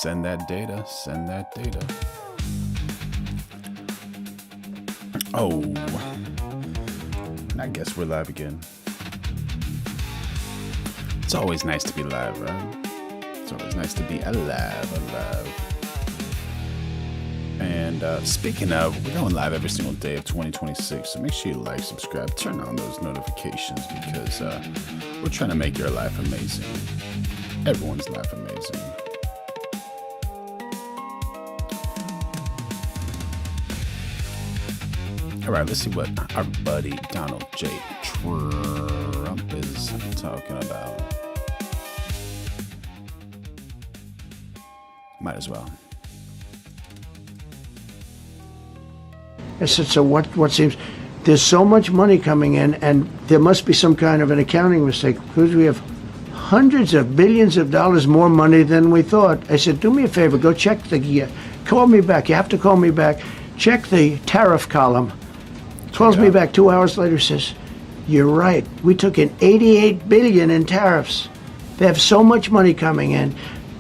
Send that data. Send that data. Oh. I guess we're live again. It's always nice to be live, right? It's always nice to be alive. And speaking of, we're going live every single day of 2026. So make sure you like, subscribe, turn on those notifications because we're trying to make your life amazing. Everyone's life amazing. All right, let's see what our buddy Donald J. Trump is talking about. Might as well. I said, so what seems, there's so much money coming in, and there must be some kind of an accounting mistake, because we have hundreds of billions of dollars more money than we thought. I said, do me a favor, go check call me back, you have to call me back, check the tariff column. Calls me back 2 hours later, says, you're right, we took in 88 billion in tariffs. They have so much money coming in,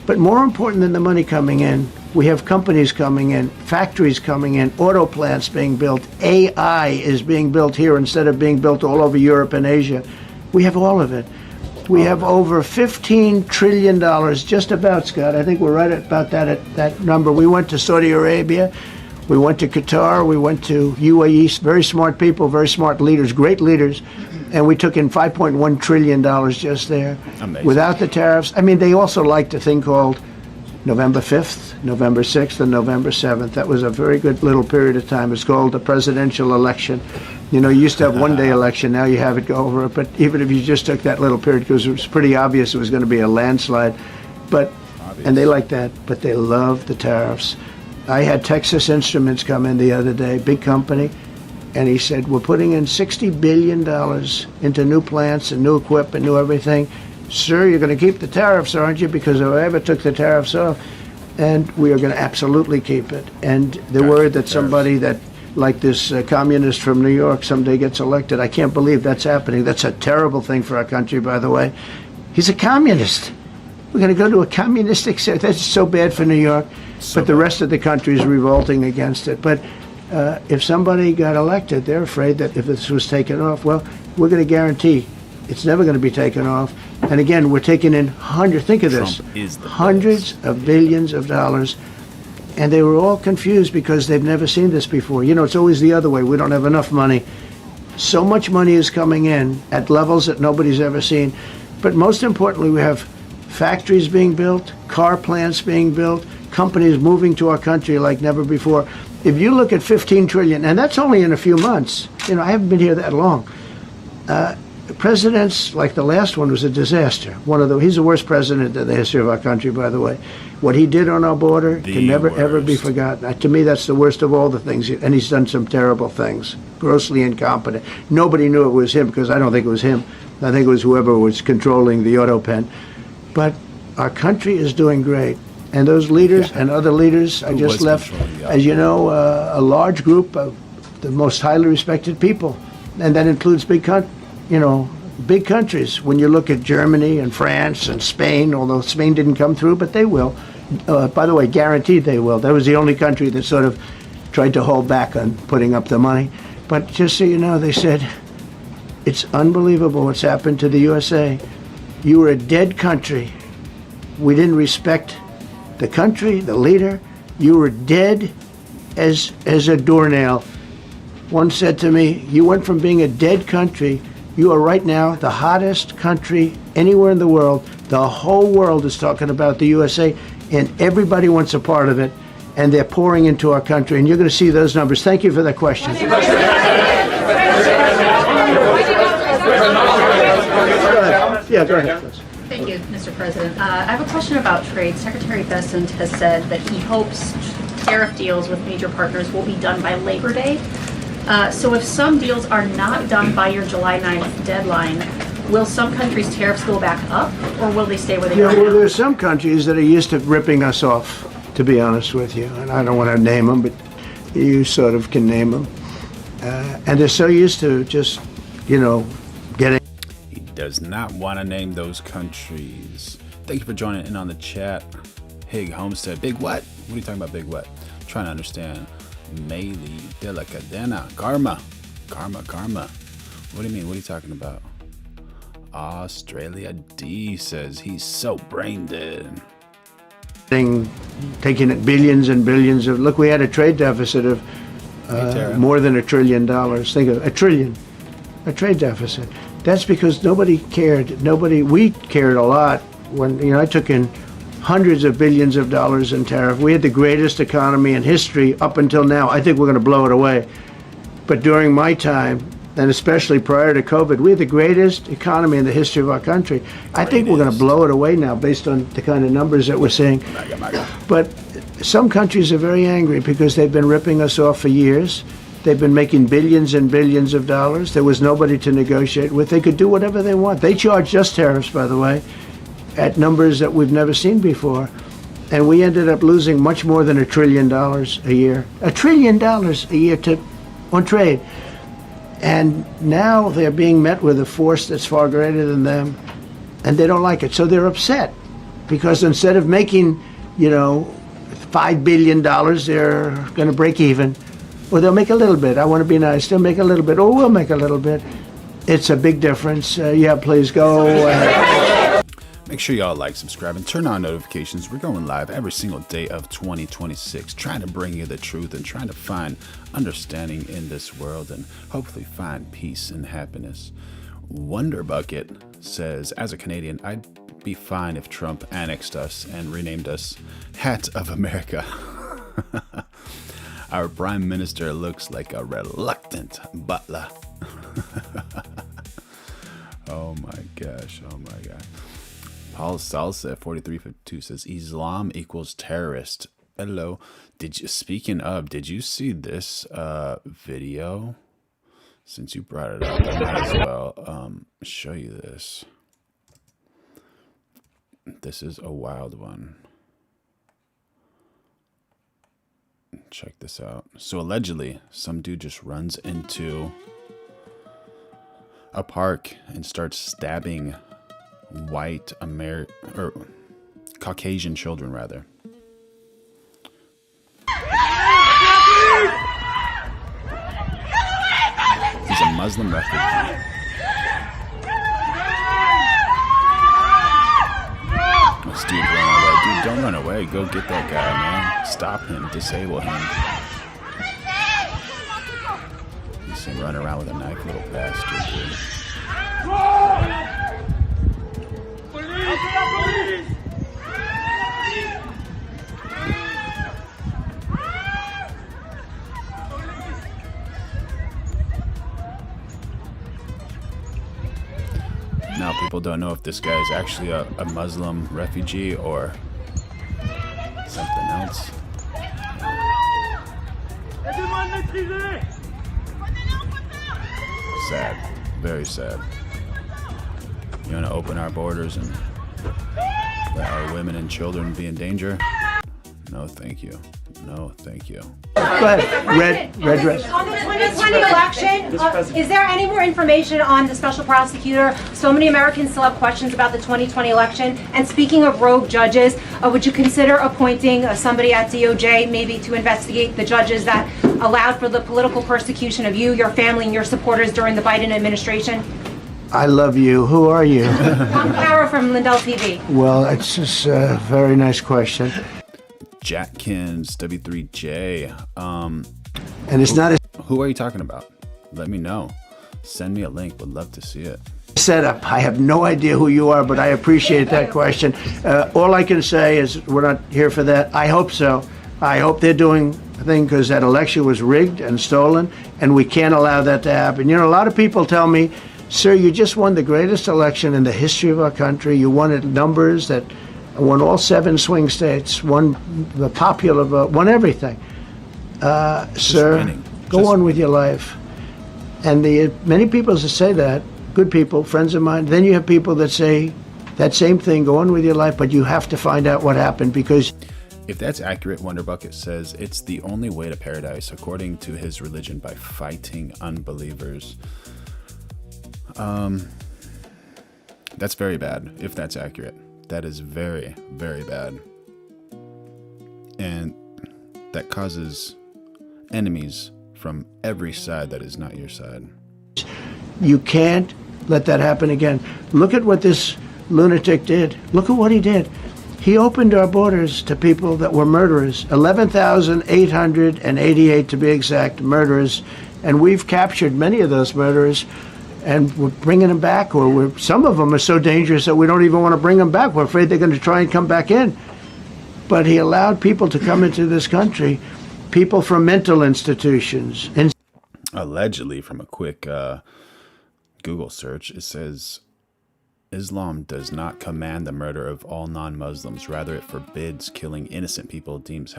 but more important than the money coming in, we have companies coming in, factories coming in, auto plants being built. AI is being built here instead of being built all over Europe and Asia. We have all of it. We have over $15 trillion, just about, Scott. I think we're right about that number. We went to Saudi Arabia. We went to Qatar. We went to UAE. Very smart people, very smart leaders, great leaders. And we took in $5.1 trillion just there. Amazing. Without the tariffs. I mean, they also liked a thing called November 5th, November 6th, and November 7th. That was a very good little period of time. It's called the presidential election. You know, you used to have one-day election. Now you have it go over it. But even if you just took that little period, because it was pretty obvious it was going to be a landslide. But and they like that, but they love the tariffs. I had Texas Instruments come in the other day, big company, and he said, we're putting in $60 billion into new plants and new equipment, new everything. Sir, you're going to keep the tariffs, aren't you? Because if I ever took the tariffs off, and we are going to absolutely keep it. And they're worried that somebody that, like this communist from New York, someday gets elected. I can't believe that's happening. That's a terrible thing for our country, by the way. He's a communist. We're going to go to a communistic state. That's so bad for New York. But the rest of the country is revolting against it. But if somebody got elected, they're afraid that if this was taken off, well, we're going to guarantee it's never going to be taken off. And again, we're taking in think of this, hundreds of billions of dollars. And they were all confused because they've never seen this before. You know, it's always the other way. We don't have enough money. So much money is coming in at levels that nobody's ever seen. But most importantly, we have factories being built, car plants being built, companies moving to our country like never before. If you look at 15 trillion, and that's only in a few months. You know, I haven't been here that long. Presidents, like the last one, was a disaster. He's the worst president in the history of our country, by the way. What he did on our border can never, ever be forgotten. To me, that's the worst of all the things. And he's done some terrible things, grossly incompetent. Nobody knew it was him, because I don't think it was him. I think it was whoever was controlling the auto pen. But our country is doing great. And those leaders and other leaders, I just left, as you know, a large group of the most highly respected people. And that includes big countries. When you look at Germany and France and Spain, although Spain didn't come through, but they will. By the way, guaranteed they will. That was the only country that sort of tried to hold back on putting up the money. But just so you know, they said, it's unbelievable what's happened to the USA. You were a dead country. We didn't respect the country, the leader. You were dead as a doornail. One said to me, you went from being a dead country, you are right now the hottest country anywhere in the world. The whole world is talking about the USA, and everybody wants a part of it, and they're pouring into our country, and you're going to see those numbers. Thank you for that question. Yeah, go ahead. Thank you, Mr. President. I have a question about trade. Secretary Bessent has said that he hopes tariff deals with major partners will be done by Labor Day. So if some deals are not done by your July 9th deadline, will some countries' tariffs go back up, or will they stay where they are now? Well, there's some countries that are used to ripping us off, to be honest with you. And I don't want to name them, but you sort of can name them. And they're so used to just, getting... He does not want to name those countries. Thank you for joining in on the chat. Pig Homestead. Big what? What are you talking about, big what? Trying to understand. Meili de la Cadena. Karma. Karma. What do you mean? What are you talking about? Australia D says he's so brain dead. Taking it billions and billions of, look, we had a trade deficit of more than $1 trillion. Think of $1 trillion, a trade deficit. That's because nobody cared. We cared a lot when, I took in hundreds of billions of dollars in tariff. We had the greatest economy in history up until now. I think we're going to blow it away. But during my time, and especially prior to COVID, we had the greatest economy in the history of our country. I think we're going to blow it away now based on the kind of numbers that we're seeing. But some countries are very angry because they've been ripping us off for years. They've been making billions and billions of dollars. There was nobody to negotiate with. They could do whatever they want. They charged us tariffs, by the way, at numbers that we've never seen before. And we ended up losing much more than $1 trillion a year. $1 trillion a year on trade. And now they're being met with a force that's far greater than them, and they don't like it. So they're upset because instead of making, $5 billion, they're going to break even. Or they'll make a little bit. I want to be nice. They'll make a little bit. Or we'll make a little bit. It's a big difference. Yeah, please go. Make sure y'all like, subscribe, and turn on notifications. We're going live every single day of 2026, trying to bring you the truth and trying to find understanding in this world and hopefully find peace and happiness. Wonder Bucket says, as a Canadian, I'd be fine if Trump annexed us and renamed us Hat of America. Our prime minister looks like a reluctant butler. Oh my gosh. Paul Salsa at 4352 says Islam equals terrorist. Hello. Speaking of, did you see this video? Since you brought it up, I might as well show you this. This is a wild one. Check this out. So allegedly, some dude just runs into a park and starts stabbing white or Caucasian children, rather. He's a Muslim refugee. This dude ran away. Dude, don't run away. Go get that guy, man. Stop him. Disable him. You see him run around with a knife, little bastard, dude. Now people don't know if this guy is actually a Muslim refugee or something else. Sad. Very sad. You want to open our borders and let our women and children be in danger? No, thank you. No, thank you. Go ahead. Red dress. On the 2020 election, is there any more information on the special prosecutor? So many Americans still have questions about the 2020 election. And speaking of rogue judges, would you consider appointing somebody at DOJ maybe to investigate the judges that allowed for the political persecution of you, your family, and your supporters during the Biden administration? I love you. Who are you? I'm Kara from Lindell TV. Well, it's just a very nice question. Jackins, W3J. And it's not a Who are you talking about? Let me know. Send me a link. Would love to see it. setup. I have no idea who you are, but I appreciate that question. All I can say is we're not here for that. I hope so. I hope they're doing a thing because that election was rigged and stolen, and we can't allow that to happen. You know, a lot of people tell me, sir, you just won the greatest election in the history of our country. You won at numbers that won all 7 swing states, won the popular vote, won everything. Sir, go on with your life. And many people that say that, good people, friends of mine, then you have people that say that same thing, go on with your life, but you have to find out what happened because... If that's accurate, Wonderbucket says it's the only way to paradise according to his religion by fighting unbelievers. That's very bad, if that's accurate. That is very, very bad. that causes enemies from every side that is not your side. You can't let that happen again. Look at what this lunatic did. Look at what he did. He opened our borders to people that were murderers, 11,888 to be exact, murderers, and we've captured many of those murderers, and we're bringing them back, or some of them are so dangerous that we don't even want to bring them back. We're afraid they're going to try and come back in. But he allowed people to come into this country, people from mental institutions. And allegedly, from a quick Google search, it says Islam does not command the murder of all non-Muslims. Rather, it forbids killing innocent people, deems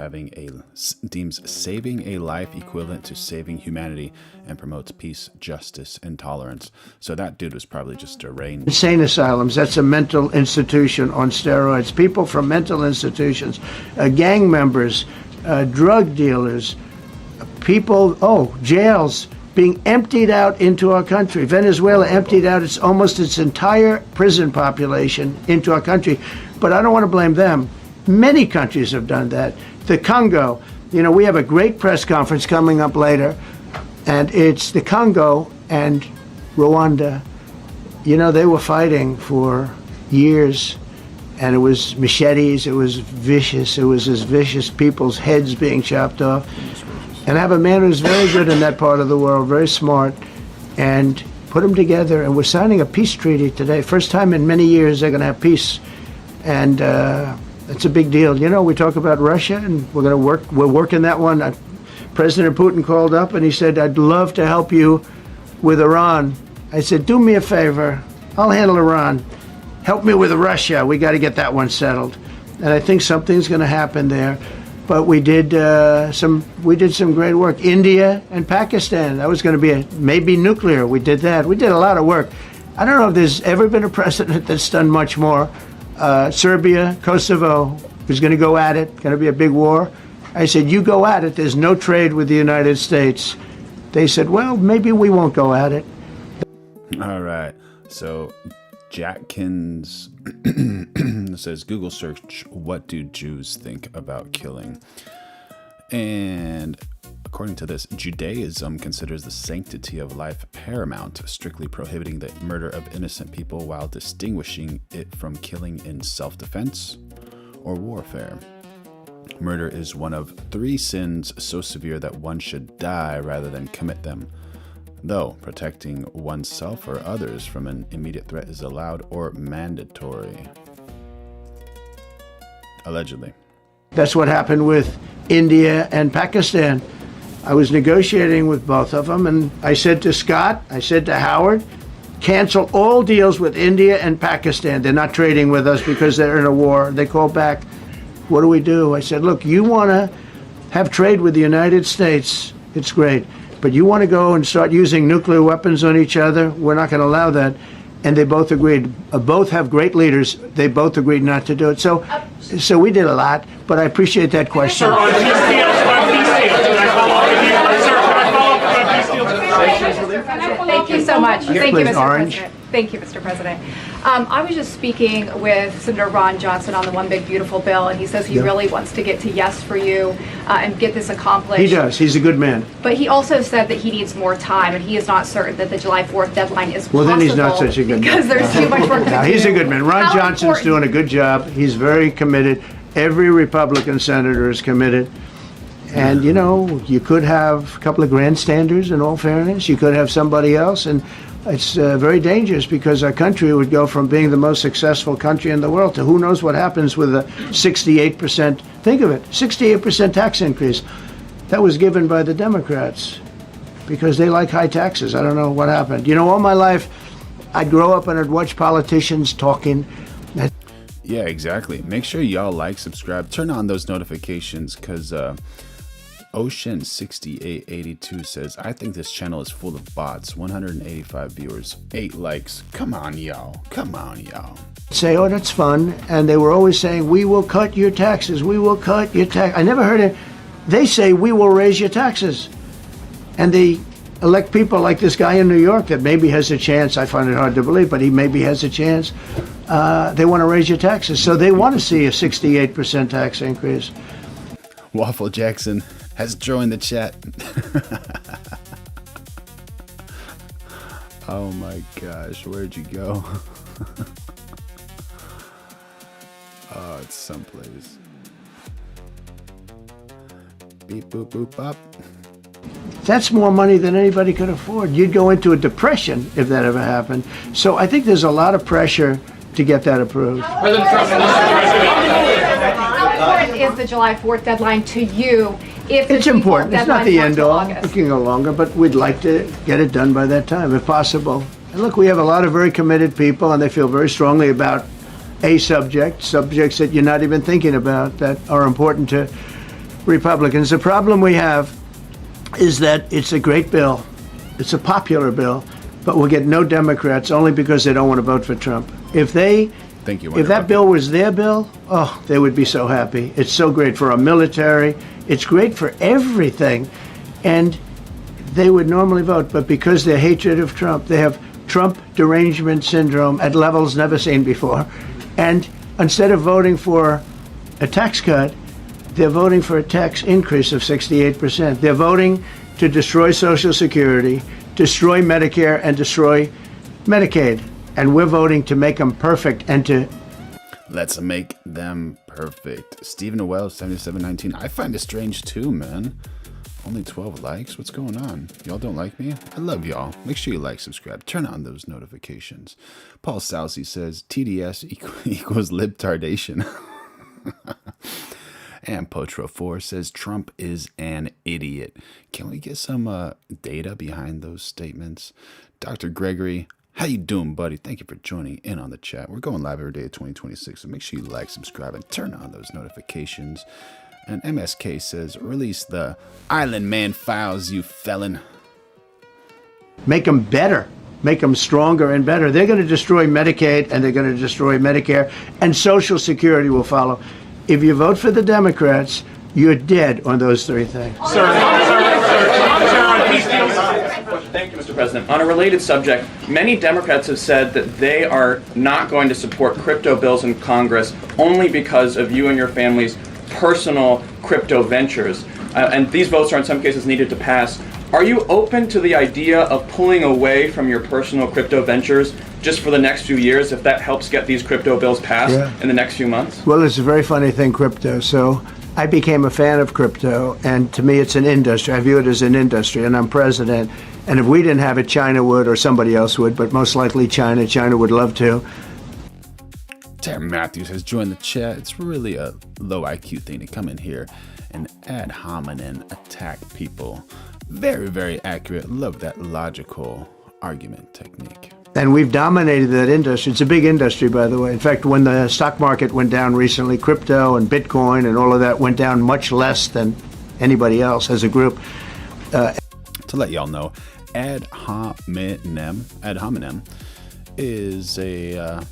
saving a life equivalent to saving humanity, and promotes peace, justice, and tolerance. So that dude was probably just deranged. Insane asylums, that's a mental institution on steroids. People from mental institutions, gang members, drug dealers, people, jails, being emptied out into our country. Venezuela emptied out almost its entire prison population into our country. But I don't want to blame them. Many countries have done that. The Congo, we have a great press conference coming up later, and it's the Congo and Rwanda. They were fighting for years, and it was machetes, it was vicious, it was as vicious, people's heads being chopped off. And I have a man who's very good in that part of the world, very smart, and put them together. And we're signing a peace treaty today. First time in many years they're going to have peace. And it's a big deal. We talk about Russia, and we're working that one. President Putin called up and he said, I'd love to help you with Iran. I said, do me a favor. I'll handle Iran. Help me with Russia. We got to get that one settled. And I think something's going to happen there. But we did some great work. India and Pakistan. That was going to be maybe nuclear. We did that. We did a lot of work. I don't know if there's ever been a president that's done much more. Serbia, Kosovo was going to go at it. Going to be a big war. I said, you go at it. There's no trade with the United States. They said, well, maybe we won't go at it. All right. So Jackins says, Google search, what do Jews think about killing? And according to this, Judaism considers the sanctity of life paramount, strictly prohibiting the murder of innocent people while distinguishing it from killing in self-defense or warfare. Murder is one of 3 sins so severe that one should die rather than commit them. Though protecting oneself or others from an immediate threat is allowed or mandatory. Allegedly. That's what happened with India and Pakistan. I was negotiating with both of them, and I said to Scott, I said to Howard, cancel all deals with India and Pakistan. They're not trading with us because they're in a war. They called back, what do we do? I said, look, you want to have trade with the United States, it's great. But you want to go and start using nuclear weapons on each other? We're not going to allow that. And they both agreed. Both have great leaders. They both agreed not to do it. So we did a lot, but I appreciate that question. Thank you so much. Thank you, Mr. Orange. President. Thank you, Mr. President. I was just speaking with Senator Ron Johnson on the One Big Beautiful Bill, and he says he really wants to get to yes for you and get this accomplished. He does. He's a good man. But he also said that he needs more time, and he is not certain that the July 4th deadline is possible. Well, then he's not such a good man. Because there's too much work to do. He's a good man. Ron How Johnson's important- doing a good job. He's very committed. Every Republican senator is committed. And, you could have a couple of grandstanders, in all fairness. You could have somebody else. And it's very dangerous because our country would go from being the most successful country in the world to who knows what happens with a 68%, think of it, 68% tax increase. That was given by the Democrats because they like high taxes. I don't know what happened. All my life, I'd grow up and I'd watch politicians talking. Yeah, exactly. Make sure y'all like, subscribe, turn on those notifications because Ocean6882 says, I think this channel is full of bots. 185 viewers, 8 likes. Come on, y'all. Come on, y'all. Say, oh, that's fun. And they were always saying, we will cut your taxes. We will cut your tax. I never heard it. They say, we will raise your taxes. And they elect people like this guy in New York that maybe has a chance. I find it hard to believe, but he maybe has a chance. They want to raise your taxes. So they want to see a 68% tax increase. Waffle Jackson has joined the chat. Oh my gosh, where'd you go? Oh, it's someplace. Beep, boop, boop, bop. That's more money than anybody could afford. You'd go into a depression if that ever happened. So I think there's a lot of pressure to get that approved. How important is the July 4th deadline to you? If It's important. It's not the end all. August? It can go longer, but we'd like to get it done by that time, if possible. And look, we have a lot of very committed people, and they feel very strongly about a subjects that you're not even thinking about that are important to Republicans. The problem we have is that it's a great bill. It's a popular bill, but we'll get no Democrats only because they don't want to vote for Trump. If that bill was their bill, oh, they would be so happy. It's so great for our military. It's great for everything. And they would normally vote, but because their hatred of Trump, they have Trump derangement syndrome at levels never seen before. And instead of voting for a tax cut, they're voting for a tax increase of 68%. They're voting to destroy Social Security, destroy Medicare, and destroy Medicaid. And we're voting to make them perfect and to... Let's make them perfect. Stephen Wells, 7719. I find it strange too, man. Only 12 likes? What's going on? Y'all don't like me? I love y'all. Make sure you like, subscribe, turn on those notifications. Paul Salsi says TDS equals libtardation. And Potro4 says Trump is an idiot. Can we get some data behind those statements? Dr. Gregory, how you doing, buddy? Thank you for joining in on the chat. We're going live every day of 2026, so make sure you like, subscribe, and turn on those notifications. And MSK says, release the Island Man files, you felon. Make them better. Make them stronger and better. They're going to destroy Medicaid, and they're going to destroy Medicare, and Social Security will follow. If you vote for the Democrats, you're dead on those three things. Thank you, Mr. President. On a related subject, many Democrats have said that they are not going to support crypto bills in Congress only because of you and your family's personal crypto ventures. And these votes are in some cases needed to pass. Are you open to the idea of pulling away from your personal crypto ventures just for the next few years if that helps get these crypto bills passed in the next few months? Well, it's a very funny thing, crypto. So I became a fan of crypto, and to me it's an industry. I view it as an industry, and I'm president. And if we didn't have it, China would, or somebody else would, but most likely China. China would love to. Tam Matthews has joined the chat. It's really a low IQ thing to come in here and ad hominem attack people. Very, very accurate. Love that logical argument technique. And we've dominated that industry. It's a big industry, by the way. In fact, when the stock market went down recently, crypto and Bitcoin and all of that went down much less than anybody else as a group. To let y'all know, ad hominem is a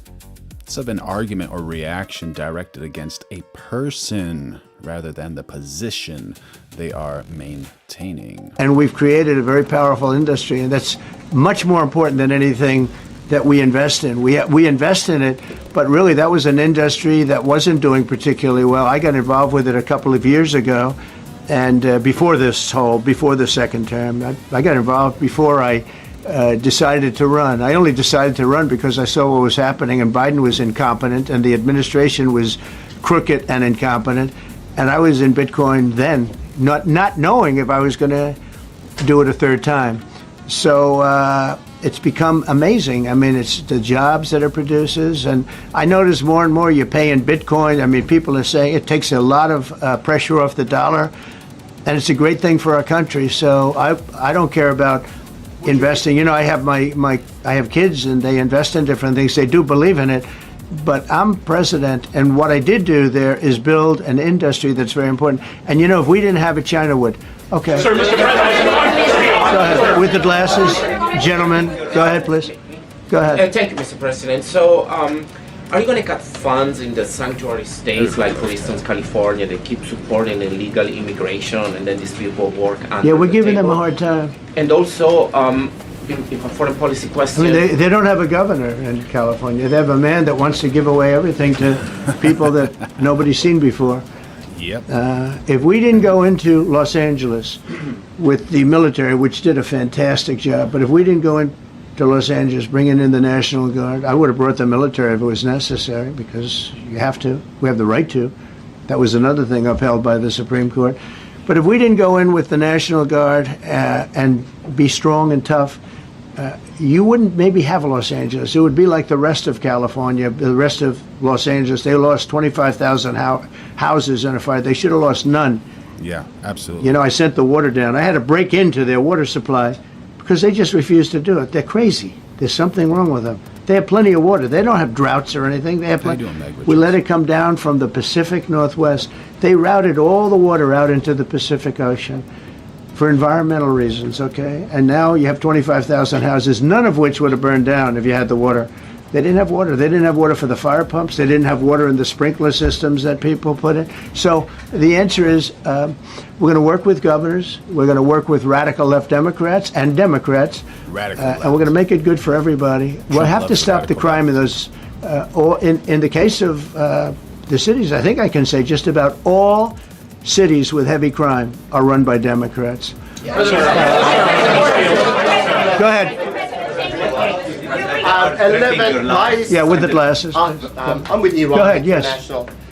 sort of an argument or reaction directed against a person rather than the position they are maintaining. And we've created a very powerful industry, and that's much more important than anything that we invest in. We invest in it, but really that was an industry that wasn't doing particularly well. I got involved with it a couple of years ago, and before the second term. I got involved before I decided to run. I only decided to run because I saw what was happening, and Biden was incompetent, and the administration was crooked and incompetent. And I was in Bitcoin then, not knowing if I was going to do it a third time. So it's become amazing. I mean, it's the jobs that it produces. And I notice more and more you pay in Bitcoin. I mean, people are saying it takes a lot of pressure off the dollar. And it's a great thing for our country. So I don't care about investing. You know, I have I have kids, and they invest in different things. They do believe in it. But I'm president, and what I did do there is build an industry that's very important. And you know, if we didn't have it, China would. Okay. Sir, Mr. President. Go ahead. With the glasses, gentlemen. Go ahead, please. Go ahead. Thank you, Mr. President. So, are you going to cut funds in the sanctuary states, like for instance California, that keep supporting illegal immigration, and then these people work under Yeah, we're giving them a table? hard time. And also, in a foreign policy question. I mean, they don't have a governor in California. They have a man that wants to give away everything to people that nobody's seen before. Yep. If we didn't go into Los Angeles with the military, which did a fantastic job, but if we didn't go into Los Angeles bringing in the National Guard, I would have brought the military if it was necessary, because you have to. We have the right to. That was another thing upheld by the Supreme Court. But if we didn't go in with the National Guard and be strong and tough, you wouldn't maybe have Los Angeles. It would be like the rest of California, the rest of Los Angeles. They lost 25,000 houses in a fire. They should have lost none. Yeah, absolutely. You know, I sent the water down. I had to break into their water supply because they just refused to do it. They're crazy. There's something wrong with them. They have plenty of water. They don't have droughts or anything. They have plenty. We let it come down from the Pacific Northwest. They routed all the water out into the Pacific Ocean for environmental reasons, okay? And now you have 25,000 houses, none of which would have burned down if you had the water. They didn't have water. They didn't have water for the fire pumps. They didn't have water in the sprinkler systems that people put in. So the answer is we're going to work with governors. We're going to work with radical left Democrats and Democrats. Radical and we're going to make it good for everybody. We'll have to stop the crime in those, or in the case of the cities, I think I can say just about all cities with heavy crime are run by Democrats. Go ahead. 11 lies. Yeah, with the glasses. I'm with you. Go ahead, yes.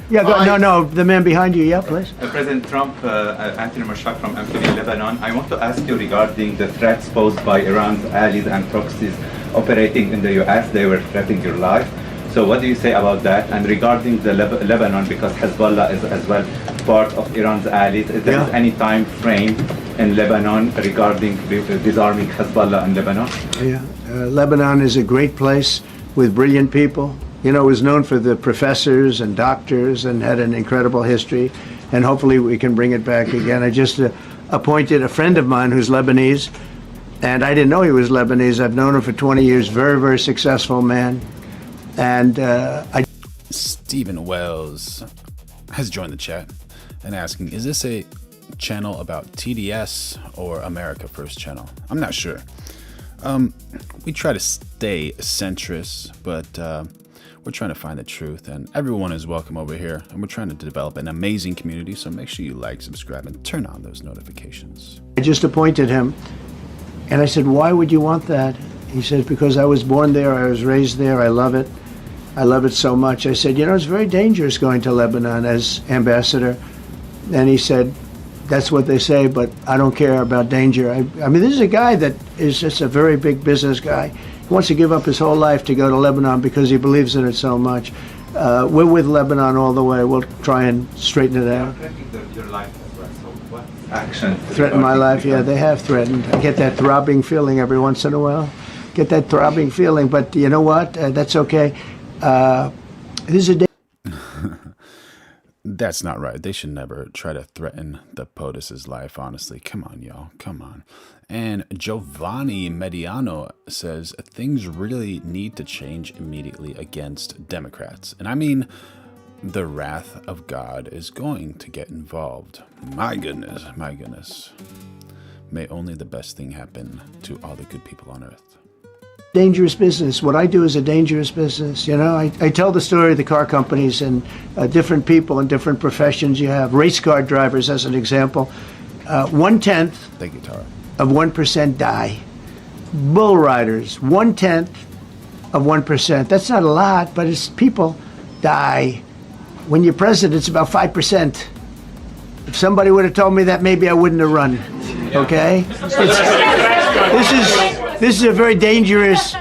Yeah, no, the man behind you, yeah, please. President Trump, Anthony Mashak from Anthony, Lebanon. I want to ask you regarding the threats posed by Iran's allies and proxies operating in the U.S. They were threatening your life. So what do you say about that? And regarding the Lebanon, because Hezbollah is as well part of Iran's allies, is there any time frame in Lebanon regarding disarming Hezbollah in Lebanon? Yeah, Lebanon is a great place with brilliant people. You know, it was known for the professors and doctors and had an incredible history. And hopefully we can bring it back again. I just appointed a friend of mine who's Lebanese, and I didn't know he was Lebanese. I've known him for 20 years. Very, very successful man. And Stephen Wells has joined the chat and asking, is this a channel about TDS or America First channel? I'm not sure. We try to stay centrist, but we're trying to find the truth, and everyone is welcome over here, and we're trying to develop an amazing community, so make sure you like, subscribe, and turn on those notifications. I just appointed him, and I said, why would you want that? He said, because I was born there, I was raised there, I love it. I love it so much. I said, you know, it's very dangerous going to Lebanon as ambassador. And he said, that's what they say, but I don't care about danger. I mean, this is a guy that is just a very big business guy. He wants to give up his whole life to go to Lebanon because he believes in it so much. We're with Lebanon all the way. We'll try and straighten it out. Your life as well. So what action? Threaten my life? Yeah, they have threatened. I get that throbbing feeling every once in a while. Get that throbbing feeling, but you know what? That's okay. This is a That's not right. They should never try to threaten the POTUS's life, honestly. Come on, y'all. Come on. And Giovanni Mediano says things really need to change immediately against Democrats. And I mean, the wrath of God is going to get involved. My goodness, my goodness. May only the best thing happen to all the good people on earth. dangerous business. What I do is a dangerous business. You know, I tell the story of the car companies and different people in different professions. You have race car drivers as an example. 1/10 Thank you, Tara. of 1% die. Bull riders, 1/10 of 1%. That's not a lot, but it's people die. When you're president, it's about 5%. If somebody would have told me that, maybe I wouldn't have run. Okay? This is a very dangerous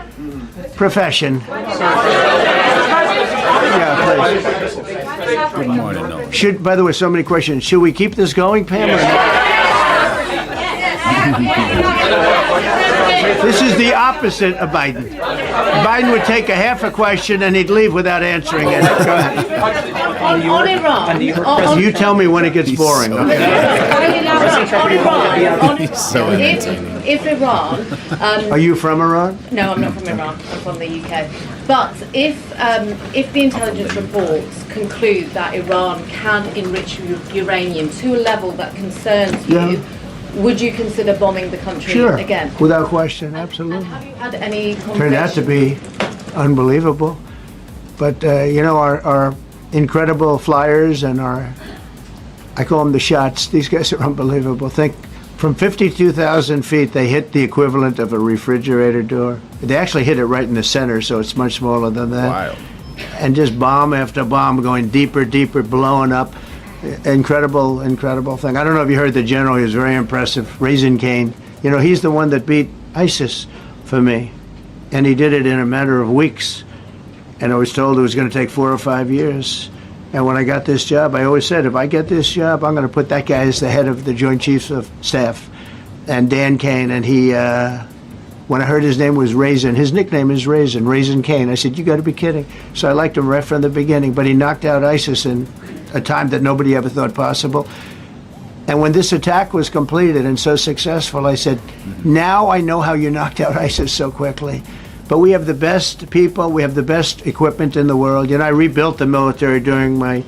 profession. Yeah, please. Good morning, no. By the way, so many questions. Should we keep this going, Pam? Or not? This is the opposite of Biden. Biden would take a half a question and he'd leave without answering it. Go ahead. On Iran. You tell me when it gets boring. If Iran... Are you from Iran? No, I'm not from Iran. I'm from the UK. But if the intelligence reports conclude that Iran can enrich uranium to a level that concerns you, would you consider bombing the country again? Without question, absolutely. And have you had any conversations? Turned out to be unbelievable. But, you know, our incredible flyers and our I call them the shots. These guys are unbelievable. Think from 52,000 feet, they hit the equivalent of a refrigerator door. They actually hit it right in the center, so it's much smaller than that. Wild. And just bomb after bomb going deeper, deeper, blowing up. Incredible, incredible thing. I don't know if you heard the general. He was very impressive. Raisin Cane. You know, he's the one that beat ISIS for me. And he did it in a matter of weeks. And I was told it was going to take 4 or 5 years. And when I got this job, I always said, if I get this job, I'm going to put that guy as the head of the Joint Chiefs of Staff. And Dan Kane, and he, when I heard his name was Raisin, his nickname is Raisin Cane. I said, you got to be kidding. So I liked him right from the beginning. But he knocked out ISIS in a time that nobody ever thought possible. And when this attack was completed and so successful, I said, now I know how you knocked out ISIS so quickly. But we have the best people, we have the best equipment in the world. You know, I rebuilt the military during my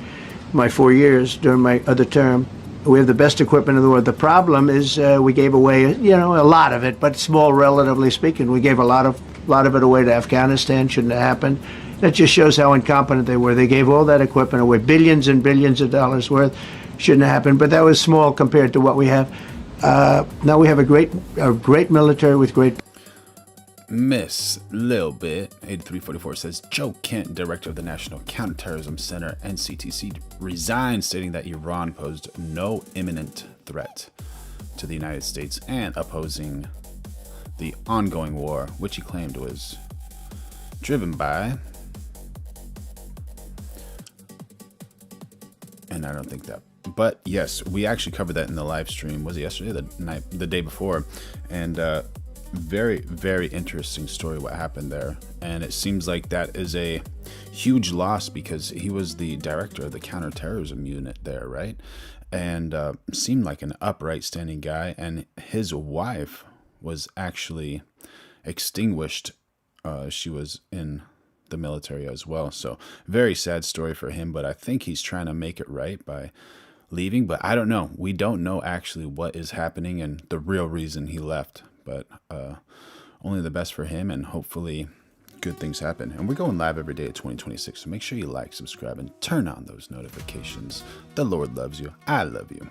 4 years, during my other term. We have the best equipment in the world. The problem is we gave away, you know, a lot of it, but small relatively speaking. We gave a lot of it away to Afghanistan. Shouldn't have happened. That just shows how incompetent they were. They gave all that equipment away, billions and billions of dollars worth. Shouldn't have happened, but that was small compared to what we have. Now we have a great military with great. Miss Lil Bit 8344 says Joe Kent, director of the National Counterterrorism Center (NCTC), resigned, stating that Iran posed no imminent threat to the United States and opposing the ongoing war, which he claimed was driven by. And I don't think that. But yes, we actually covered that in the live stream. Was it yesterday? The day before. And very, very interesting story what happened there. And it seems like that is a huge loss because he was the director of the counterterrorism unit there, right? And seemed like an upright standing guy. And his wife was actually extinguished. She was in the military as well. So very sad story for him, but I think he's trying to make it right by leaving. But I don't know. We don't know actually what is happening and the real reason he left. But only the best for him, and hopefully good things happen. And we're going live every day at 2026, so make sure you like, subscribe, and turn on those notifications. The Lord loves you. I love you.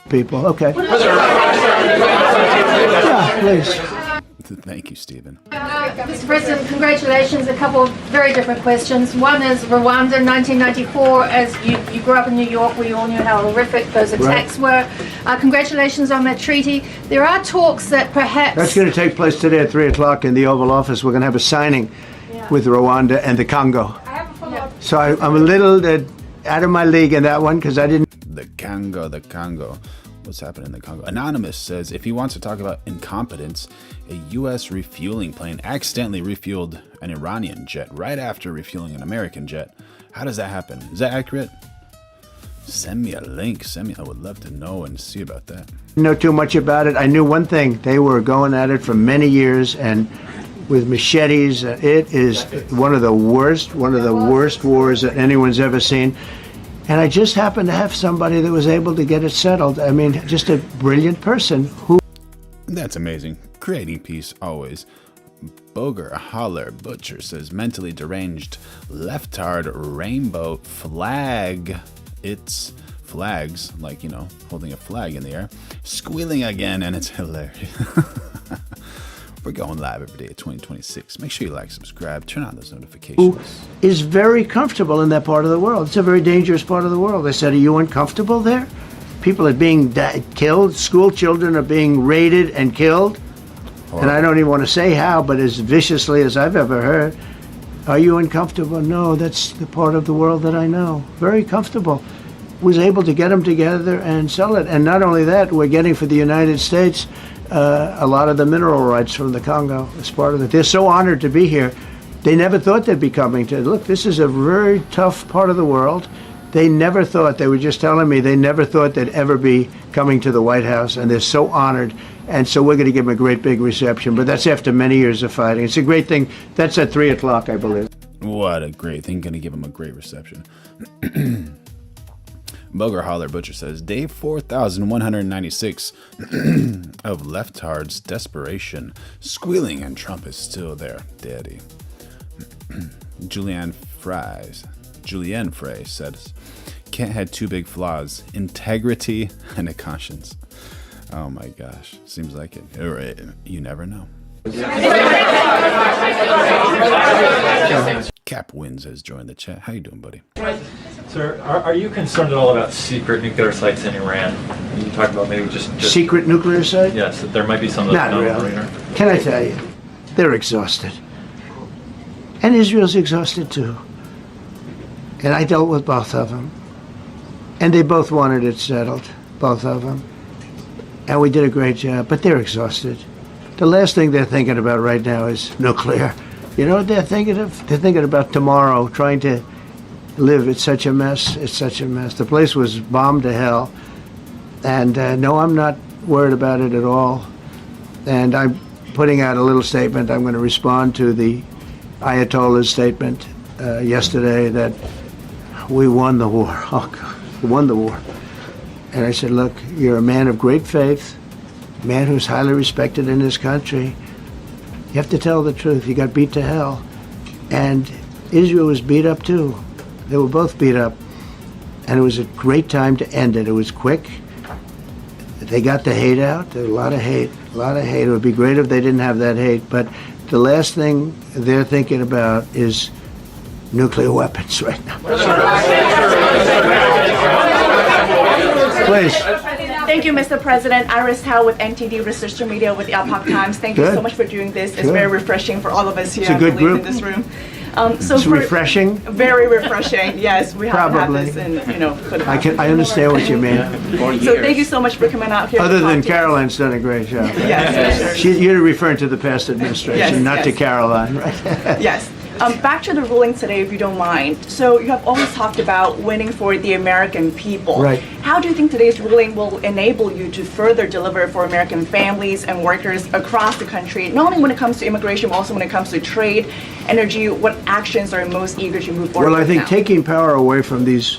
People, okay. Yeah, please. Thank you, Stephen. Mr. President, congratulations. A couple of very different questions. One is Rwanda, 1994. As you grew up in New York, we all knew how horrific those attacks were. Congratulations on that treaty. There are talks that perhaps... That's going to take place today at 3 o'clock in the Oval Office. We're going to have a signing with Rwanda and the Congo. I have a follow-up. So I'm a little out of my league in that one because I didn't... The Congo. What's happening in the Congo? Anonymous says if he wants to talk about incompetence, a U.S. refueling plane accidentally refueled an Iranian jet right after refueling an American jet. How does that happen? Is that accurate? Send me a link. I would love to know and see about that. know too much about it. I knew one thing. They were going at it for many years and with machetes. It is one of the worst wars that anyone's ever seen. And I just happened to have somebody that was able to get it settled. I mean, just a brilliant person who... That's amazing. Creating peace always. Boger Holler Butcher says mentally deranged leftard rainbow flag. It's flags, like, you know, holding a flag in the air, squealing again, and it's hilarious. We're going live every day at 2026. Make sure you like, subscribe, turn on those notifications. Who is very comfortable in that part of the world. It's a very dangerous part of the world. They said, are you uncomfortable there? People are being killed. School children are being raided and killed. Horrible. And I don't even want to say how, but as viciously as I've ever heard. Are you uncomfortable? No, that's the part of the world that I know. Very comfortable. Was able to get them together and sell it. And not only that, we're getting for the United States a lot of the mineral rights from the Congo as part of it. They're so honored to be here. They never thought they'd be coming to. Look, this is a very tough part of the world. They never thought, they were just telling me, they never thought they'd ever be coming to the White House, and they're so honored. And so we're going to give them a great big reception. But that's after many years of fighting. It's a great thing. That's at 3 o'clock, I believe. What a great thing. Going to give them a great reception. Boger Holler Butcher says, day 4,196 of leftard's desperation, squealing, and Trump is still there, daddy. Julianne Frey says, can't have two big flaws: integrity and a conscience. Oh my gosh, seems like it. You never know. Cap Wins has joined the chat. How you doing, buddy? Sir, are you concerned at all about secret nuclear sites in Iran? You talk about maybe just secret nuclear site? Yes, that there might be some. Not really. Can I tell you? They're exhausted. And Israel's exhausted too. And I dealt with both of them. And they both wanted it settled, both of them. And we did a great job, but they're exhausted. The last thing they're thinking about right now is nuclear. You know what they're thinking of? They're thinking about tomorrow, trying to live. It's such a mess. It's such a mess. The place was bombed to hell. And no, I'm not worried about it at all. And I'm putting out a little statement. I'm going to respond to the Ayatollah's statement yesterday that we won the war. Oh, God, we won the war. And I said, look, you're a man of great faith, a man who's highly respected in this country. You have to tell the truth. You got beat to hell. And Israel was beat up too. They were both beat up. And it was a great time to end it. It was quick. They got the hate out. There was a lot of hate. A lot of hate. It would be great if they didn't have that hate. But the last thing they're thinking about is nuclear weapons right now. Please. Thank you, Mr. President. Iris Howe with NTD Research Media with the Epoch Times. Thank you so much for doing this. It's very refreshing for all of us here. It's a good group in this room. It's refreshing. Very refreshing. Yes, we haven't had this in, for the past I understand what you mean. So thank you so much for coming out here. Other than Caroline's done a great job. Yes. You're referring to the past administration, not to Caroline, right? Yes. Back to the ruling today, if you don't mind. So you have always talked about winning for the American people. Right. How do you think today's ruling will enable you to further deliver for American families and workers across the country, not only when it comes to immigration, but also when it comes to trade, energy? What actions are you most eager to move forward Well, I think now? taking power away from these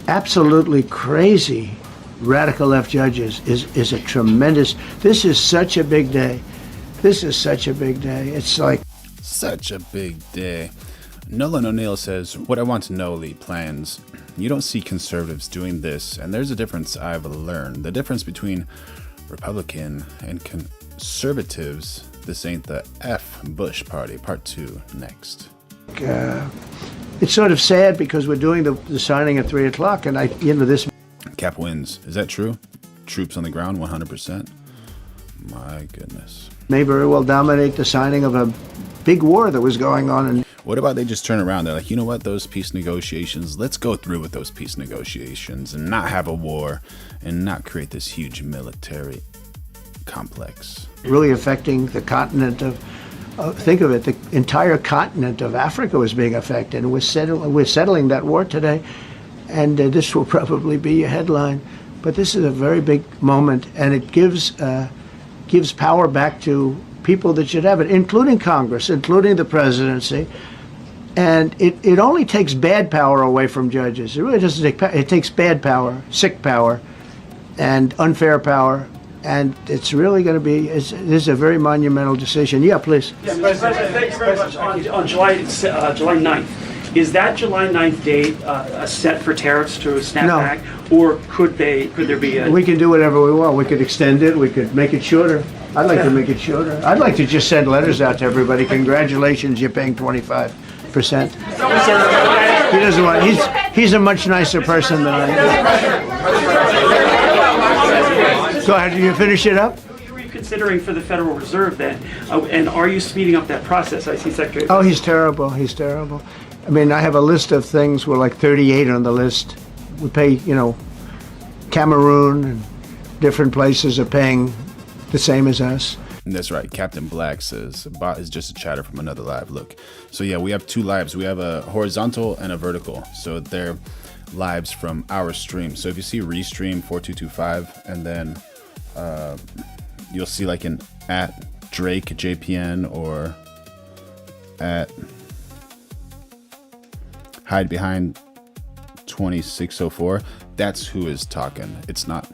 absolutely crazy radical left judges is a tremendous. This is such a big day. This is such a big day. It's like such a big day. Nolan O'Neill says, what I want to know, Lee, plans. You don't see conservatives doing this, and there's a difference I've learned. The difference between Republican and conservatives. This ain't the F Bush party. Part 2 next. It's sort of sad because we're doing the signing at 3 o'clock, and this. Cap Wins. Is that true? Troops on the ground, 100%. My goodness. May very well dominate the signing of a big war that was going on. And what about they just turn around? They're like, you know what? Those peace negotiations, let's go through with those peace negotiations and not have a war and not create this huge military complex. Really affecting the continent of, think of it, the entire continent of Africa was being affected. And we're settling that war today. And this will probably be a headline. But this is a very big moment, and it gives power back to people that should have it, including Congress, including the presidency. And it only takes bad power away from judges. It really doesn't take power. It takes bad power, sick power, and unfair power. And it's really going to be, this is a very monumental decision. Yeah, please. Yes, President, thank you very much. On July 9th, is that July 9th date set for tariffs to snap back? Or could there be a... We can do whatever we want. We could extend it. We could make it shorter. I'd like to make it shorter. I'd like to just send letters out to everybody. Congratulations, you're paying 25%. He doesn't want. He's a much nicer person than I am. Go ahead. You finish it up. Were you considering for the Federal Reserve then? And are you speeding up that process? I see Secretary. Oh, he's terrible. He's terrible. I mean, I have a list of things. We're like 38 on the list. We pay, Cameroon and different places are paying the same as us. That's right. Captain Black says, bot is just a chatter from another live. Look. So yeah, we have 2 lives. We have a horizontal and a vertical. So they're lives from our stream. So if you see restream 4225 and then you'll see like an at Drake JPN or at hide behind 2604. That's who is talking. It's not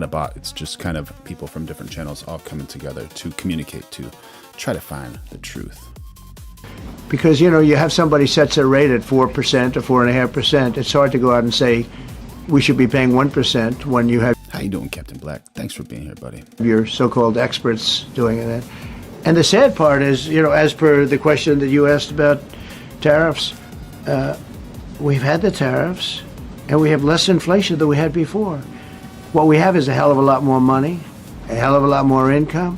a bot. It's just kind of people from different channels all coming together to communicate, to try to find the truth. Because, you know, you have somebody sets a rate at 4% or 4.5%. It's hard to go out and say we should be paying 1% when you have... How you doing, Captain Black? Thanks for being here, buddy. Your so-called experts doing that. And the sad part is, you know, as per the question that you asked about tariffs, we've had the tariffs, and we have less inflation than we had before. What we have is a hell of a lot more money, a hell of a lot more income,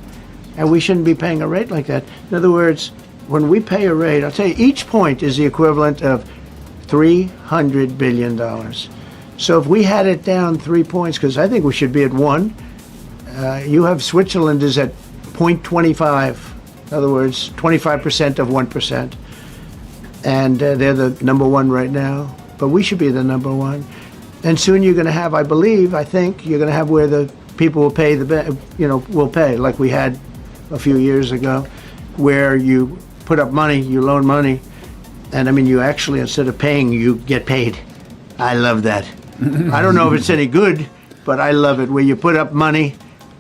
and we shouldn't be paying a rate like that. In other words, when we pay a rate, I'll tell you, each point is the equivalent of $300 billion. So if we had it down 3 points, because I think we should be at 1, you have Switzerland is at 0.25, in other words, 25% of 1%. And they're the number 1 right now, but we should be the number 1. And soon you're going to have, I think, you're going to have where the people will pay will pay, like we had a few years ago, where you put up money, you loan money, and I mean, you actually, instead of paying, you get paid. I love that. I don't know if it's any good, but I love it, where you put up money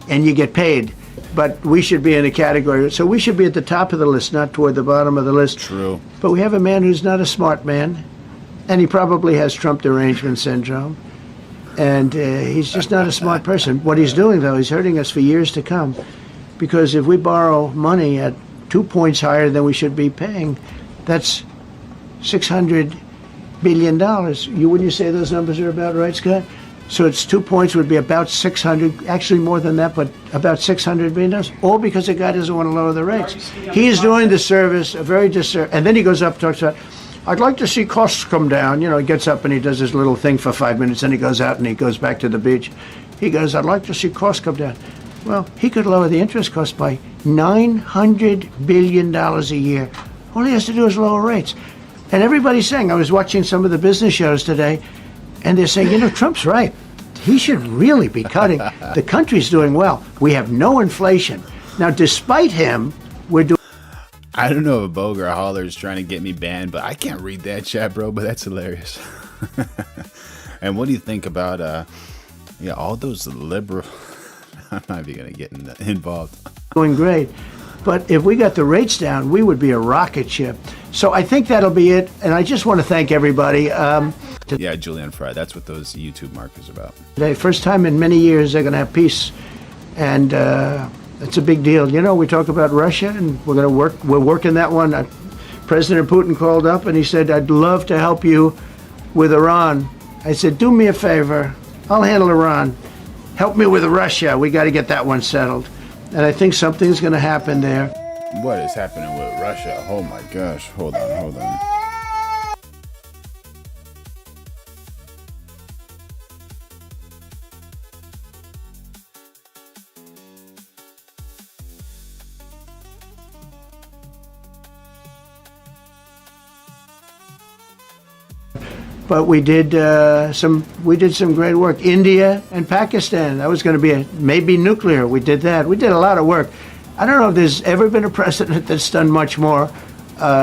and you get paid. But we should be in a category, so we should be at the top of the list, not toward the bottom of the list. True. But we have a man who's not a smart man, and he probably has Trump derangement syndrome, and he's just not a smart person. What he's doing, though, he's hurting us for years to come, because if we borrow money at 2 points higher than we should be paying, that's $600 billion. Wouldn't you say those numbers are about right, Scott? So it's 2 points would be about 600, actually more than that, but about $600 billion, all because the guy doesn't want to lower the rates. He's doing the service, a very disservice, and then he goes up and talks about, I'd like to see costs come down. You know, he gets up and he does his little thing for 5 minutes, and he goes out and he goes back to the beach. He goes, I'd like to see costs come down. Well, he could lower the interest cost by $900 billion a year. All he has to do is lower rates. And everybody's saying, I was watching some of the business shows today, and they're saying, you know, Trump's right. He should really be cutting. The country's doing well. We have no inflation. Now, despite him, we're doing... I don't know if Boger Holler is trying to get me banned, but I can't read that chat, bro, but that's hilarious. And what do you think about, all those liberal... I'm not even going to get involved. Doing great. But if we got the rates down, we would be a rocket ship. So I think that'll be it. And I just want to thank everybody. Yeah, Julian Fry. That's what those YouTube markers are about. Today, first time in many years, they're going to have peace. And it's a big deal. You know, we talk about Russia, and we're working that one. President Putin called up, and he said, I'd love to help you with Iran. I said, do me a favor. I'll handle Iran. Help me with Russia. We got to get that one settled. And I think something's going to happen there. What is happening with Russia? Oh my gosh. Hold on. But we did some great work. India and Pakistan. That was going to be maybe nuclear. We did that. We did a lot of work. I don't know if there's ever been a president that's done much more.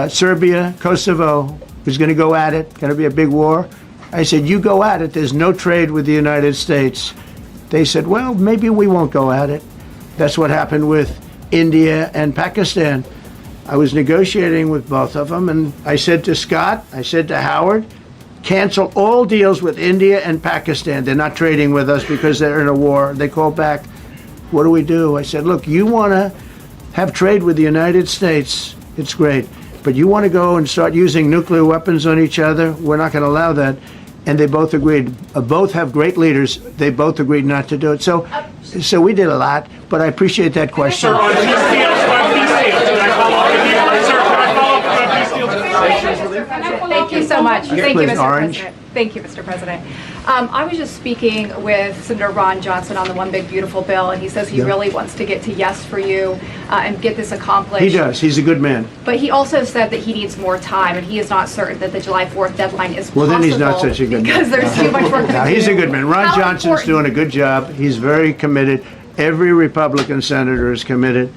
Serbia, Kosovo was going to go at it. Going to be a big war. I said, you go at it. There's no trade with the United States. They said, well, maybe we won't go at it. That's what happened with India and Pakistan. I was negotiating with both of them, and I said to Scott, I said to Howard, cancel all deals with India and Pakistan. They're not trading with us because they're in a war. They called back, what do we do? I said, look, you want to have trade with the United States, it's great. But you want to go and start using nuclear weapons on each other? We're not going to allow that. And they both agreed. Both have great leaders. They both agreed not to do it. So we did a lot, but I appreciate that question. Sir, on peace deals, can I follow up with you? Sir, can I follow up on peace deals? Thank you so much. Thank you, Mr. Orange. President. Thank you, Mr. President. I was just speaking with Senator Ron Johnson on the One Big Beautiful Bill, and he says he really wants to get to yes for you and get this accomplished. He does. He's a good man. But he also said that he needs more time, and he is not certain that the July 4th deadline is Well, possible. then he's not such a good man. Because there's too much work to do. He's a good man. Ron How Johnson's important- doing a good job. He's very committed. Every Republican senator is committed.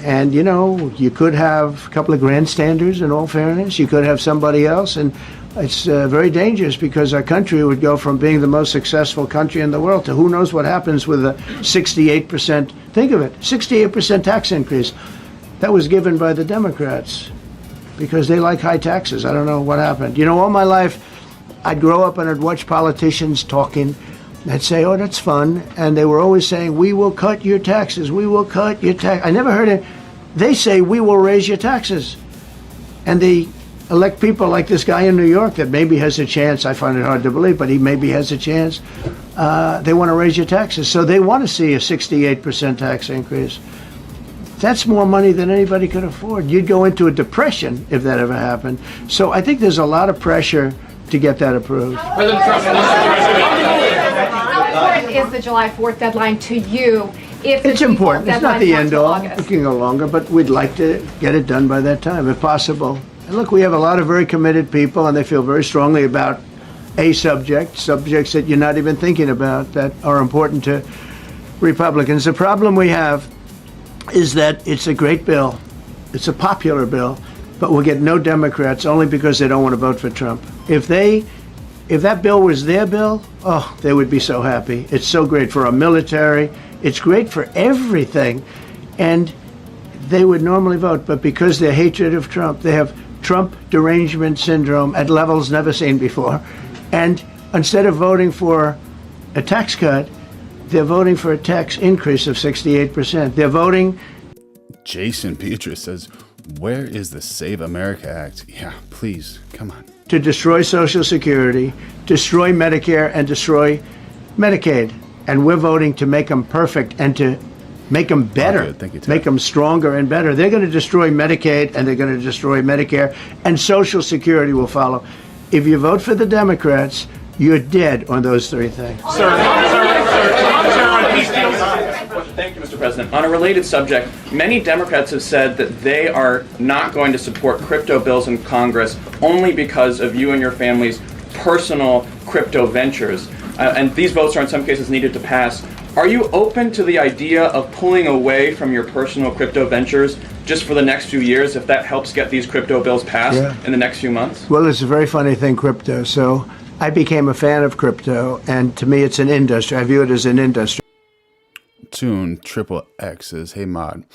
And, you know, you could have a couple of grandstanders, in all fairness. You could have somebody else. And it's very dangerous because our country would go from being the most successful country in the world to who knows what happens with a 68%, think of it, 68% tax increase. That was given by the Democrats. because they like high taxes. I don't know what happened. You know, all my life, I'd grow up and I'd watch politicians talking. I'd say, oh, that's fun. And they were always saying, we will cut your taxes. We will cut your tax. I never heard it. They say, we will raise your taxes. And they elect people like this guy in New York that maybe has a chance. I find it hard to believe, but he maybe has a chance. They want to raise your taxes. So they want to see a 68% tax increase. That's more money than anybody could afford. You'd go into a depression if that ever happened. So I think there's a lot of pressure to get that approved. How important is the July 4th deadline to you? If It's important. It's not the end all. August? It can go longer, but we'd like to get it done by that time, if possible. And look, we have a lot of very committed people, and they feel very strongly about a subjects that you're not even thinking about that are important to Republicans. The problem we have is that it's a great bill. It's a popular bill, but we'll get no Democrats only because they don't want to vote for Trump. If that bill was their bill, oh, they would be so happy. It's so great for our military. It's great for everything. And they would normally vote, but because their hatred of Trump, they have Trump derangement syndrome at levels never seen before. And instead of voting for a tax cut, they're voting for a tax increase of 68%. They're voting. Jason Beatrice says, where is the Save America Act? Yeah, please, come on. To destroy Social Security, destroy Medicare, and destroy Medicaid. And we're voting to make them perfect and to make them better, Oh, thank you, Ted. make them stronger and better. They're going to destroy Medicaid and they're going to destroy Medicare, and Social Security will follow. If you vote for the Democrats, you're dead on those three things. Thank you, Mr. President. On a related subject, many Democrats have said that they are not going to support crypto bills in Congress only because of you and your family's personal crypto ventures. And these votes are in some cases needed to pass. Are you open to the idea of pulling away from your personal crypto ventures just for the next few years if that helps get these crypto bills passed in the next few months? Well, it's a very funny thing, crypto. So I became a fan of crypto, and to me it's an industry. I view it as an industry. Tune Triple X says, hey Mod,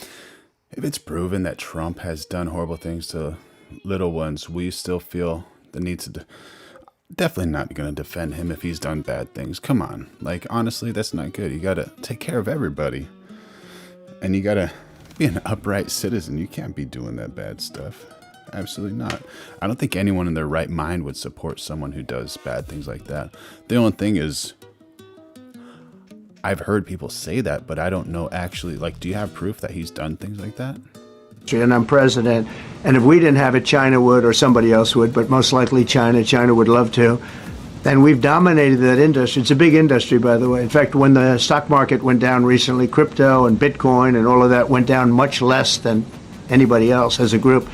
if it's proven that Trump has done horrible things to little ones, we still feel the need to definitely not going to defend him if he's done bad things. Come on, like honestly, that's not good. You got to take care of everybody, and you got to be an upright citizen. You can't be doing that bad stuff. Absolutely not. I don't think anyone in their right mind would support someone who does bad things like that. The only thing is, I've heard people say that, but I don't know actually, like, do you have proof that he's done things like that? And I'm president, and if we didn't have it, China would, or somebody else would, but most likely China would love to. And we've dominated that industry. It's a big industry, by the way. In fact, when the stock market went down recently, crypto and Bitcoin and all of that went down much less than anybody else as a group.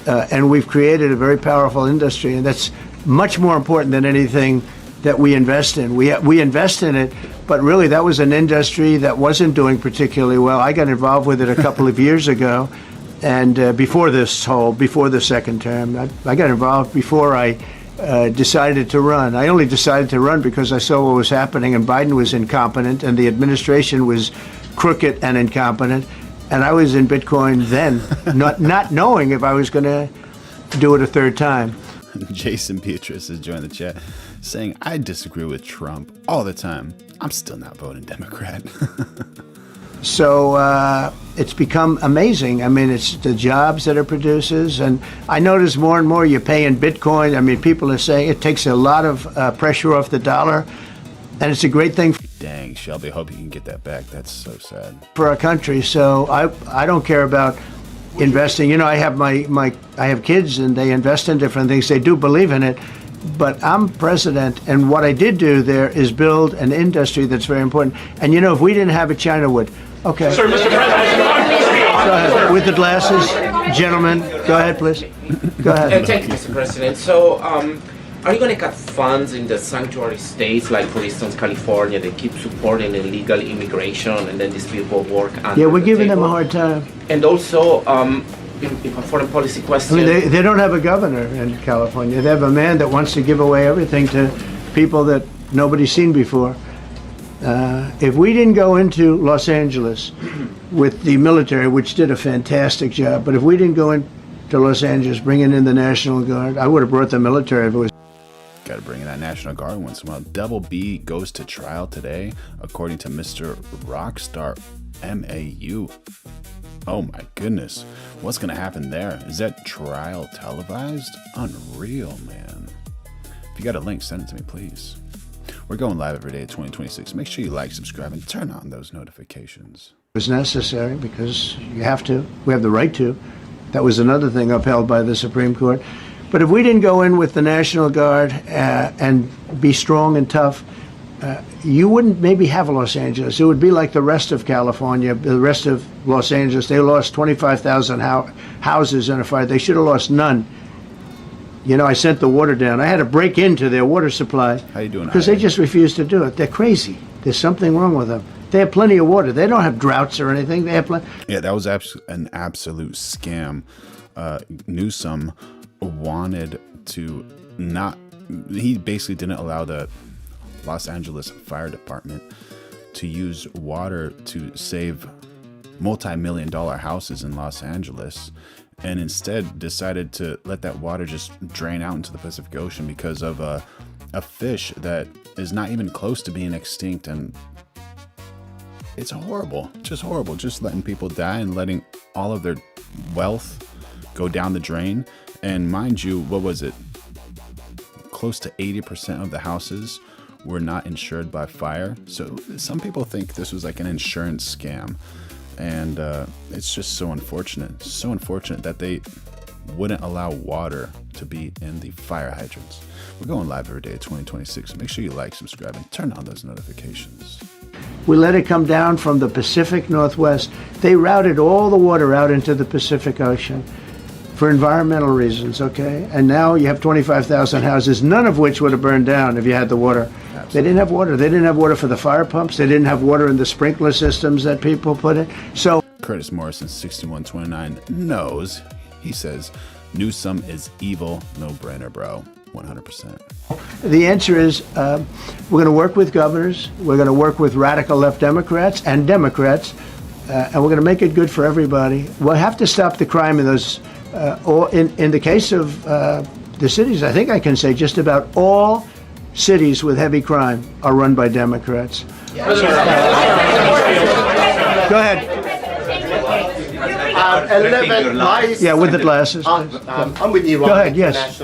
And we've created a very powerful industry, and that's much more important than anything that we invest in. We invest in it, but really that was an industry that wasn't doing particularly well. I got involved with it a couple of years ago, and before the second term. I got involved before I decided to run. I only decided to run because I saw what was happening, and Biden was incompetent, and the administration was crooked and incompetent, and I was in Bitcoin then, not knowing if I was going to do it a third time. Jason Beatrice has joined the chat saying, I disagree with Trump all the time. I'm still not voting Democrat. So it's become amazing. I mean, it's the jobs that it produces. And I notice more and more you pay in Bitcoin. I mean, people are saying it takes a lot of pressure off the dollar. And it's a great thing. Dang, Shelby, hope you can get that back. That's so sad. For our country. So I don't care about investing. You know, I have kids and they invest in different things. They do believe in it. But I'm president, and what I did do there is build an industry that's very important. And you know, if we didn't have it, China would. Okay. Sir, Mr. President. Go ahead. With the glasses, gentlemen. Go ahead, please. Go ahead. Thank you, Mr. President. So, are you going to cut funds in the sanctuary states, like for instance California? They keep supporting illegal immigration, and then these people work under Yeah, we're giving the them a table. hard time. And also, in a foreign policy I question. mean, they don't have a governor in California. They have a man that wants to give away everything to people that nobody's seen before. If we didn't go into Los Angeles with the military, which did a fantastic job, but if we didn't go in to Los Angeles, bringing in the National Guard. I would have brought the military if it was. Got to bring in that National Guard once in a while. Double B goes to trial today, according to Mr. Rockstar MAU. Oh my goodness. What's going to happen there? Is that trial televised? Unreal, man. If you got a link, send it to me, please. We're going live every day at 2026. Make sure you like, subscribe, and turn on those notifications. It was necessary because you have to. We have the right to. That was another thing upheld by the Supreme Court. But if we didn't go in with the National Guard and be strong and tough, you wouldn't maybe have Los Angeles. It would be like the rest of California, the rest of Los Angeles. They lost 25,000 houses in a fire. They should have lost none. You know, I sent the water down. I had to break into their water supply. How you doing? Because they just refused to do it. They're crazy. There's something wrong with them. They have plenty of water. They don't have droughts or anything. They have plenty. Yeah, that was an absolute scam. Newsom wanted to not. He basically didn't allow the Los Angeles Fire Department to use water to save multi-million-dollar houses in Los Angeles, and instead decided to let that water just drain out into the Pacific Ocean because of a fish that is not even close to being extinct. And it's horrible, just letting people die and letting all of their wealth go down the drain. And mind you, what was it? Close to 80% of the houses were not insured by fire. So some people think this was like an insurance scam. And it's just so unfortunate that they wouldn't allow water to be in the fire hydrants. We're going live every day at 2026. Make sure you like, subscribe, and turn on those notifications. We let it come down from the Pacific Northwest. They routed all the water out into the Pacific Ocean for environmental reasons, okay? And now you have 25,000 houses, none of which would have burned down if you had the water. Absolutely. They didn't have water. They didn't have water for the fire pumps. They didn't have water in the sprinkler systems that people put in. So Curtis Morrison, 6129, knows. He says, Newsom is evil. No brainer, bro. 100%. The answer is we're going to work with governors. We're going to work with radical left Democrats and Democrats, and we're going to make it good for everybody. We'll have to stop the crime in those. In the case of the cities, I think I can say just about all cities with heavy crime are run by Democrats. Go ahead. 11 Yeah, with the glasses. I'm with you. Go ahead, yes.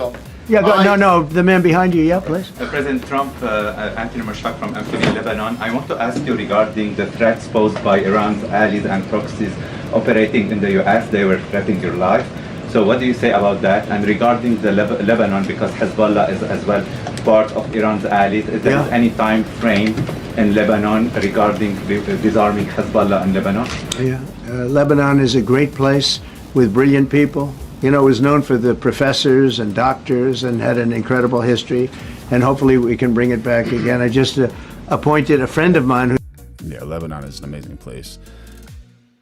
Yeah, no, the man behind you, yeah, please. President Trump, Anthony Mashak from MTV Lebanon. I want to ask you regarding the threats posed by Iran's allies and proxies operating in the U.S. They were threatening your life. So what do you say about that? And regarding the Lebanon, because Hezbollah is as well part of Iran's allies, is there any time frame in Lebanon regarding disarming Hezbollah in Lebanon? Yeah, Lebanon is a great place with brilliant people. You know, it was known for the professors and doctors and had an incredible history. And hopefully we can bring it back again. I just appointed a friend of mine who... Yeah, Lebanon is an amazing place.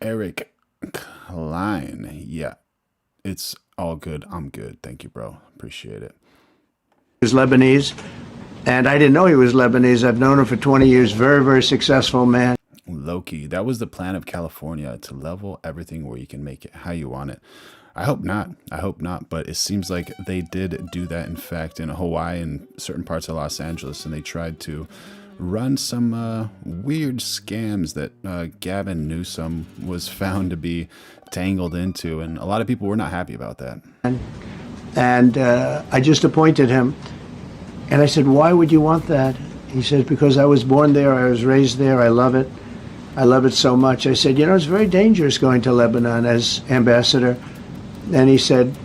Eric Klein. Yeah, it's all good. I'm good. Thank you, bro. Appreciate it. He was Lebanese, and I didn't know he was Lebanese. I've known him for 20 years. Very, very successful man. Loki, that was the plan of California, to level everything where you can make it how you want it. I hope not, but it seems like they did do that, in fact, in Hawaii and certain parts of Los Angeles, and they tried to run some weird scams that Gavin Newsom was found to be tangled into, and a lot of people were not happy about that. And I just appointed him, and I said, why would you want that? He said, because I was born there, I was raised there, I love it. I love it so much. I said, you know, it's very dangerous going to Lebanon as ambassador. And he said,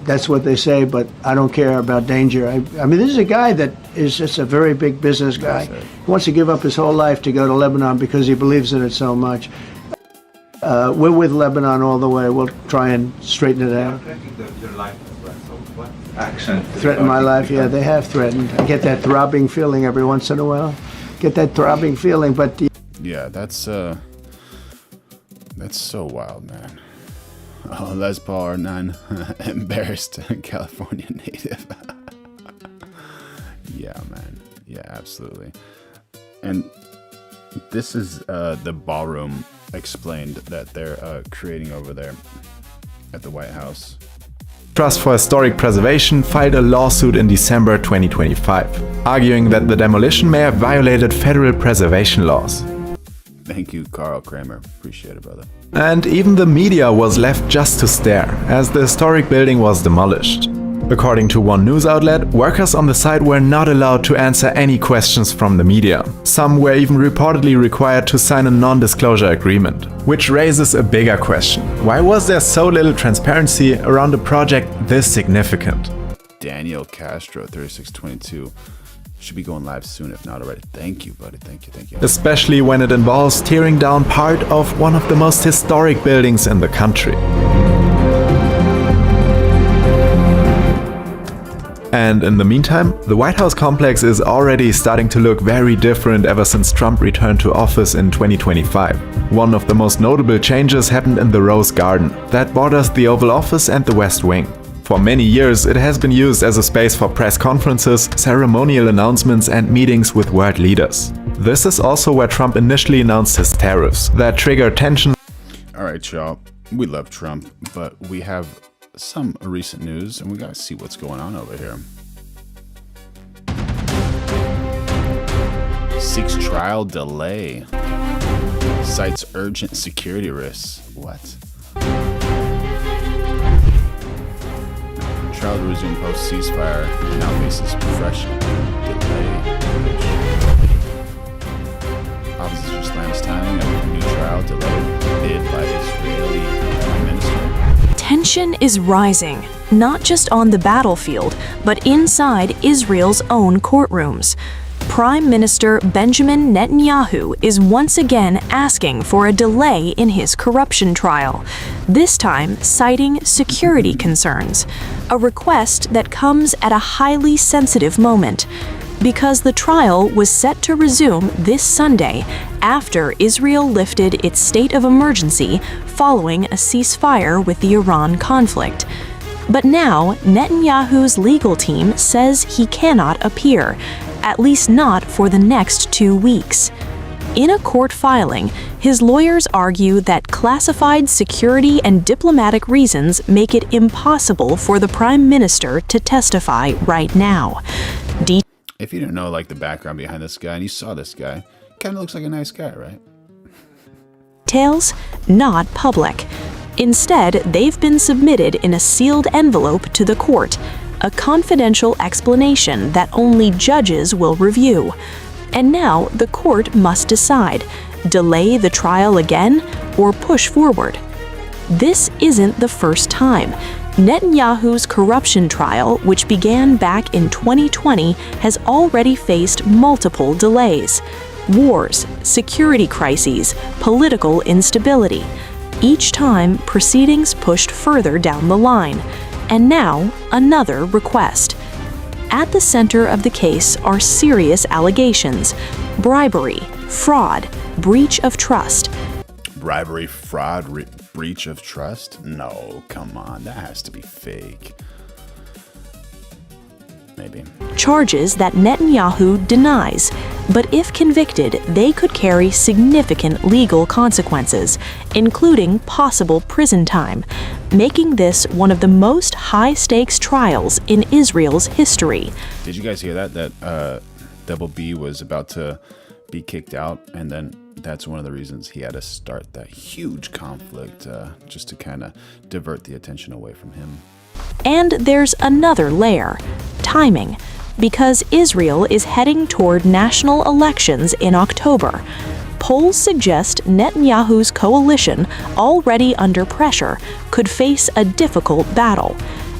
that's what they say, but I don't care about danger. I mean, this is a guy that is just a very big business guy. He wants to give up his whole life to go to Lebanon because he believes in it so much. We're with Lebanon all the way. We'll try and straighten it out. Your life as well. So what action? Threaten my life? Yeah, they have threatened. I get that throbbing feeling every once in a while. Get that throbbing feeling, but... Yeah, that's so wild, man. Oh, Les Paul are non embarrassed California native. Yeah, man. Yeah, absolutely. And this is the Ballroom explained that they're creating over there at the White House. Trust for Historic Preservation filed a lawsuit in December 2025, arguing that the demolition may have violated federal preservation laws. Thank you, Carl Kramer. Appreciate it, brother. And even the media was left just to stare, as the historic building was demolished. According to one news outlet, workers on the site were not allowed to answer any questions from the media. Some were even reportedly required to sign a non-disclosure agreement. Which raises a bigger question. Why was there so little transparency around a project this significant? Daniel Castro, 3622. Should be going live soon, if not already. Thank you, buddy. Thank you. Especially when it involves tearing down part of one of the most historic buildings in the country. And in the meantime, the White House complex is already starting to look very different ever since Trump returned to office in 2025. One of the most notable changes happened in the Rose Garden, that borders the Oval Office and the West Wing. For many years, it has been used as a space for press conferences, ceremonial announcements, and meetings with world leaders. This is also where Trump initially announced his tariffs that triggered tension. All right, y'all. We love Trump, but we have some recent news, and we gotta see what's going on over here. Seeks trial delay. Cites urgent security risks. What? Trial to resume post ceasefire now faces fresh delay. Opposition slams timing of a new trial delay bid by Israeli Prime Minister. Tension is rising, not just on the battlefield, but inside Israel's own courtrooms. Prime Minister Benjamin Netanyahu is once again asking for a delay in his corruption trial, this time citing security concerns, a request that comes at a highly sensitive moment, because the trial was set to resume this Sunday after Israel lifted its state of emergency following a ceasefire with the Iran conflict. But now, Netanyahu's legal team says he cannot appear, at least not for the next 2 weeks. In a court filing, his lawyers argue that classified security and diplomatic reasons make it impossible for the prime minister to testify right now. If you don't know like the background behind this guy, and you saw this guy, kind of looks like a nice guy, right? Details not public. Instead, they've been submitted in a sealed envelope to the court, a confidential explanation that only judges will review. And now the court must decide, delay the trial again or push forward. This isn't the first time. Netanyahu's corruption trial, which began back in 2020, has already faced multiple delays. Wars, security crises, political instability. Each time, proceedings pushed further down the line. And now, another request. At the center of the case are serious allegations: bribery, fraud, breach of trust. Bribery, fraud, breach of trust? No, come on, that has to be fake. Maybe. Charges that Netanyahu denies, but if convicted, they could carry significant legal consequences, including possible prison time, making this one of the most high-stakes trials in Israel's history. Did you guys hear that? That Double B was about to be kicked out, and then that's one of the reasons he had to start that huge conflict, just to kind of divert the attention away from him. And there's another layer: timing, because Israel is heading toward national elections in October. Polls suggest Netanyahu's coalition, already under pressure, could face a difficult battle.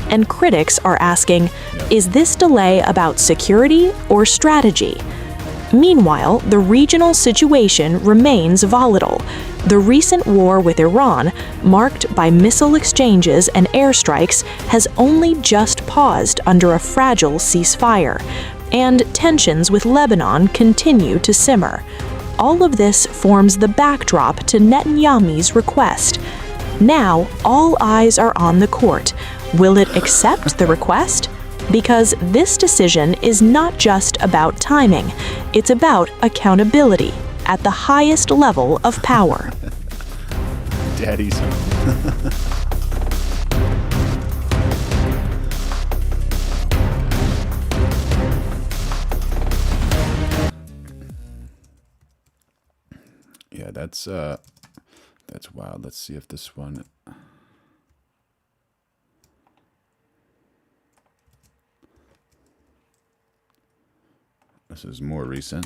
And critics are asking, is this delay about security or strategy? Meanwhile, the regional situation remains volatile. The recent war with Iran, marked by missile exchanges and airstrikes, has only just paused under a fragile ceasefire, and tensions with Lebanon continue to simmer. All of this forms the backdrop to Netanyahu's request. Now, all eyes are on the court. Will it accept the request? Because this decision is not just about timing, it's about accountability at the highest level of power. Daddy's home. that's wild. Let's see if this one. This is more recent.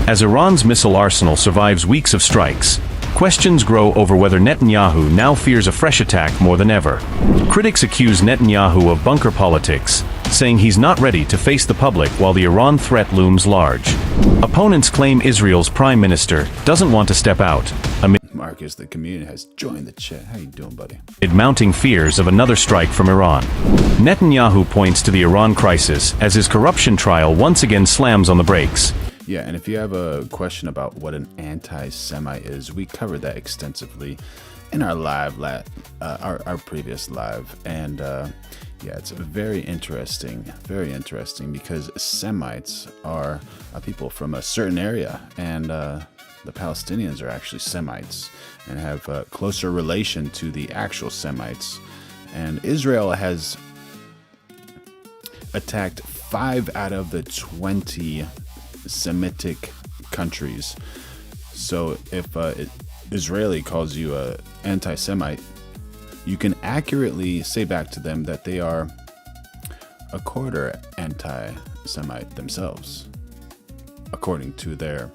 As Iran's missile arsenal survives weeks of strikes, questions grow over whether Netanyahu now fears a fresh attack more than ever. Critics accuse Netanyahu of bunker politics, saying he's not ready to face the public while the Iran threat looms large. Opponents claim Israel's prime minister doesn't want to step out, amid Marcus, the community has joined the chat. How you doing, buddy? mounting fears of another strike from Iran. Netanyahu points to the Iran crisis as his corruption trial once again slams on the brakes. Yeah, and if you have a question about what an anti-Semite is, we covered that extensively in our live, our previous live, and yeah, it's very interesting because Semites are people from a certain area, and the Palestinians are actually Semites and have a closer relation to the actual Semites, and Israel has attacked 5 out of the 20 Semitic countries. So if Israeli calls you a anti-Semite, you can accurately say back to them that they are a quarter anti-Semite themselves, according to their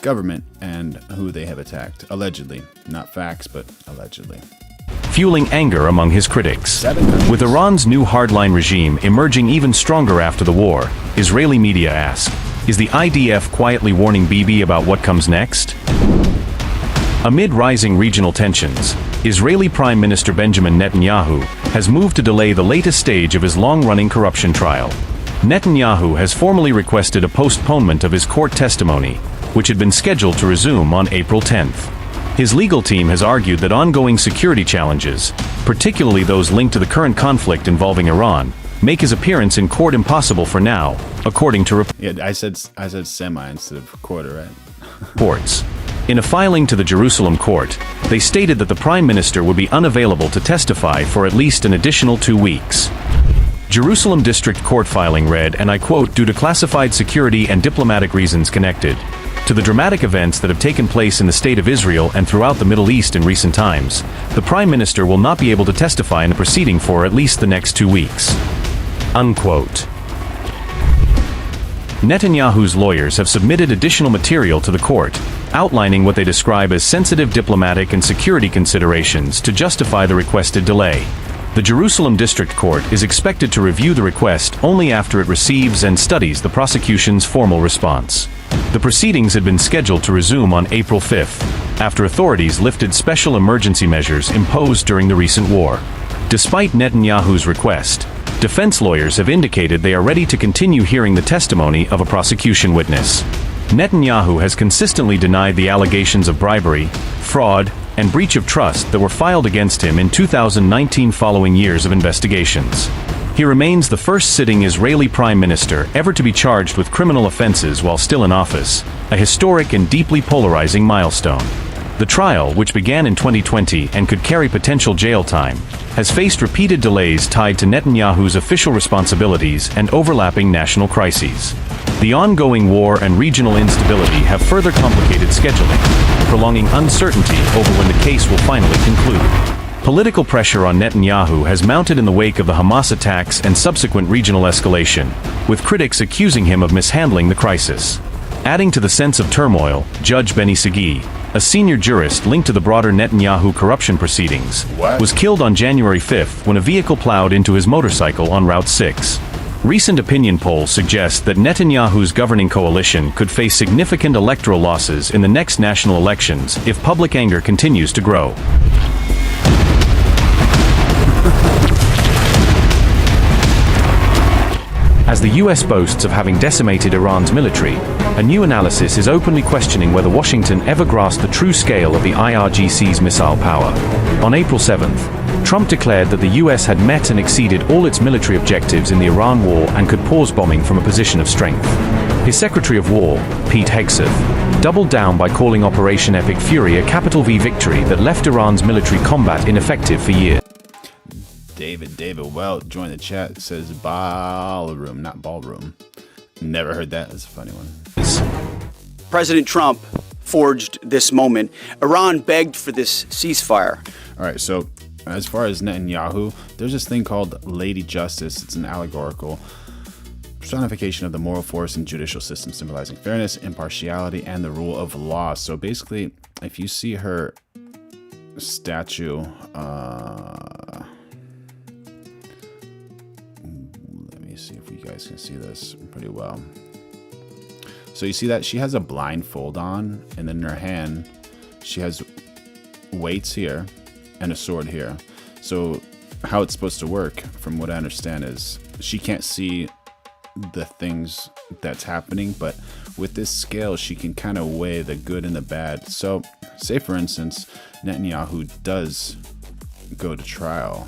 government and who they have attacked. Allegedly. Not facts, but allegedly. Fueling anger among his critics. With Iran's new hardline regime emerging even stronger after the war, Israeli media ask, is the IDF quietly warning Bibi about what comes next? Amid rising regional tensions, Israeli Prime Minister Benjamin Netanyahu has moved to delay the latest stage of his long-running corruption trial. Netanyahu has formally requested a postponement of his court testimony, which had been scheduled to resume on April 10th. His legal team has argued that ongoing security challenges, particularly those linked to the current conflict involving Iran, make his appearance in court impossible for now, according to I said semi instead of quarter, right? reports. In a filing to the Jerusalem court, they stated that the Prime Minister would be unavailable to testify for at least an additional 2 weeks. Jerusalem District Court filing read, and I quote, "Due to classified security and diplomatic reasons connected to the dramatic events that have taken place in the State of Israel and throughout the Middle East in recent times, the Prime Minister will not be able to testify in the proceeding for at least the next 2 weeks." Unquote. Netanyahu's lawyers have submitted additional material to the court, outlining what they describe as sensitive diplomatic and security considerations to justify the requested delay. The Jerusalem District Court is expected to review the request only after it receives and studies the prosecution's formal response. The proceedings had been scheduled to resume on April 5th, after authorities lifted special emergency measures imposed during the recent war. Despite Netanyahu's request, defense lawyers have indicated they are ready to continue hearing the testimony of a prosecution witness. Netanyahu has consistently denied the allegations of bribery, fraud, and breach of trust that were filed against him in 2019 following years of investigations. He remains the first sitting Israeli prime minister ever to be charged with criminal offenses while still in office, a historic and deeply polarizing milestone. The trial, which began in 2020 and could carry potential jail time, has faced repeated delays tied to Netanyahu's official responsibilities and overlapping national crises. The ongoing war and regional instability have further complicated scheduling, prolonging uncertainty over when the case will finally conclude. Political pressure on Netanyahu has mounted in the wake of the Hamas attacks and subsequent regional escalation, with critics accusing him of mishandling the crisis. Adding to the sense of turmoil, Judge Benny Sagi, a senior jurist linked to the broader Netanyahu corruption proceedings, was killed on January 5th when a vehicle plowed into his motorcycle on Route 6. Recent opinion polls suggest that Netanyahu's governing coalition could face significant electoral losses in the next national elections if public anger continues to grow. As the US boasts of having decimated Iran's military, a new analysis is openly questioning whether Washington ever grasped the true scale of the IRGC's missile power. On April 7th, Trump declared that the US had met and exceeded all its military objectives in the Iran war and could pause bombing from a position of strength. His Secretary of War, Pete Hegseth, doubled down by calling Operation Epic Fury a capital V victory that left Iran's military combat ineffective for years. David Well joined the chat. It says Ballroom, not Ballroom. Never heard that. That's a funny one. President Trump forged this moment. Iran begged for this ceasefire. All right, so as far as Netanyahu, there's this thing called Lady Justice. It's an allegorical personification of the moral force and judicial system, symbolizing fairness, impartiality, and the rule of law. So basically, if you see her statue, let me see if you guys can see this pretty well. So you see that she has a blindfold on, and then in her hand, she has weights here and a sword here. So how it's supposed to work, from what I understand, is she can't see the things that's happening, but with this scale, she can kind of weigh the good and the bad. So say, for instance, Netanyahu does go to trial.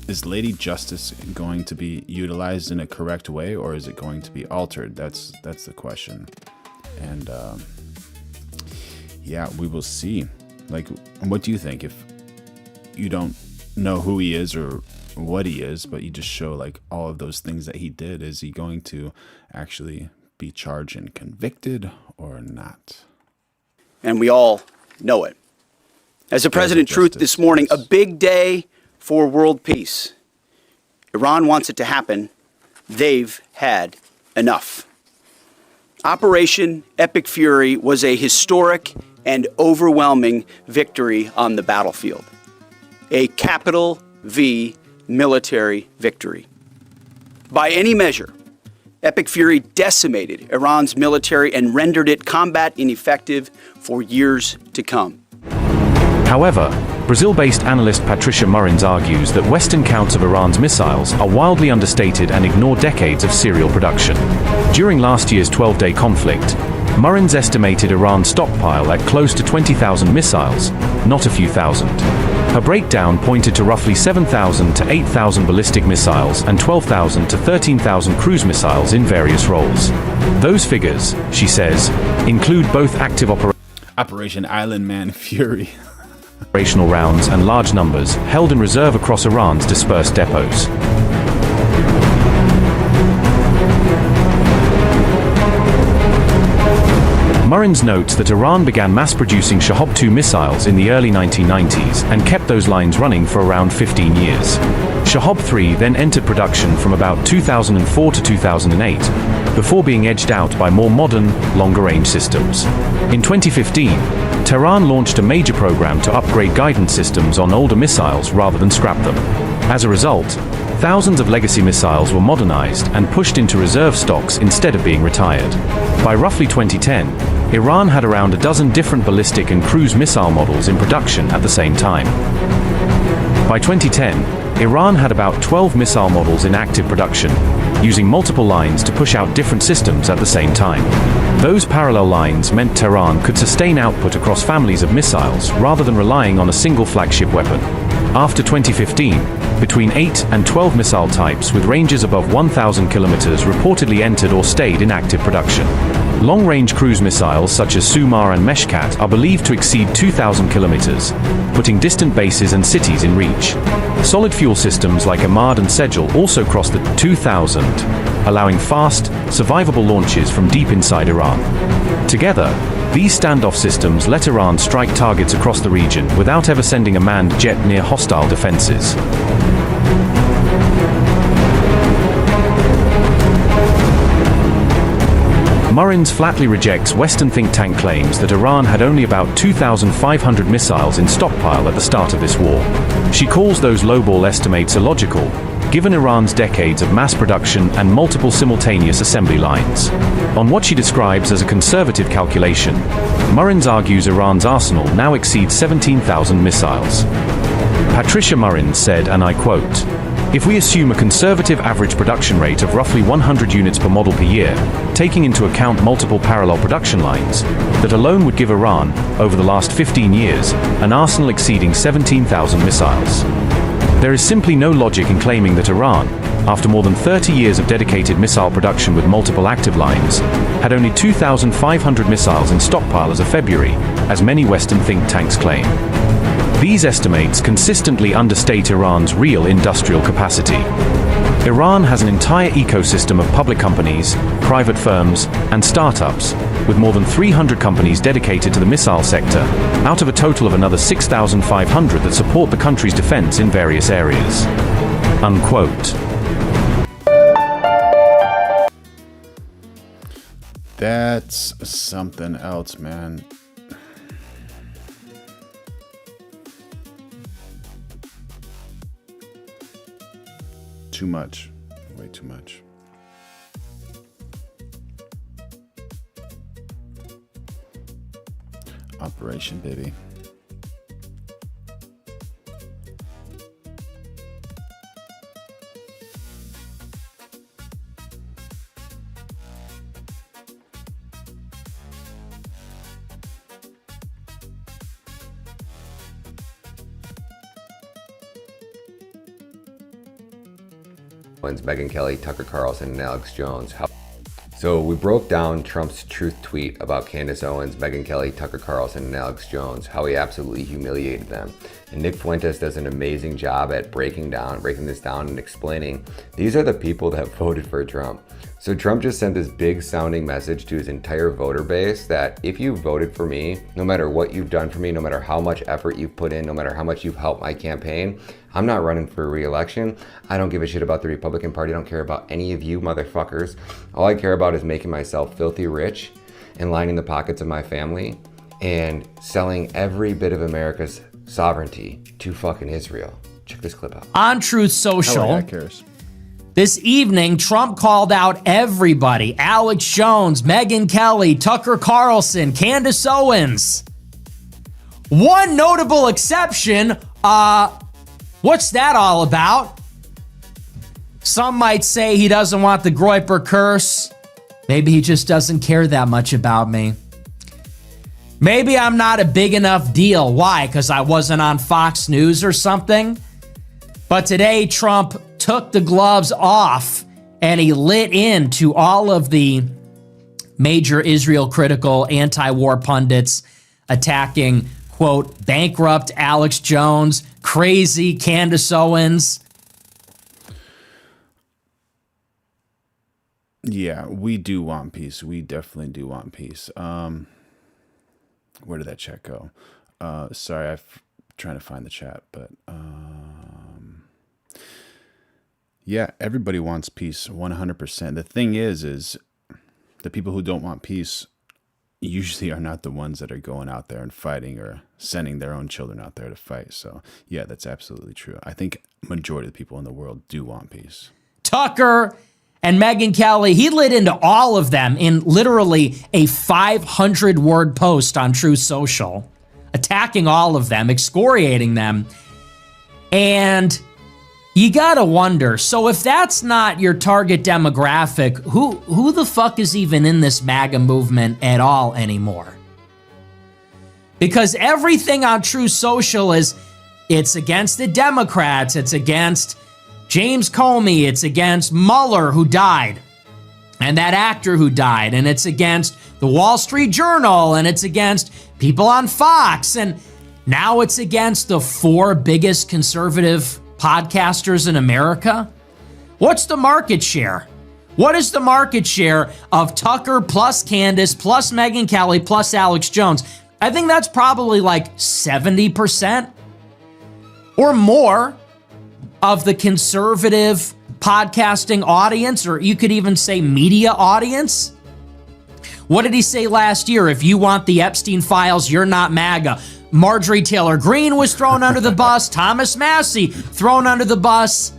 Is Lady Justice going to be utilized in a correct way, or is it going to be altered? That's the question. And yeah, we will see. Like, what do you think? If you don't know who he is or what he is, but you just show like all of those things that he did, is he going to actually be charged and convicted or not? And we all know it. As the President Truth this morning, a big day for world peace. Iran wants it to happen. They've had enough. Operation Epic Fury was a historic and overwhelming victory on the battlefield. A capital V military victory. By any measure, Epic Fury decimated Iran's military and rendered it combat ineffective for years to come. However, Brazil-based analyst Patricia Murrins argues that Western counts of Iran's missiles are wildly understated and ignore decades of serial production. During last year's 12-day conflict, Murrins estimated Iran's stockpile at close to 20,000 missiles, not a few thousand. Her breakdown pointed to roughly 7,000 to 8,000 ballistic missiles and 12,000 to 13,000 cruise missiles in various roles. Those figures, she says, include both active Operation Island Man Fury. Operational rounds and large numbers held in reserve across Iran's dispersed depots. Murrins notes that Iran began mass-producing Shahab-2 missiles in the early 1990s and kept those lines running for around 15 years. Shahab-3 then entered production from about 2004 to 2008, before being edged out by more modern, longer-range systems. In 2015, Tehran launched a major program to upgrade guidance systems on older missiles rather than scrap them. As a result, thousands of legacy missiles were modernized and pushed into reserve stocks instead of being retired. By roughly 2010, Iran had around a dozen different ballistic and cruise missile models in production at the same time. By 2010, Iran had about 12 missile models in active production, using multiple lines to push out different systems at the same time. Those parallel lines meant Tehran could sustain output across families of missiles rather than relying on a single flagship weapon. After 2015, between 8 and 12 missile types with ranges above 1,000 kilometers reportedly entered or stayed in active production. Long-range cruise missiles such as Sumar and Meshkat are believed to exceed 2,000 kilometers, putting distant bases and cities in reach. Solid fuel systems like Ahmad and Sejal also cross the 2,000, allowing fast, survivable launches from deep inside Iran. Together, these standoff systems let Iran strike targets across the region without ever sending a manned jet near hostile defenses. Murrins flatly rejects Western think tank claims that Iran had only about 2,500 missiles in stockpile at the start of this war. She calls those lowball estimates illogical, given Iran's decades of mass production and multiple simultaneous assembly lines. On what she describes as a conservative calculation, Murrins argues Iran's arsenal now exceeds 17,000 missiles. Patricia Murrins said, and I quote, "If we assume a conservative average production rate of roughly 100 units per model per year, taking into account multiple parallel production lines, that alone would give Iran, over the last 15 years, an arsenal exceeding 17,000 missiles. There is simply no logic in claiming that Iran, after more than 30 years of dedicated missile production with multiple active lines, had only 2,500 missiles in stockpile as of February, as many Western think tanks claim." These estimates consistently understate Iran's real industrial capacity. Iran has an entire ecosystem of public companies, private firms, and startups, with more than 300 companies dedicated to the missile sector, out of a total of another 6,500 that support the country's defense in various areas. Unquote. That's something else, man. Too much. Way too much. Operation, baby. Megyn Kelly, Tucker Carlson, and Alex Jones. So we broke down Trump's truth tweet about Candace Owens, Megyn Kelly, Tucker Carlson, and Alex Jones, how he absolutely humiliated them. And Nick Fuentes does an amazing job at breaking this down and explaining these are the people that voted for Trump. So Trump just sent this big sounding message to his entire voter base that if you voted for me, no matter what you've done for me, no matter how much effort you've put in, no matter how much you've helped my campaign, I'm not running for re-election. I don't give a shit about the Republican Party. I don't care about any of you motherfuckers. All I care about is making myself filthy rich and lining the pockets of my family and selling every bit of America's sovereignty to fucking Israel. Check this clip out. On Truth Social, this evening, Trump called out everybody. Alex Jones, Megyn Kelly, Tucker Carlson, Candace Owens. One notable exception, what's that all about? Some might say he doesn't want the Groyper curse. Maybe he just doesn't care that much about me. Maybe I'm not a big enough deal. Why? Because I wasn't on Fox News or something? But today, Trump took the gloves off and he lit into all of the major Israel-critical anti-war pundits attacking, quote, bankrupt Alex Jones, crazy Candace Owens. Yeah, we do want peace. We definitely do want peace. Where did that chat go? Sorry, I'm trying to find the chat, but yeah, everybody wants peace, 100%. The thing is the people who don't want peace usually are not the ones that are going out there and fighting or sending their own children out there to fight. So yeah, that's absolutely true. I think majority of the people in the world do want peace. Tucker and Megyn Kelly, he lit into all of them in literally a 500-word post on Truth Social, attacking all of them, excoriating them. And you gotta wonder, so if that's not your target demographic, who the fuck is even in this MAGA movement at all anymore? Because everything on Truth Social it's against the Democrats, it's against James Comey, it's against Mueller, who died, and that actor who died, and it's against the Wall Street Journal, and it's against people on Fox, and now it's against the 4 biggest conservative podcasters in America. What's the market share? What is the market share of Tucker plus Candace plus Megyn Kelly plus Alex Jones? I think that's probably like 70% or more of the conservative podcasting audience, or you could even say media audience. What did he say last year? If you want the Epstein files, you're not MAGA. Marjorie Taylor Greene was thrown under the bus. Thomas Massey thrown under the bus.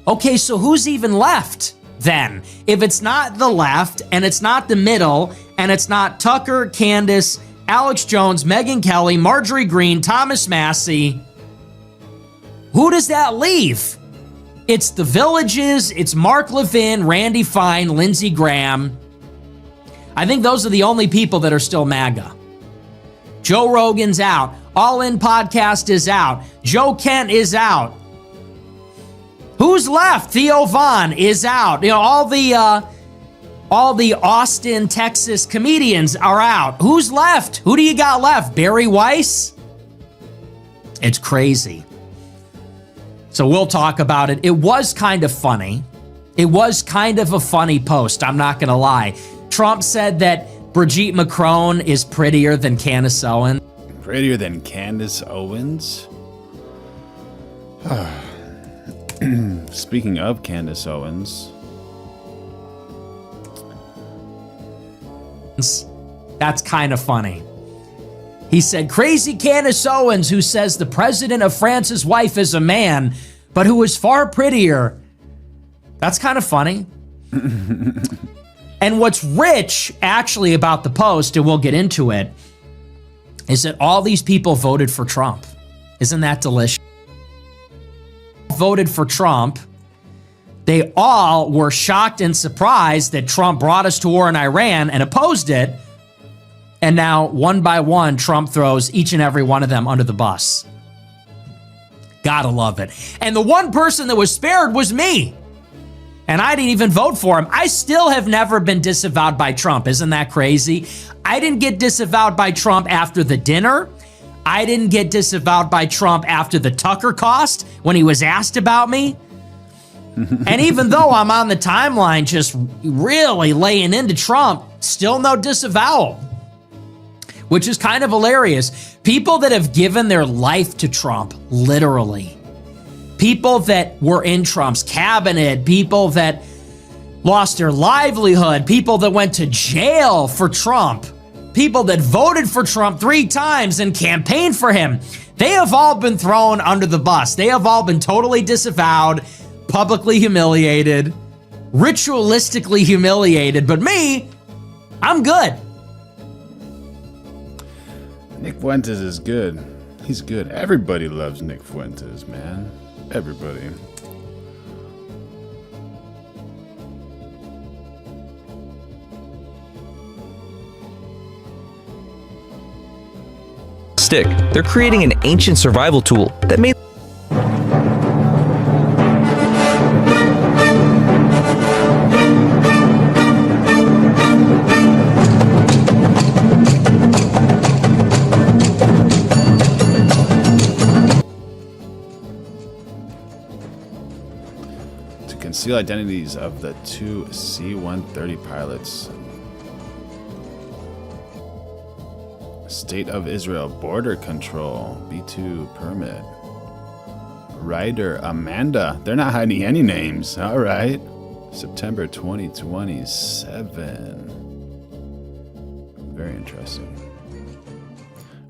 Okay, so who's even left then? If it's not the left, and it's not the middle, and it's not Tucker, Candace, Alex Jones, Megyn Kelly, Marjorie Greene, Thomas Massey, who does that leave? It's the Villages, it's Mark Levin, Randy Fine, Lindsey Graham. I think those are the only people that are still MAGA. Joe Rogan's out. All In Podcast is out. Joe Kent is out. Who's left? Theo Vaughn is out. You know, all the Austin, Texas comedians are out. Who's left? Who do you got left? Barry Weiss? It's crazy. So we'll talk about it. It was kind of funny. It was kind of a funny post, I'm not gonna lie. Trump said that Brigitte Macron is prettier than Candace Owens. Prettier than Candace Owens? Speaking of Candace Owens. That's kind of funny. He said, crazy Candace Owens, who says the president of France's wife is a man, but who is far prettier. That's kind of funny. And what's rich, actually, about the post, and we'll get into it, is that all these people voted for Trump. Isn't that delicious? Voted for Trump. They all were shocked and surprised that Trump brought us to war in Iran and opposed it. And now, one by one, Trump throws each and every one of them under the bus. Gotta love it. And the one person that was spared was me. And I didn't even vote for him. I still have never been disavowed by Trump. Isn't that crazy? I didn't get disavowed by Trump after the dinner. I didn't get disavowed by Trump after the Tucker cost when he was asked about me. And even though I'm on the timeline just really laying into Trump, still no disavowal, which is kind of hilarious. People that have given their life to Trump, literally. People that were in Trump's cabinet, people that lost their livelihood, people that went to jail for Trump, people that voted for Trump 3 times and campaigned for him, they have all been thrown under the bus. They have all been totally disavowed, publicly humiliated, ritualistically humiliated. But me, I'm good. Nick Fuentes is good. He's good. Everybody loves Nick Fuentes, man. Everybody. Stick. They're creating an ancient survival tool that may conceal identities of the 2 C-130 pilots. State of Israel border control B-2 permit. Ryder Amanda. They're not hiding any names. All right. September 2027. Very interesting.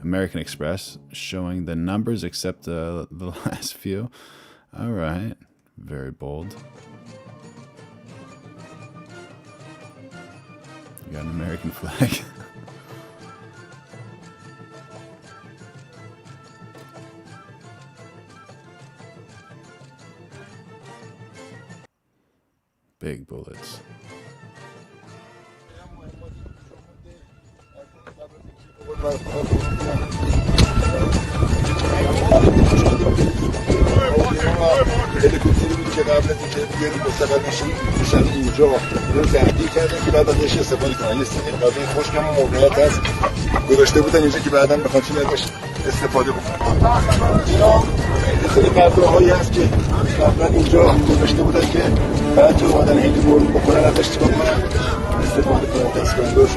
American Express showing the numbers except the last few. All right. Very bold. You got an American flag. Big bullets. هلیکوپتری بود که قبل از اینکه بیاریم مستقر میشن اینجا رو تهدید کردن که بعد ازش استفاده کنن. یه سری غذای خشک هم موقعیت هست گذاشته بودن اینجا که بعدا بخواد چیزی ازش استفاده بکنن. اینا یه سری غذاهایی هست که قبلا اینجا گذاشته بودن که بعد که اومدن هیچ برد بکنن ازش چیکار کنن استفاده کنن دستگاه‌اش.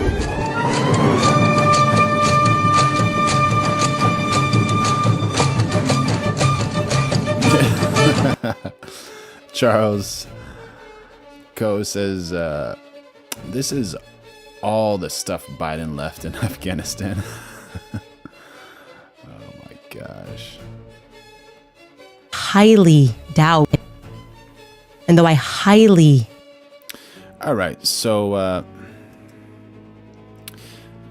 Charles Coe says, this is all the stuff Biden left in Afghanistan. Oh my gosh. Highly doubt. And though I highly... All right, so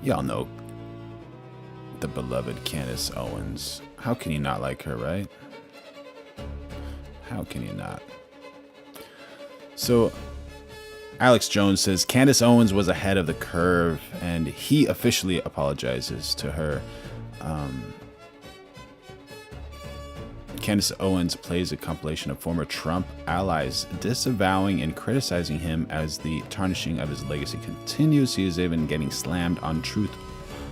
y'all know the beloved Candace Owens. How can you not like her, right? How can you not? So, Alex Jones says Candace Owens was ahead of the curve, and he officially apologizes to her. Candace Owens plays a compilation of former Trump allies disavowing and criticizing him as the tarnishing of his legacy continues. He is even getting slammed on Truth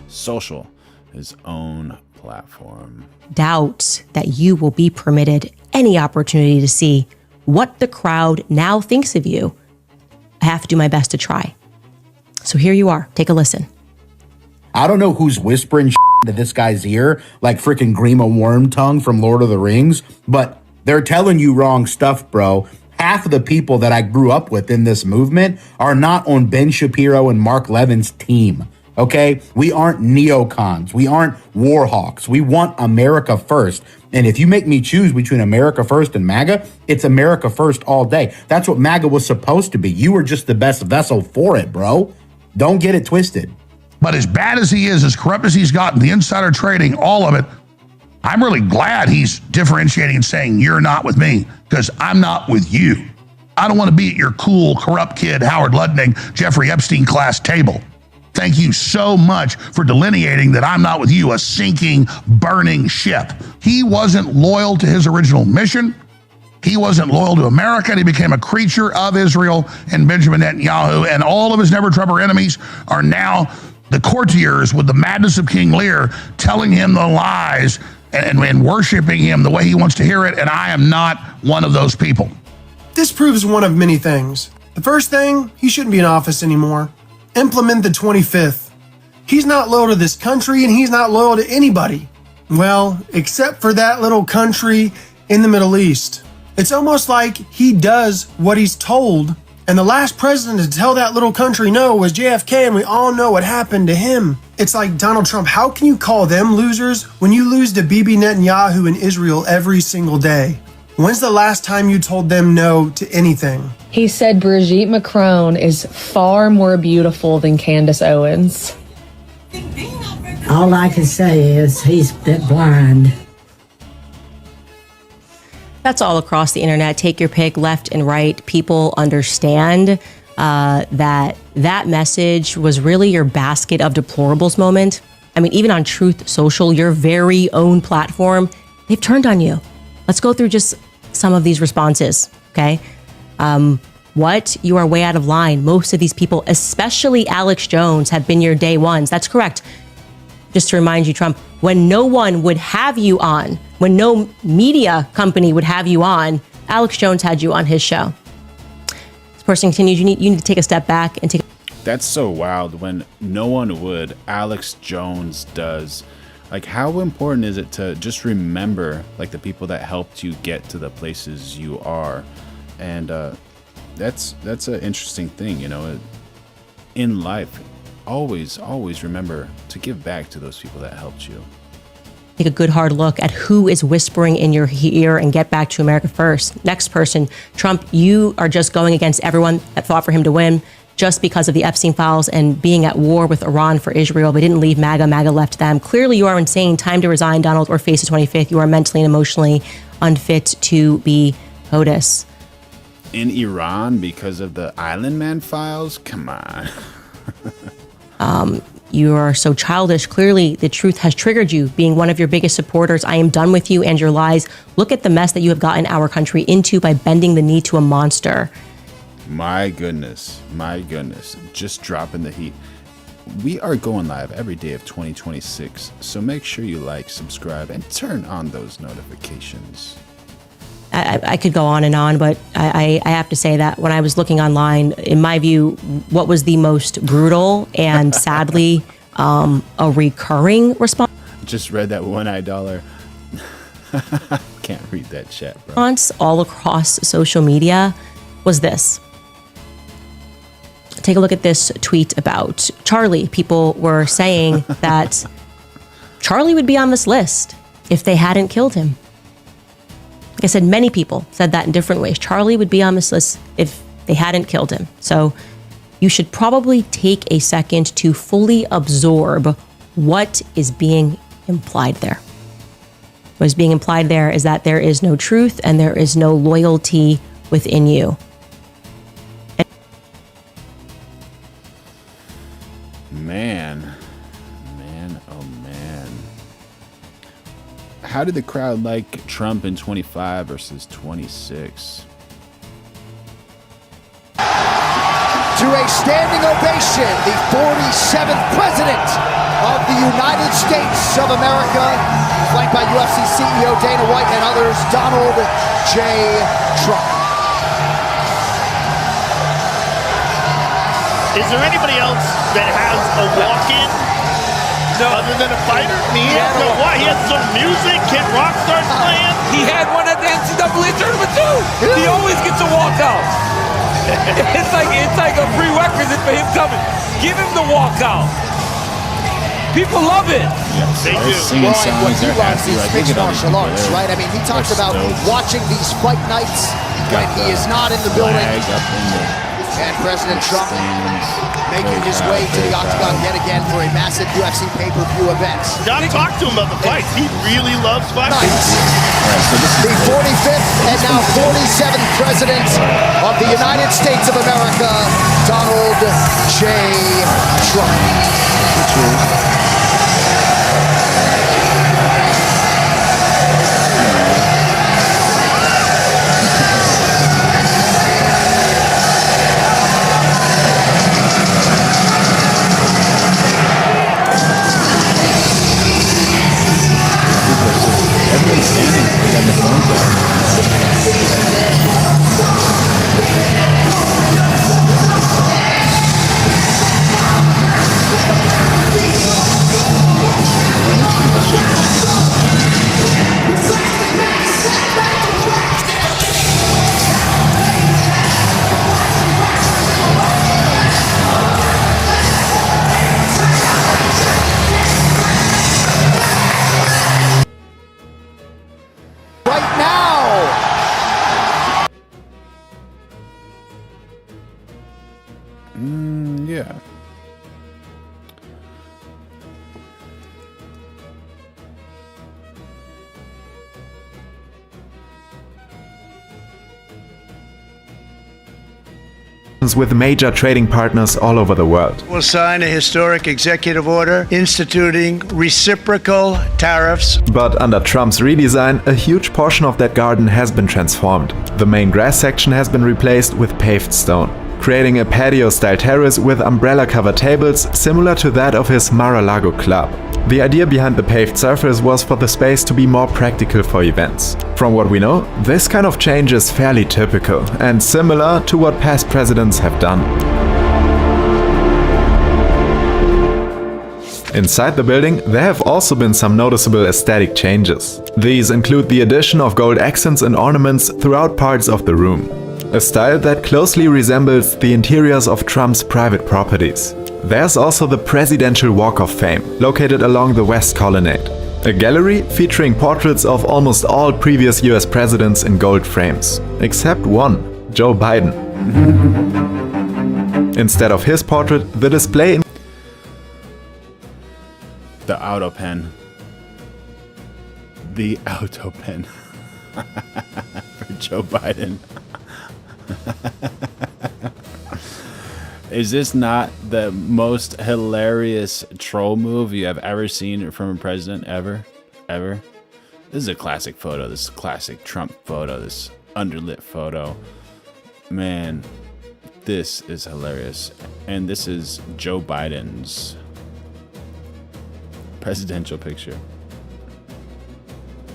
Social, his own platform. Doubt that you will be permitted any opportunity to see what the crowd now thinks of you. I have to do my best to try. So here you are. Take a listen. I don't know who's whispering to this guy's ear like freaking Grima Wormtongue from Lord of the Rings, but they're telling you wrong stuff, bro. Half of the people that I grew up with in this movement are not on Ben Shapiro and Mark Levin's team, okay? We aren't neocons. We aren't war hawks. We want America first. And if you make me choose between America first and MAGA, it's America first all day. That's what MAGA was supposed to be. You were just the best vessel for it, bro. Don't get it twisted. But as bad as he is, as corrupt as he's gotten, the insider trading, all of it, I'm really glad he's differentiating and saying, you're not with me, because I'm not with you. I don't want to be at your cool, corrupt kid, Howard Lutnick, Jeffrey Epstein class table. Thank you so much for delineating that I'm not with you, a sinking, burning ship. He wasn't loyal to his original mission. He wasn't loyal to America, and he became a creature of Israel and Benjamin Netanyahu, and all of his never-Trumper enemies are now the courtiers with the madness of King Lear, telling him the lies and worshiping him the way he wants to hear it, and I am not one of those people. This proves one of many things. The first thing, he shouldn't be in office anymore. Implement the 25th. He's not loyal to this country, and he's not loyal to anybody. Well, except for that little country in the Middle East. It's almost like he does what he's told, and the last president to tell that little country no was JFK, and we all know what happened to him. It's like Donald Trump. How can you call them losers when you lose to Bibi Netanyahu in Israel every single day? When's the last time you told them no to anything? He said Brigitte Macron is far more beautiful than Candace Owens. All I can say is he's been blind. That's all across the internet. Take your pick, left and right. People understand that message was really your basket of deplorables moment. I mean, even on Truth Social, your very own platform, they've turned on you. Let's go through just some of these responses, okay? What? You are way out of line. Most of these people, especially Alex Jones, have been your day ones. That's correct. Just to remind you, Trump, when no one would have you on, when no media company would have you on, Alex Jones had you on his show. This person continues, you need to take a step back and take. That's so wild. When no one would, Alex Jones does. Like, how important is it to just remember, like, the people that helped you get to the places you are? And that's an interesting thing, you know, in life. Always remember to give back to those people that helped you. Take a good hard look at who is whispering in your ear and get back to America first. Next person, Trump, you are just going against everyone that fought for him to win just because of the Epstein files and being at war with Iran for Israel. They didn't leave MAGA, MAGA left them. Clearly you are insane. Time to resign, Donald, or face the 25th. You are mentally and emotionally unfit to be POTUS. In Iran because of the Island Man files? Come on. You are so childish. Clearly, the truth has triggered you, being one of your biggest supporters. I am done with you and your lies. Look at the mess that you have gotten our country into by bending the knee to a monster. My goodness. Just dropping the heat. We are going live every day of 2026, so make sure you like, subscribe, and turn on those notifications. I could go on and on, but I have to say that when I was looking online, in my view, what was the most brutal and sadly a recurring response? Just read that one-eyed dollar. Can't read that chat, bro. Response all across social media was this. Take a look at this tweet about Charlie. People were saying that Charlie would be on this list if they hadn't killed him. Like I said, many people said that in different ways. Charlie would be on this list if they hadn't killed him. So you should probably take a second to fully absorb what is being implied there. What is being implied there is that there is no truth and there is no loyalty within you. Man. How did the crowd like Trump in 25 versus 26? To a standing ovation, the 47th president of the United States of America, flanked by UFC CEO Dana White and others, Donald J. Trump. Is there anybody else that has a walk-in other than a fighter? I mean, he has no what? He has some music, Kid Rock starts playing. He had one at the NCAA tournament too. He always gets a walkout. It's like a prerequisite for him coming. Give him the walkout. People love it. Yes, they do. Well, and what he loves is mixed martial arts, right? I mean, he talks about watching these fight nights when he is not in the building. And President Trump making his way to the octagon yet again for a massive UFC pay-per-view event. Gotta talk to him about the fights. He really loves fights. The 45th and now 47th President of the United States of America, Donald J. Trump. Yeah. With major trading partners all over the world. We'll sign a historic executive order instituting reciprocal tariffs. But under Trump's redesign, a huge portion of that garden has been transformed. The main grass section has been replaced with paved stone, creating a patio-style terrace with umbrella-covered tables similar to that of his Mar-a-Lago club. The idea behind the paved surface was for the space to be more practical for events. From what we know, this kind of change is fairly typical and similar to what past presidents have done. Inside the building, there have also been some noticeable aesthetic changes. These include the addition of gold accents and ornaments throughout parts of the room, a style that closely resembles the interiors of Trump's private properties. There's also the Presidential Walk of Fame, located along the West Colonnade, a gallery featuring portraits of almost all previous US presidents in gold frames, except one, Joe Biden. Instead of his portrait, the display The auto pen. The auto pen. For Joe Biden. Is this not the most hilarious troll move you have ever seen from a president ever? Ever? This is a classic photo. This is a classic Trump photo. This underlit photo. Man, this is hilarious. And this is Joe Biden's presidential picture.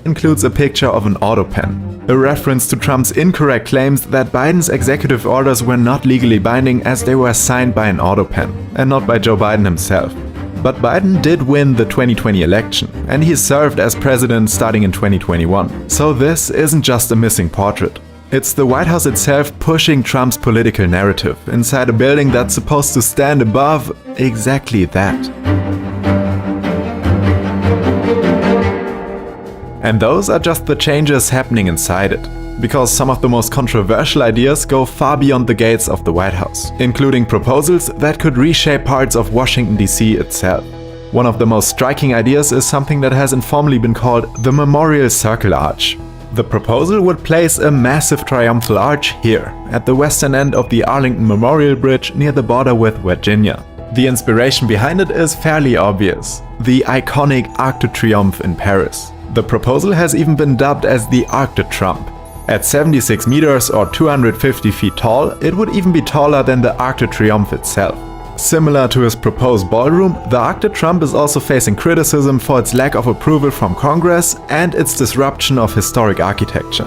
Includes a picture of an auto pen, a reference to Trump's incorrect claims that Biden's executive orders were not legally binding as they were signed by an auto pen and not by Joe Biden himself. But Biden did win the 2020 election, and he served as president starting in 2021. So this isn't just a missing portrait. It's the White House itself pushing Trump's political narrative inside a building that's supposed to stand above exactly that. And those are just the changes happening inside it, because some of the most controversial ideas go far beyond the gates of the White House, including proposals that could reshape parts of Washington, D.C. itself. One of the most striking ideas is something that has informally been called the Memorial Circle Arch. The proposal would place a massive triumphal arch here, at the western end of the Arlington Memorial Bridge near the border with Virginia. The inspiration behind it is fairly obvious: the iconic Arc de Triomphe in Paris. The proposal has even been dubbed as the Arc de Trump. At 76 meters or 250 feet tall, it would even be taller than the Arc de Triomphe itself. Similar to his proposed ballroom, the Arctic Trump is also facing criticism for its lack of approval from Congress and its disruption of historic architecture.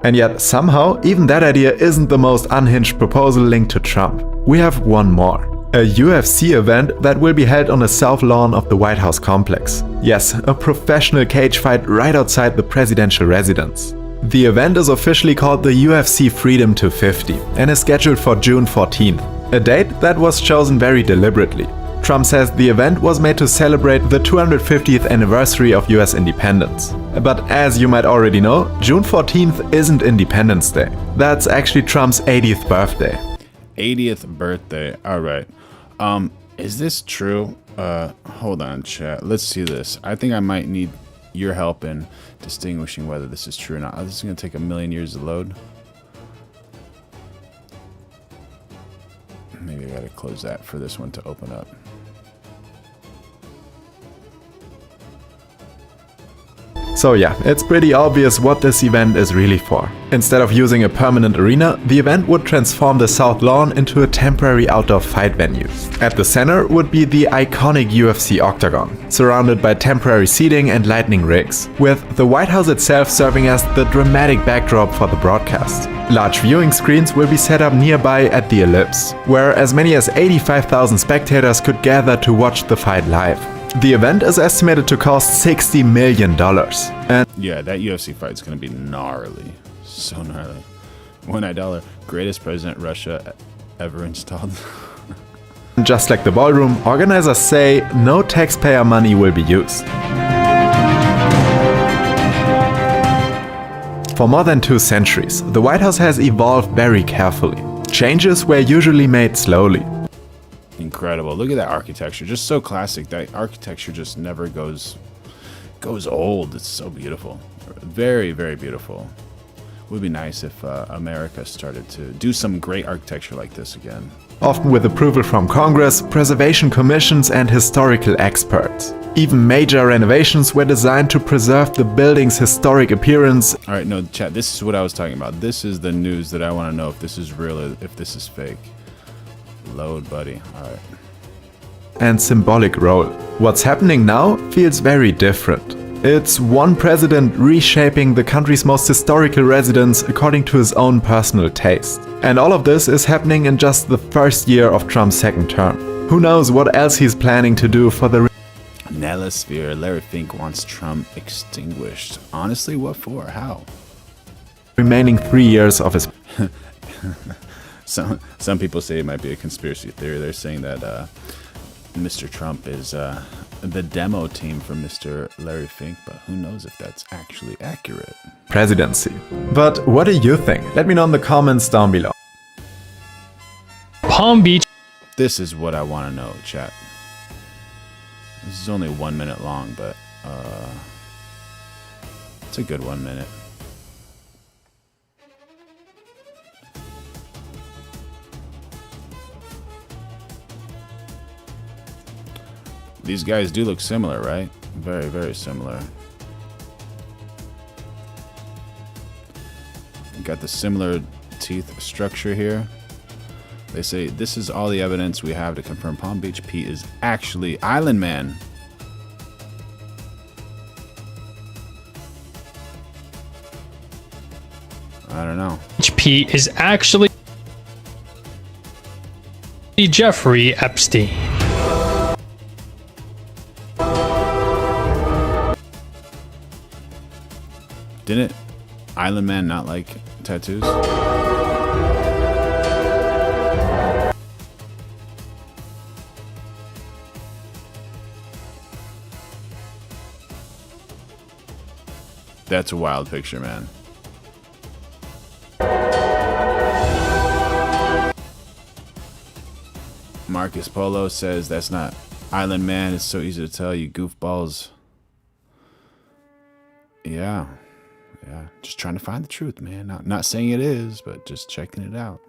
And yet, somehow, even that idea isn't the most unhinged proposal linked to Trump. We have one more. A UFC event that will be held on the south lawn of the White House complex. Yes, a professional cage fight right outside the presidential residence. The event is officially called the UFC Freedom 250 and is scheduled for June 14th, a date that was chosen very deliberately. Trump says the event was made to celebrate the 250th anniversary of US independence. But as you might already know, June 14th isn't Independence Day. That's actually Trump's 80th birthday. 80th birthday. All right. Is this true? Hold on, chat. Let's see this. I think I might need your help in distinguishing whether this is true or not. This is going to take a million years to load. Maybe I got to close that for this one to open up. So yeah, it's pretty obvious what this event is really for. Instead of using a permanent arena, the event would transform the South Lawn into a temporary outdoor fight venue. At the center would be the iconic UFC octagon, surrounded by temporary seating and lightning rigs, with the White House itself serving as the dramatic backdrop for the broadcast. Large viewing screens will be set up nearby at the Ellipse, where as many as 85,000 spectators could gather to watch the fight live. The event is estimated to cost $60 million. And yeah, that UFC fight is going to be gnarly. So gnarly. $1 greatest president Russia ever installed. Just like the ballroom, organizers say no taxpayer money will be used. For more than 2 centuries, the White House has evolved very carefully. Changes were usually made slowly. Incredible. Look at that architecture. Just so classic. That architecture just never goes old. It's so beautiful. Very, very beautiful. Would be nice if America started to do some great architecture like this again. Often with approval from Congress, preservation commissions and historical experts. Even major renovations were designed to preserve the building's historic appearance. All right, no, chat, this is what I was talking about. This is the news that I want to know if this is real or if this is fake. Load, buddy. All right. And symbolic role. What's happening now feels very different. It's one president reshaping the country's most historical residence according to his own personal taste. And all of this is happening in just the first year of Trump's second term. Who knows what else he's planning to do for the Nellisphere. Larry Fink wants Trump extinguished. Honestly, what for? How? remaining 3 years of his... Some people say it might be a conspiracy theory. They're saying that Mr. Trump is the demo team for Mr. Larry Fink, but who knows if that's actually accurate. presidency. But what do you think? Let me know in the comments down below. Palm Beach. This is what I want to know, chat. This is only 1 minute long, but it's a good 1 minute. These guys do look similar, right? Very, very similar. Got the similar teeth structure here. They say this is all the evidence we have to confirm Palm Beach Pete is actually Island Man. I don't know. Pete is actually Jeffrey Epstein. Didn't Island Man not like tattoos? That's a wild picture, man. Marcus Polo says that's not Island Man. It's so easy to tell, you goofballs. Yeah. Yeah. Just trying to find the truth, man. Not saying it is, but just checking it out.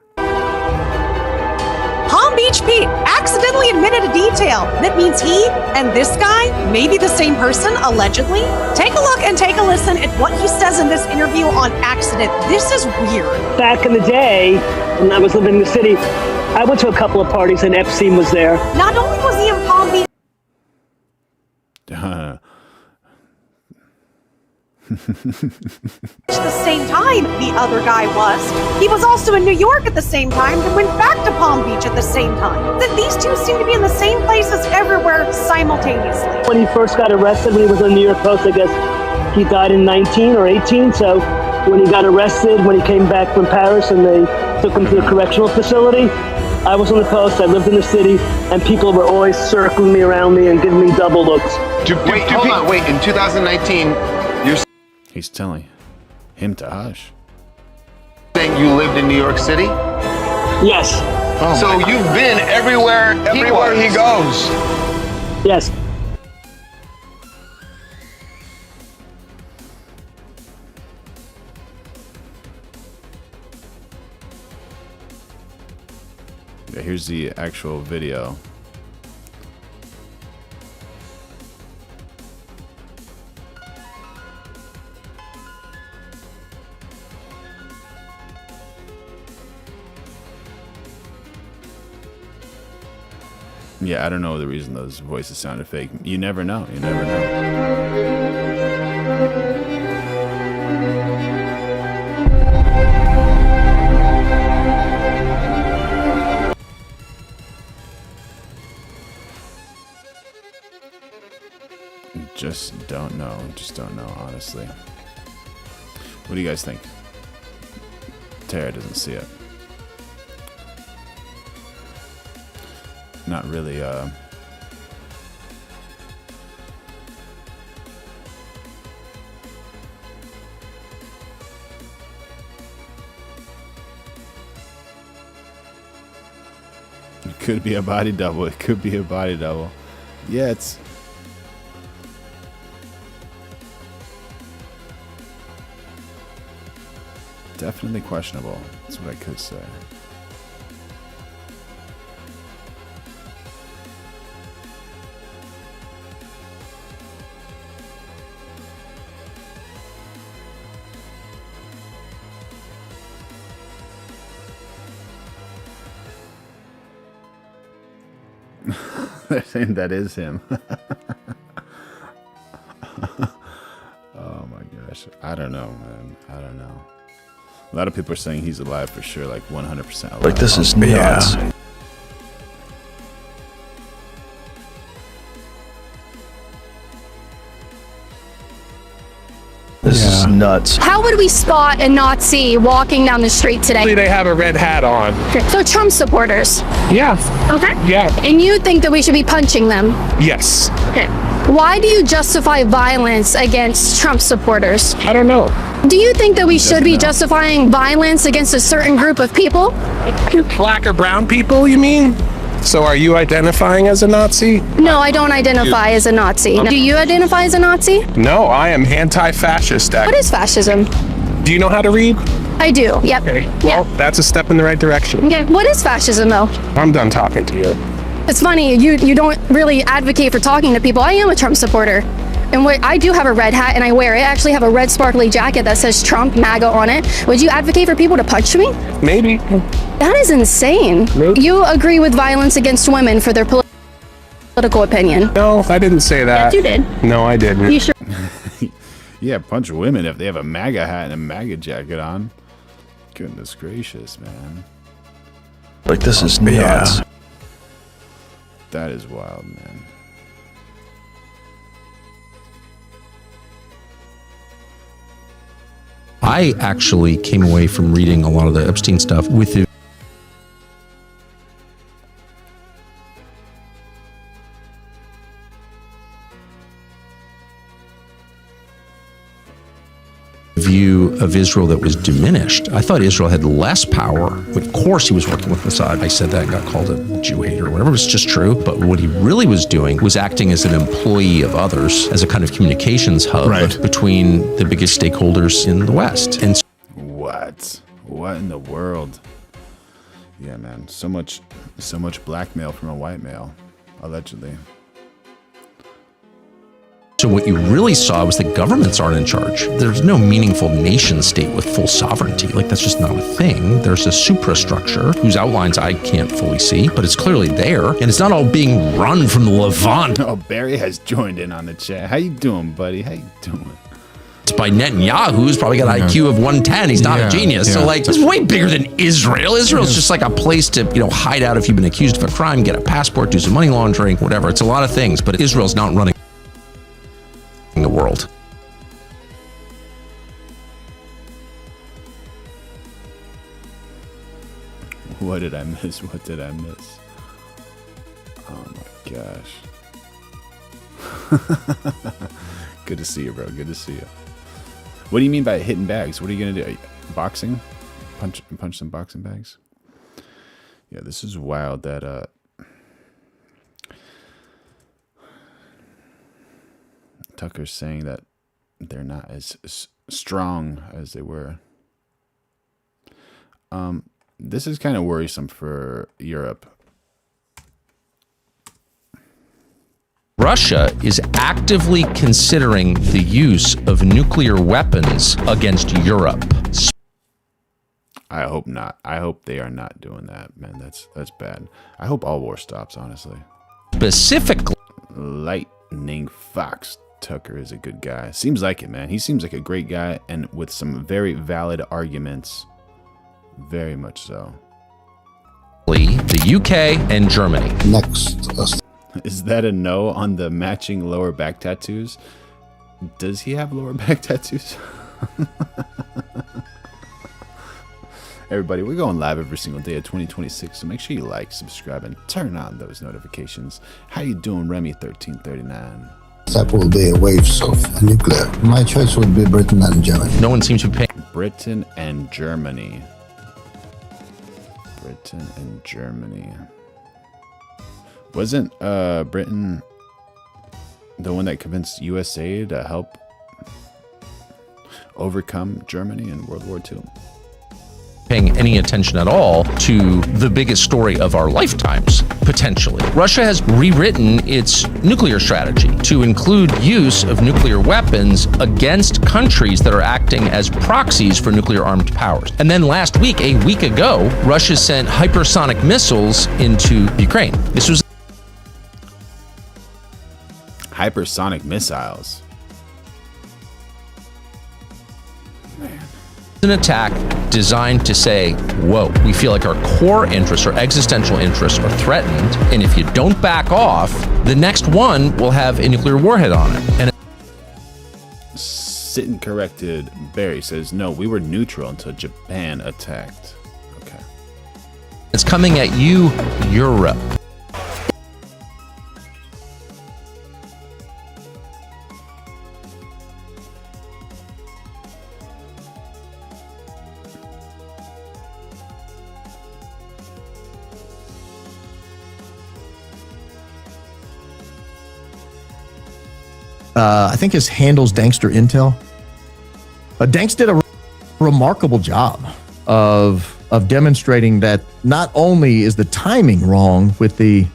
Palm Beach Pete accidentally admitted a detail that means he and this guy may be the same person, allegedly. Take a look and take a listen at what he says in this interview on accident. This is weird. Back in the day, when I was living in the city, I went to a couple of parties and Epstein was there. Not only was he in Palm Beach the same time the other guy was, he was also in New York at the same time and went back to Palm Beach at the same time. That these two seem to be in the same places everywhere simultaneously. When he first got arrested, when he was on the New York Post, I guess he died in 19 or 18, so when he got arrested, when he came back from Paris and they took him to a correctional facility, I was on the Post, I lived in the city, and people were always circling me around me and giving me double looks. Wait, in 2019, you're He's telling him to hush. saying you lived in New York City? Yes. So you've been everywhere he goes. Yes. Yeah, here's the actual video. Yeah, I don't know the reason those voices sounded fake. You never know. You never know. Just don't know. Just don't know, honestly. What do you guys think? Tara doesn't see it. Not really, It could be a body double. It could be a body double. Yeah, it's... definitely questionable. That's what I could say. They're saying that is him. Oh my gosh. I don't know, man. I don't know. A lot of people are saying he's alive for sure, like 100% alive. Like, this is nuts. Yeah. This is nuts. How would we spot a Nazi walking down the street today? They have a red hat on. Okay. So Trump supporters? Yeah. Okay. Yeah. And you think that we should be punching them? Yes. Okay. Why do you justify violence against Trump supporters? I don't know. Do you think that we should be justifying violence against a certain group of people? Black or brown people, you mean? So are you identifying as a Nazi? No, I don't identify as a Nazi. Do you identify as a Nazi? No, I am anti-fascist. What is fascism? Do you know how to read? I do, yep. Okay, well, that's a step in the right direction. Okay, what is fascism though? I'm done talking to you. It's funny, you don't really advocate for talking to people. I am a Trump supporter. And I do have a red hat and I wear it. I actually have a red sparkly jacket that says Trump MAGA on it. Would you advocate for people to punch me? Maybe. That is insane. Maybe. You agree with violence against women for their political opinion? No, I didn't say that. Yes, you did. No, I didn't. You sure? Yeah, punch women if they have a MAGA hat and a MAGA jacket on. Goodness gracious, man. Like, this is nuts. That is wild, man. I actually came away from reading a lot of the Epstein stuff with the view of Israel that was diminished. I thought Israel had less power. Of course he was working with Mossad. I said that and got called a Jew hater or whatever. It was just true. But what he really was doing was acting as an employee of others, as a kind of communications hub between the biggest stakeholders in the West. And what in the world? Yeah, man. So much blackmail from a white male, allegedly. So what you really saw was that governments aren't in charge. There's no meaningful nation state with full sovereignty. Like, that's just not a thing. There's a suprastructure whose outlines I can't fully see, but it's clearly there, and it's not all being run from the Levant. Oh, Barry has joined in on the chat. How you doing, buddy? How you doing? It's by Netanyahu, who's probably got an IQ of 110. He's not a genius. So, like, it's way bigger than Israel. Israel's just like a place to, hide out if you've been accused of a crime, get a passport, do some money laundering, whatever. It's a lot of things, but Israel's not running the world. What did I miss? What did I miss? Oh my gosh. Good to see you, bro. Good to see you. What do you mean by hitting bags? What are you gonna do? Boxing? Punch some boxing bags? Yeah, this is wild that Tucker's saying that they're not as strong as they were. This is kind of worrisome for Europe. Russia is actively considering the use of nuclear weapons against Europe. I hope not. I hope they are not doing that, man. That's bad. I hope all war stops, honestly. Specifically, Lightning Fox Tucker is a good guy. Seems like it, man. He seems like a great guy and with some very valid arguments. Very much so. The UK and Germany. Next. Is that a no on the matching lower back tattoos? Does he have lower back tattoos? Everybody, we're going live every single day of 2026, so make sure you like, subscribe, and turn on those notifications. How you doing, Remy1339? That will be a waves of nuclear. My choice would be Britain and Germany. No one seems to be paying. Britain and Germany. Britain and Germany. Wasn't Britain the one that convinced USA to help overcome Germany in World War II? Paying any attention at all to the biggest story of our lifetimes, potentially. Russia has rewritten its nuclear strategy to include use of nuclear weapons against countries that are acting as proxies for nuclear armed powers. And then last week, a week ago, Russia sent hypersonic missiles into Ukraine. This was hypersonic missiles. an attack designed to say, whoa, we feel like our core interests or existential interests are threatened, and if you don't back off, the next one will have a nuclear warhead on it. And Sitting corrected, Barry says, no, we were neutral until Japan attacked. Okay. It's coming at you, Europe. I think his handle's Dankster Intel. Danks did a remarkable job of demonstrating that not only is the timing wrong with the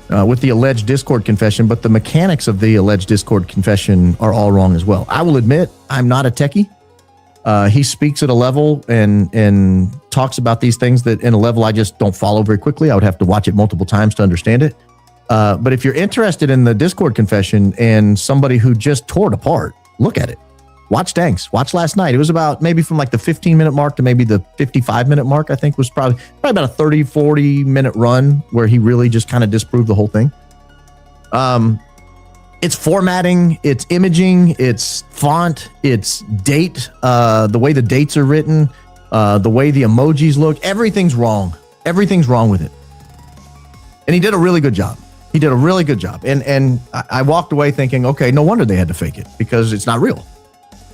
alleged Discord confession, but the mechanics of the alleged Discord confession are all wrong as well. I will admit, I'm not a techie. He speaks at a level and talks about these things that in a level I just don't follow very quickly. I would have to watch it multiple times to understand it. But if you're interested in the Discord confession and somebody who just tore it apart, look at it. Watch Danks. Watch last night. It was about maybe from like the 15-minute mark to maybe the 55-minute mark, I think was probably about a 30, 40-minute run where he really just kind of disproved the whole thing. It's formatting, it's imaging, it's font, it's date, the way the dates are written, the way the emojis look, everything's wrong. Everything's wrong with it. And he did a really good job. He did a really good job. And I walked away thinking, okay, no wonder they had to fake it because it's not real.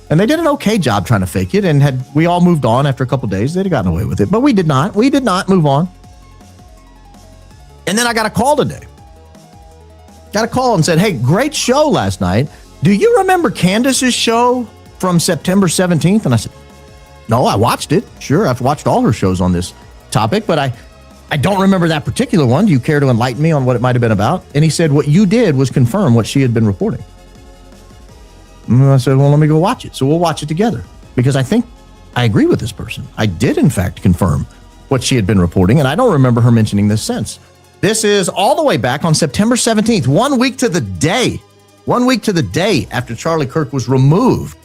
And they did an okay job trying to fake it. And had we all moved on after a couple of days, they'd have gotten away with it. But we did not. We did not move on. And then I got a call today. Got a call and said, hey, great show last night. Do you remember Candace's show from September 17th? And I said, no, I watched it. Sure, I've watched all her shows on this topic, but I don't remember that particular one. Do you care to enlighten me on what it might have been about? And he said, what you did was confirm what she had been reporting. And I said, well, let me go watch it. So we'll watch it together because I think I agree with this person. I did, in fact, confirm what she had been reporting, and I don't remember her mentioning this since. This is all the way back on September 17th, 1 week to the day. 1 week to the day after Charlie Kirk was removed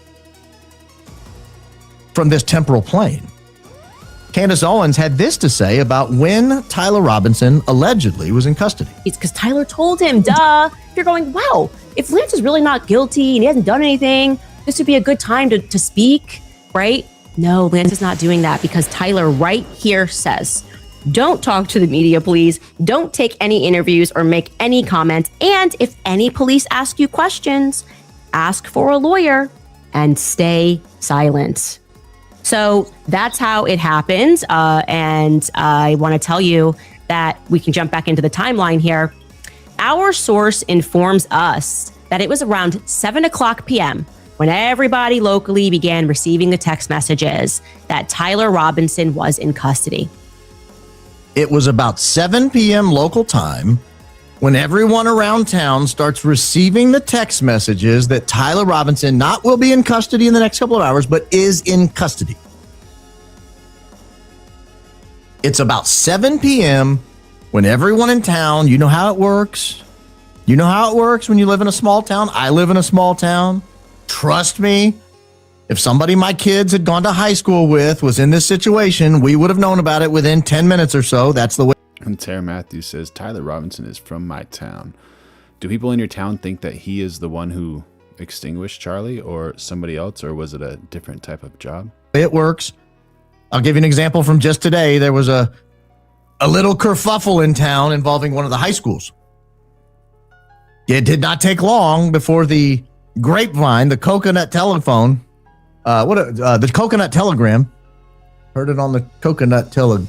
from this temporal plane. Candace Owens had this to say about when Tyler Robinson allegedly was in custody. It's because Tyler told him, duh. You're going, wow, if Lance is really not guilty and he hasn't done anything, this would be a good time to speak, right? No, Lance is not doing that because Tyler right here says, don't talk to the media, please. Don't take any interviews or make any comments. And if any police ask you questions, ask for a lawyer and stay silent. So that's how it happens. And I want to tell you that we can jump back into the timeline here. Our source informs us that it was around 7 o'clock p.m. when everybody locally began receiving the text messages that Tyler Robinson was in custody. It was about 7 p.m. local time when everyone around town starts receiving the text messages that Tyler Robinson not will be in custody in the next couple of hours, but is in custody. It's about 7 p.m. when everyone in town, you know how it works. You know how it works when you live in a small town. I live in a small town. Trust me, if somebody my kids had gone to high school with was in this situation, we would have known about it within 10 minutes or so. That's the way. And Tara Matthews says, Tyler Robinson is from my town. Do people in your town think that he is the one who extinguished Charlie or somebody else, or was it a different type of job? It works. I'll give you an example from just today. There was a little kerfuffle in town involving one of the high schools. It did not take long before the grapevine, the coconut telephone, the coconut telegram, heard it on the coconut telegram.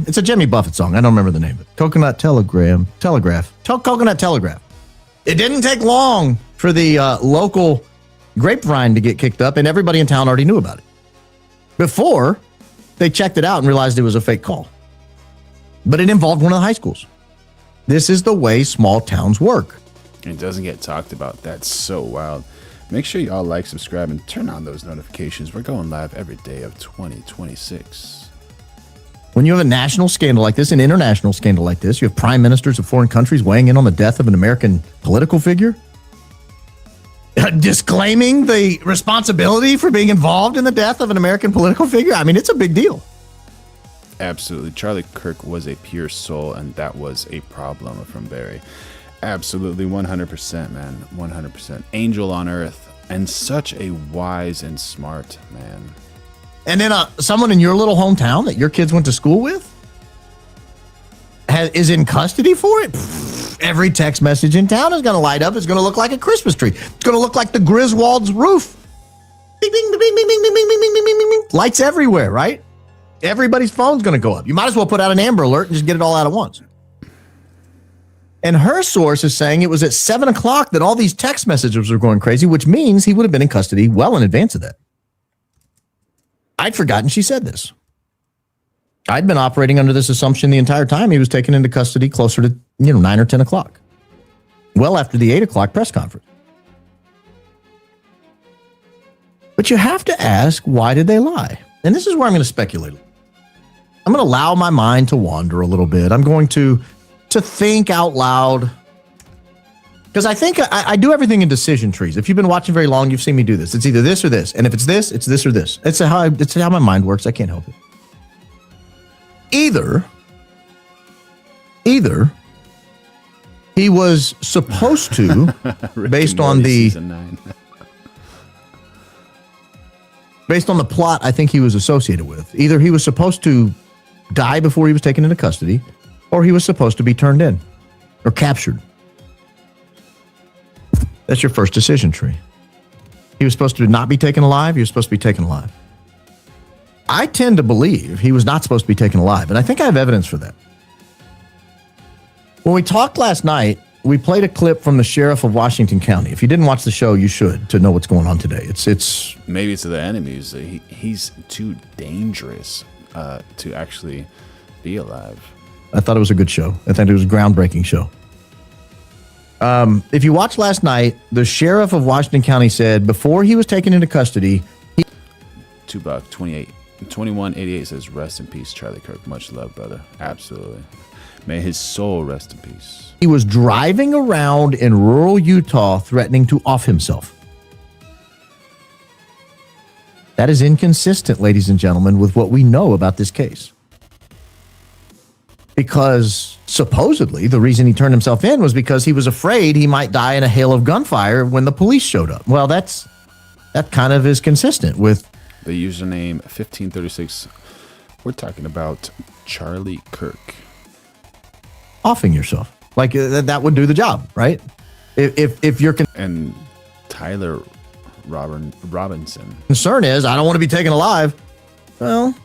It's a Jimmy Buffett song. I don't remember the name of it. Coconut telegraph. Coconut telegraph. It didn't take long for the local grapevine to get kicked up, and everybody in town already knew about it before they checked it out and realized it was a fake call. But it involved one of the high schools. This is the way small towns work. It doesn't get talked about. That's so wild. Make sure you all like, subscribe, and turn on those notifications. We're going live every day of 2026. When you have a national scandal like this, an international scandal like this, you have prime ministers of foreign countries weighing in on the death of an American political figure, disclaiming the responsibility for being involved in the death of an American political figure. I mean, it's a big deal. Absolutely. Charlie Kirk was a pure soul, and that was a problem from Barry. Absolutely, 100%, man. 100%. Angel on earth, and such a wise and smart man. And then someone in your little hometown that your kids went to school with is in custody for it? Every text message in town is going to light up. It's going to look like a Christmas tree. It's going to look like the Griswold's roof. Bing, bing, bing, bing, bing, bing, bing, bing, bing, bing, bing. Lights everywhere, right? Everybody's phone's going to go up. You might as well put out an Amber Alert and just get it all out at once. And her source is saying it was at 7 o'clock that all these text messages were going crazy, which means he would have been in custody well in advance of that. I'd forgotten she said this. I'd been operating under this assumption the entire time he was taken into custody closer to, 9 or 10 o'clock. Well after the 8 o'clock press conference. But you have to ask, why did they lie? And this is where I'm going to speculate. I'm going to allow my mind to wander a little bit. I'm going to think out loud. Because I think I do everything in decision trees. If you've been watching very long, you've seen me do this. It's either this or this. And if it's this or this. It's how my mind works. I can't help it. Either he was supposed to, based on the plot I think he was associated with, either he was supposed to die before he was taken into custody, or he was supposed to be turned in or captured. That's your first decision tree. He was supposed to not be taken alive. He was supposed to be taken alive. I tend to believe he was not supposed to be taken alive, and I think I have evidence for that. When we talked last night, we played a clip from the sheriff of Washington County. If you didn't watch the show, you should, to know what's going on today. It's maybe it's the enemies. He's too dangerous to actually be alive. I thought it was a good show. I thought it was a groundbreaking show. If you watched last night, the sheriff of Washington County said before he was taken into custody, $2 2188 says, rest in peace, Charlie Kirk. Much love, brother. Absolutely. May his soul rest in peace. He was driving around in rural Utah threatening to off himself. That is inconsistent, ladies and gentlemen, with what we know about this case. Because supposedly the reason he turned himself in was because he was afraid he might die in a hail of gunfire when the police showed up. Well, that kind of is consistent with the username 1536. We're talking about Charlie Kirk. Offing yourself. Like that would do the job, right? If you're and Tyler Robinson. Concern is I don't want to be taken alive. Well,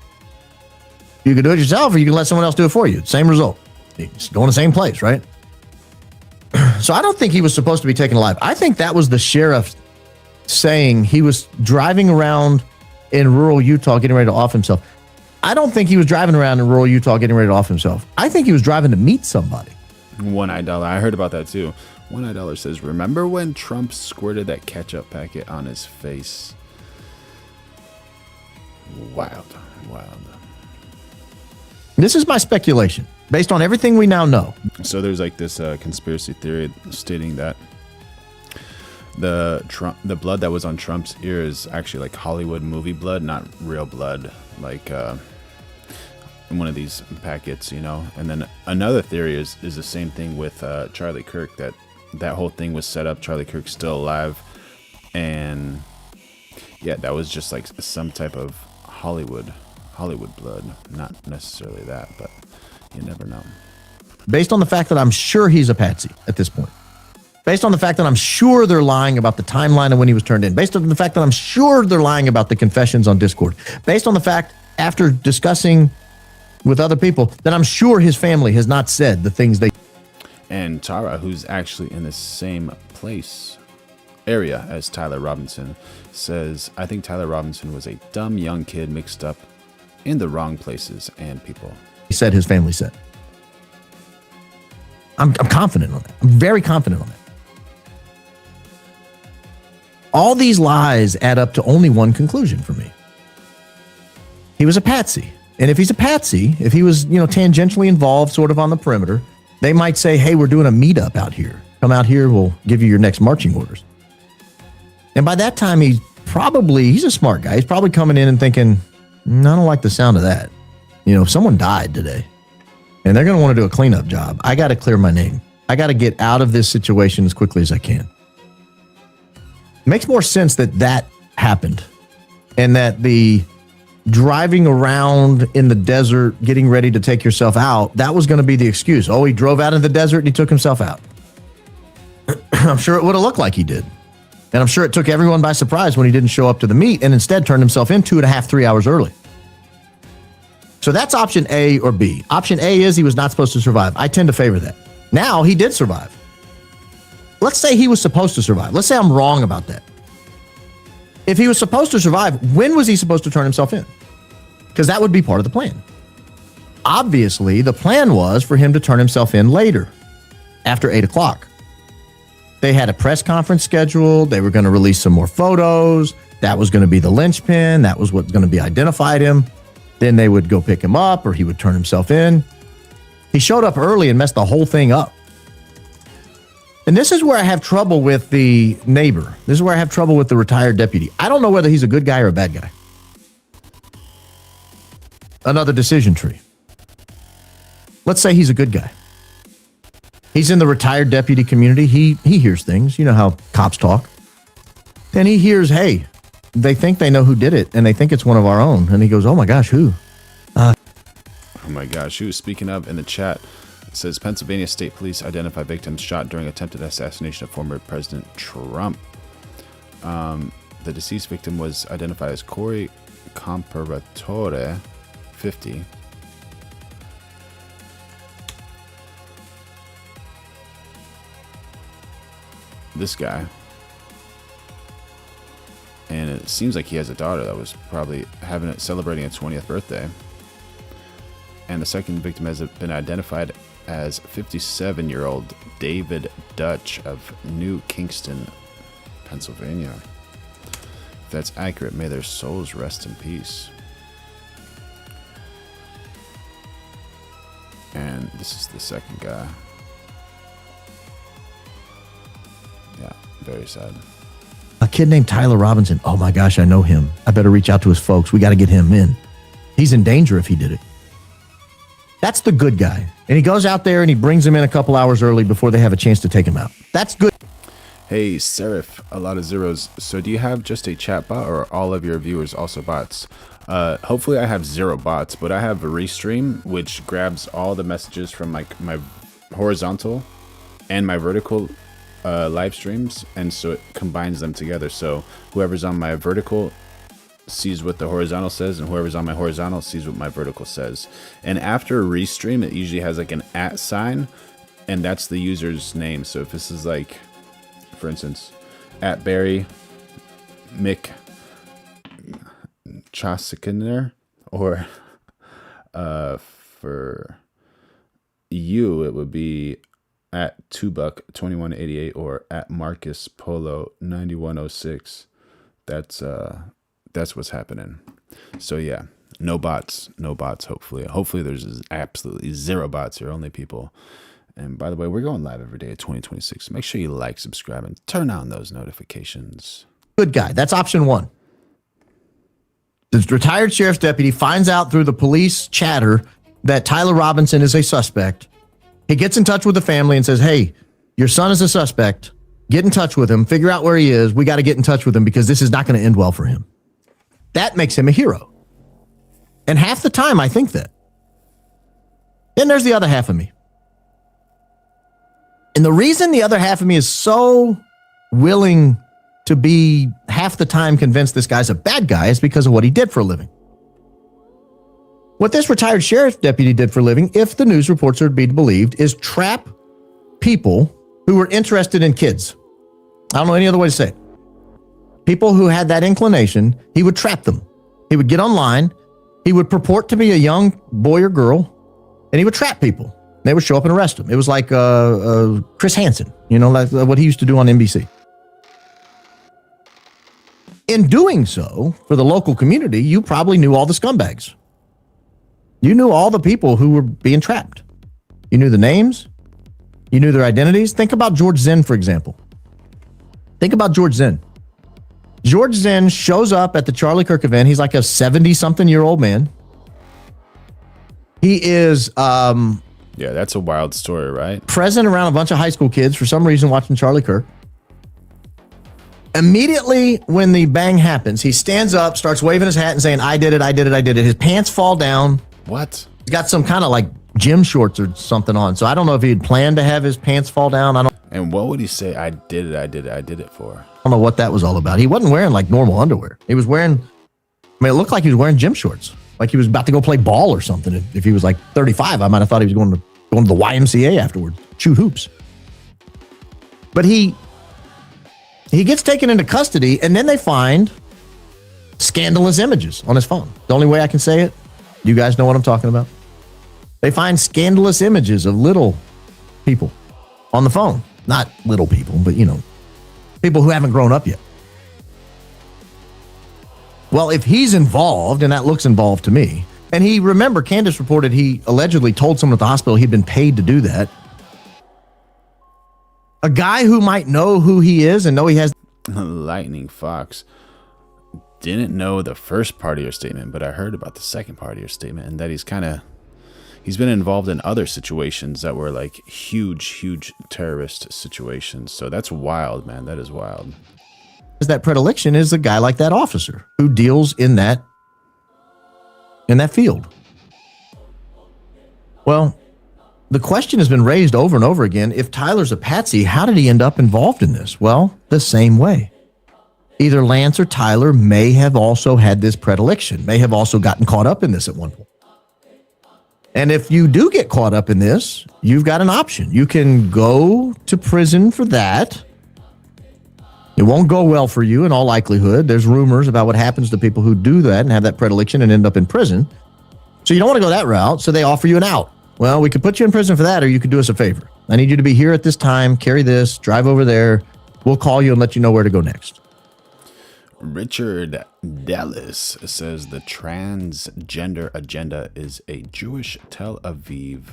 you can do it yourself or you can let someone else do it for you. Same result. It's going to the same place, right? So I don't think he was supposed to be taken alive. I think that was the sheriff saying he was driving around in rural Utah getting ready to off himself. I don't think he was driving around in rural Utah getting ready to off himself. I think he was driving to meet somebody. One-Eye Dollar. I heard about that too. One-Eye Dollar says, remember when Trump squirted that ketchup packet on his face? Wild. This is my speculation, based on everything we now know. So there's like this conspiracy theory stating that the blood that was on Trump's ear is actually like Hollywood movie blood, not real blood, like in one of these packets, you know. And then another theory is the same thing with Charlie Kirk, that whole thing was set up. Charlie Kirk's still alive, and yeah, that was just like some type of Hollywood blood, not necessarily that, but you never know. Based on the fact that I'm sure he's a patsy at this point. Based on the fact that I'm sure they're lying about the timeline of when he was turned in. Based on the fact that I'm sure they're lying about the confessions on Discord. Based on the fact, after discussing with other people, that I'm sure his family has not said the things they... And Tara, who's actually in the same area as Tyler Robinson, says, I think Tyler Robinson was a dumb young kid mixed up in the wrong places and people. He said his family said. I'm confident on that. I'm very confident on that. All these lies add up to only one conclusion for me. He was a patsy. And if he's a patsy, if he was, tangentially involved sort of on the perimeter, they might say, hey, we're doing a meetup out here. Come out here, we'll give you your next marching orders. And by that time, he's a smart guy. He's probably coming in and thinking, I don't like the sound of that. Someone died today. And they're going to want to do a cleanup job. I got to clear my name. I got to get out of this situation as quickly as I can. It makes more sense that happened and that the driving around in the desert, getting ready to take yourself out, that was going to be the excuse. Oh, he drove out in the desert and he took himself out. I'm sure it would have looked like he did. And I'm sure it took everyone by surprise when he didn't show up to the meet and instead turned himself in 2.5, 3 hours early. So that's option A or B. Option A is he was not supposed to survive. I tend to favor that. Now he did survive. Let's say he was supposed to survive. Let's say I'm wrong about that. If he was supposed to survive, when was he supposed to turn himself in? Because that would be part of the plan. Obviously, the plan was for him to turn himself in later, after 8 o'clock. They had a press conference scheduled. They were going to release some more photos. That was going to be the linchpin. That was what's going to be identified him. Then they would go pick him up or he would turn himself in. He showed up early and messed the whole thing up. And this is where I have trouble with the neighbor. This is where I have trouble with the retired deputy. I don't know whether he's a good guy or a bad guy. Another decision tree. Let's say he's a good guy. He's in the retired deputy community. He hears things. You know how cops talk. And he hears, hey, they think they know who did it, and they think it's one of our own. And he goes, oh my gosh, who? Oh my gosh, who? Speaking of, in the chat, it says Pennsylvania State Police identify victims shot during attempted assassination of former President Trump. The deceased victim was identified as Corey Comparatore, 50. This guy. And it seems like he has a daughter that was probably celebrating its 20th birthday. And the second victim has been identified as 57-year-old David Dutch of New Kingston, Pennsylvania. If that's accurate, may their souls rest in peace. And this is the second guy. Yeah, very sad. A kid named Tyler Robinson. Oh my gosh, I know him. I better reach out to his folks. We got to get him in. He's in danger if he did it. That's the good guy. And he goes out there and he brings him in a couple hours early before they have a chance to take him out. That's good. Hey, Seraph, a lot of zeros. So do you have just a chat bot or are all of your viewers also bots? Hopefully I have 0 bots, but I have a Restream, which grabs all the messages from my horizontal and my vertical live streams, and so it combines them together. So whoever's on my vertical sees what the horizontal says, and whoever's on my horizontal sees what my vertical says. And after a Restream, it usually has like an @ sign, and that's the user's name. So if this is like, for instance, @Barry Mick Chosikaner, or for you it would be @2buck2188 or @Marcus Polo 9106. That's what's happening. So yeah, no bots. Hopefully there's absolutely 0 bots here, only people. And by the way, we're going live every day at 2026. Make sure you like, subscribe, and turn on those notifications. Good guy. That's option 1. The retired sheriff's deputy finds out through the police chatter that Tyler Robinson is a suspect. He gets in touch with the family and says, hey, your son is a suspect. Get in touch with him. Figure out where he is. We got to get in touch with him because this is not going to end well for him. That makes him a hero. And half the time, I think that. Then there's the other half of me. And the reason the other half of me is so willing to be half the time convinced this guy's a bad guy is because of what he did for a living. What this retired sheriff's deputy did for a living, if the news reports are to be believed, is trap people who were interested in kids. I don't know any other way to say it. People who had that inclination, he would trap them. He would get online. He would purport to be a young boy or girl, and he would trap people. They would show up and arrest them. It was like Chris Hansen, like what he used to do on NBC. In doing so, for the local community, you probably knew all the scumbags. You knew all the people who were being trapped. You knew the names. You knew their identities. Think about George Zinn, for example. Think about George Zinn. George Zinn shows up at the Charlie Kirk event. He's like a 70-something-year-old man. He is... yeah, that's a wild story, right? Present around a bunch of high school kids for some reason watching Charlie Kirk. Immediately when the bang happens, he stands up, starts waving his hat and saying, I did it, I did it, I did it. His pants fall down. What? He's got some kind of like gym shorts or something on. So I don't know if he had planned to have his pants fall down. And what would he say, I did it for? I don't know what that was all about. He wasn't wearing like normal underwear. He was wearing, it looked like he was wearing gym shorts. Like he was about to go play ball or something. If he was like 35, I might have thought he was going to the YMCA afterwards, shoot hoops. But he gets taken into custody, and then they find scandalous images on his phone. The only way I can say it, you guys know what I'm talking about. They find scandalous images of little people on the phone. Not little people, but people who haven't grown up yet. Well, if he's involved, and that looks involved to me, and remember, Candace reported he allegedly told someone at the hospital he'd been paid to do that. A guy who might know who he is and know he has... Lightning Fox. Didn't know the first part of your statement, but I heard about the second part of your statement, and that he's been involved in other situations that were like huge terrorist situations. So that's wild, man. That is wild. That predilection is a guy like that officer who deals in that field. Well, the question has been raised over and over again. If Tyler's a patsy, how did he end up involved in this? Well, the same way. Either Lance or Tyler may have also had this predilection, may have also gotten caught up in this at one point. And if you do get caught up in this, you've got an option. You can go to prison for that. It won't go well for you in all likelihood. There's rumors about what happens to people who do that and have that predilection and end up in prison. So you don't want to go that route, so they offer you an out. Well, we could put you in prison for that, or you could do us a favor. I need you to be here at this time, carry this, drive over there. We'll call you and let you know where to go next. Richard Dallas says the transgender agenda is a Jewish Tel Aviv,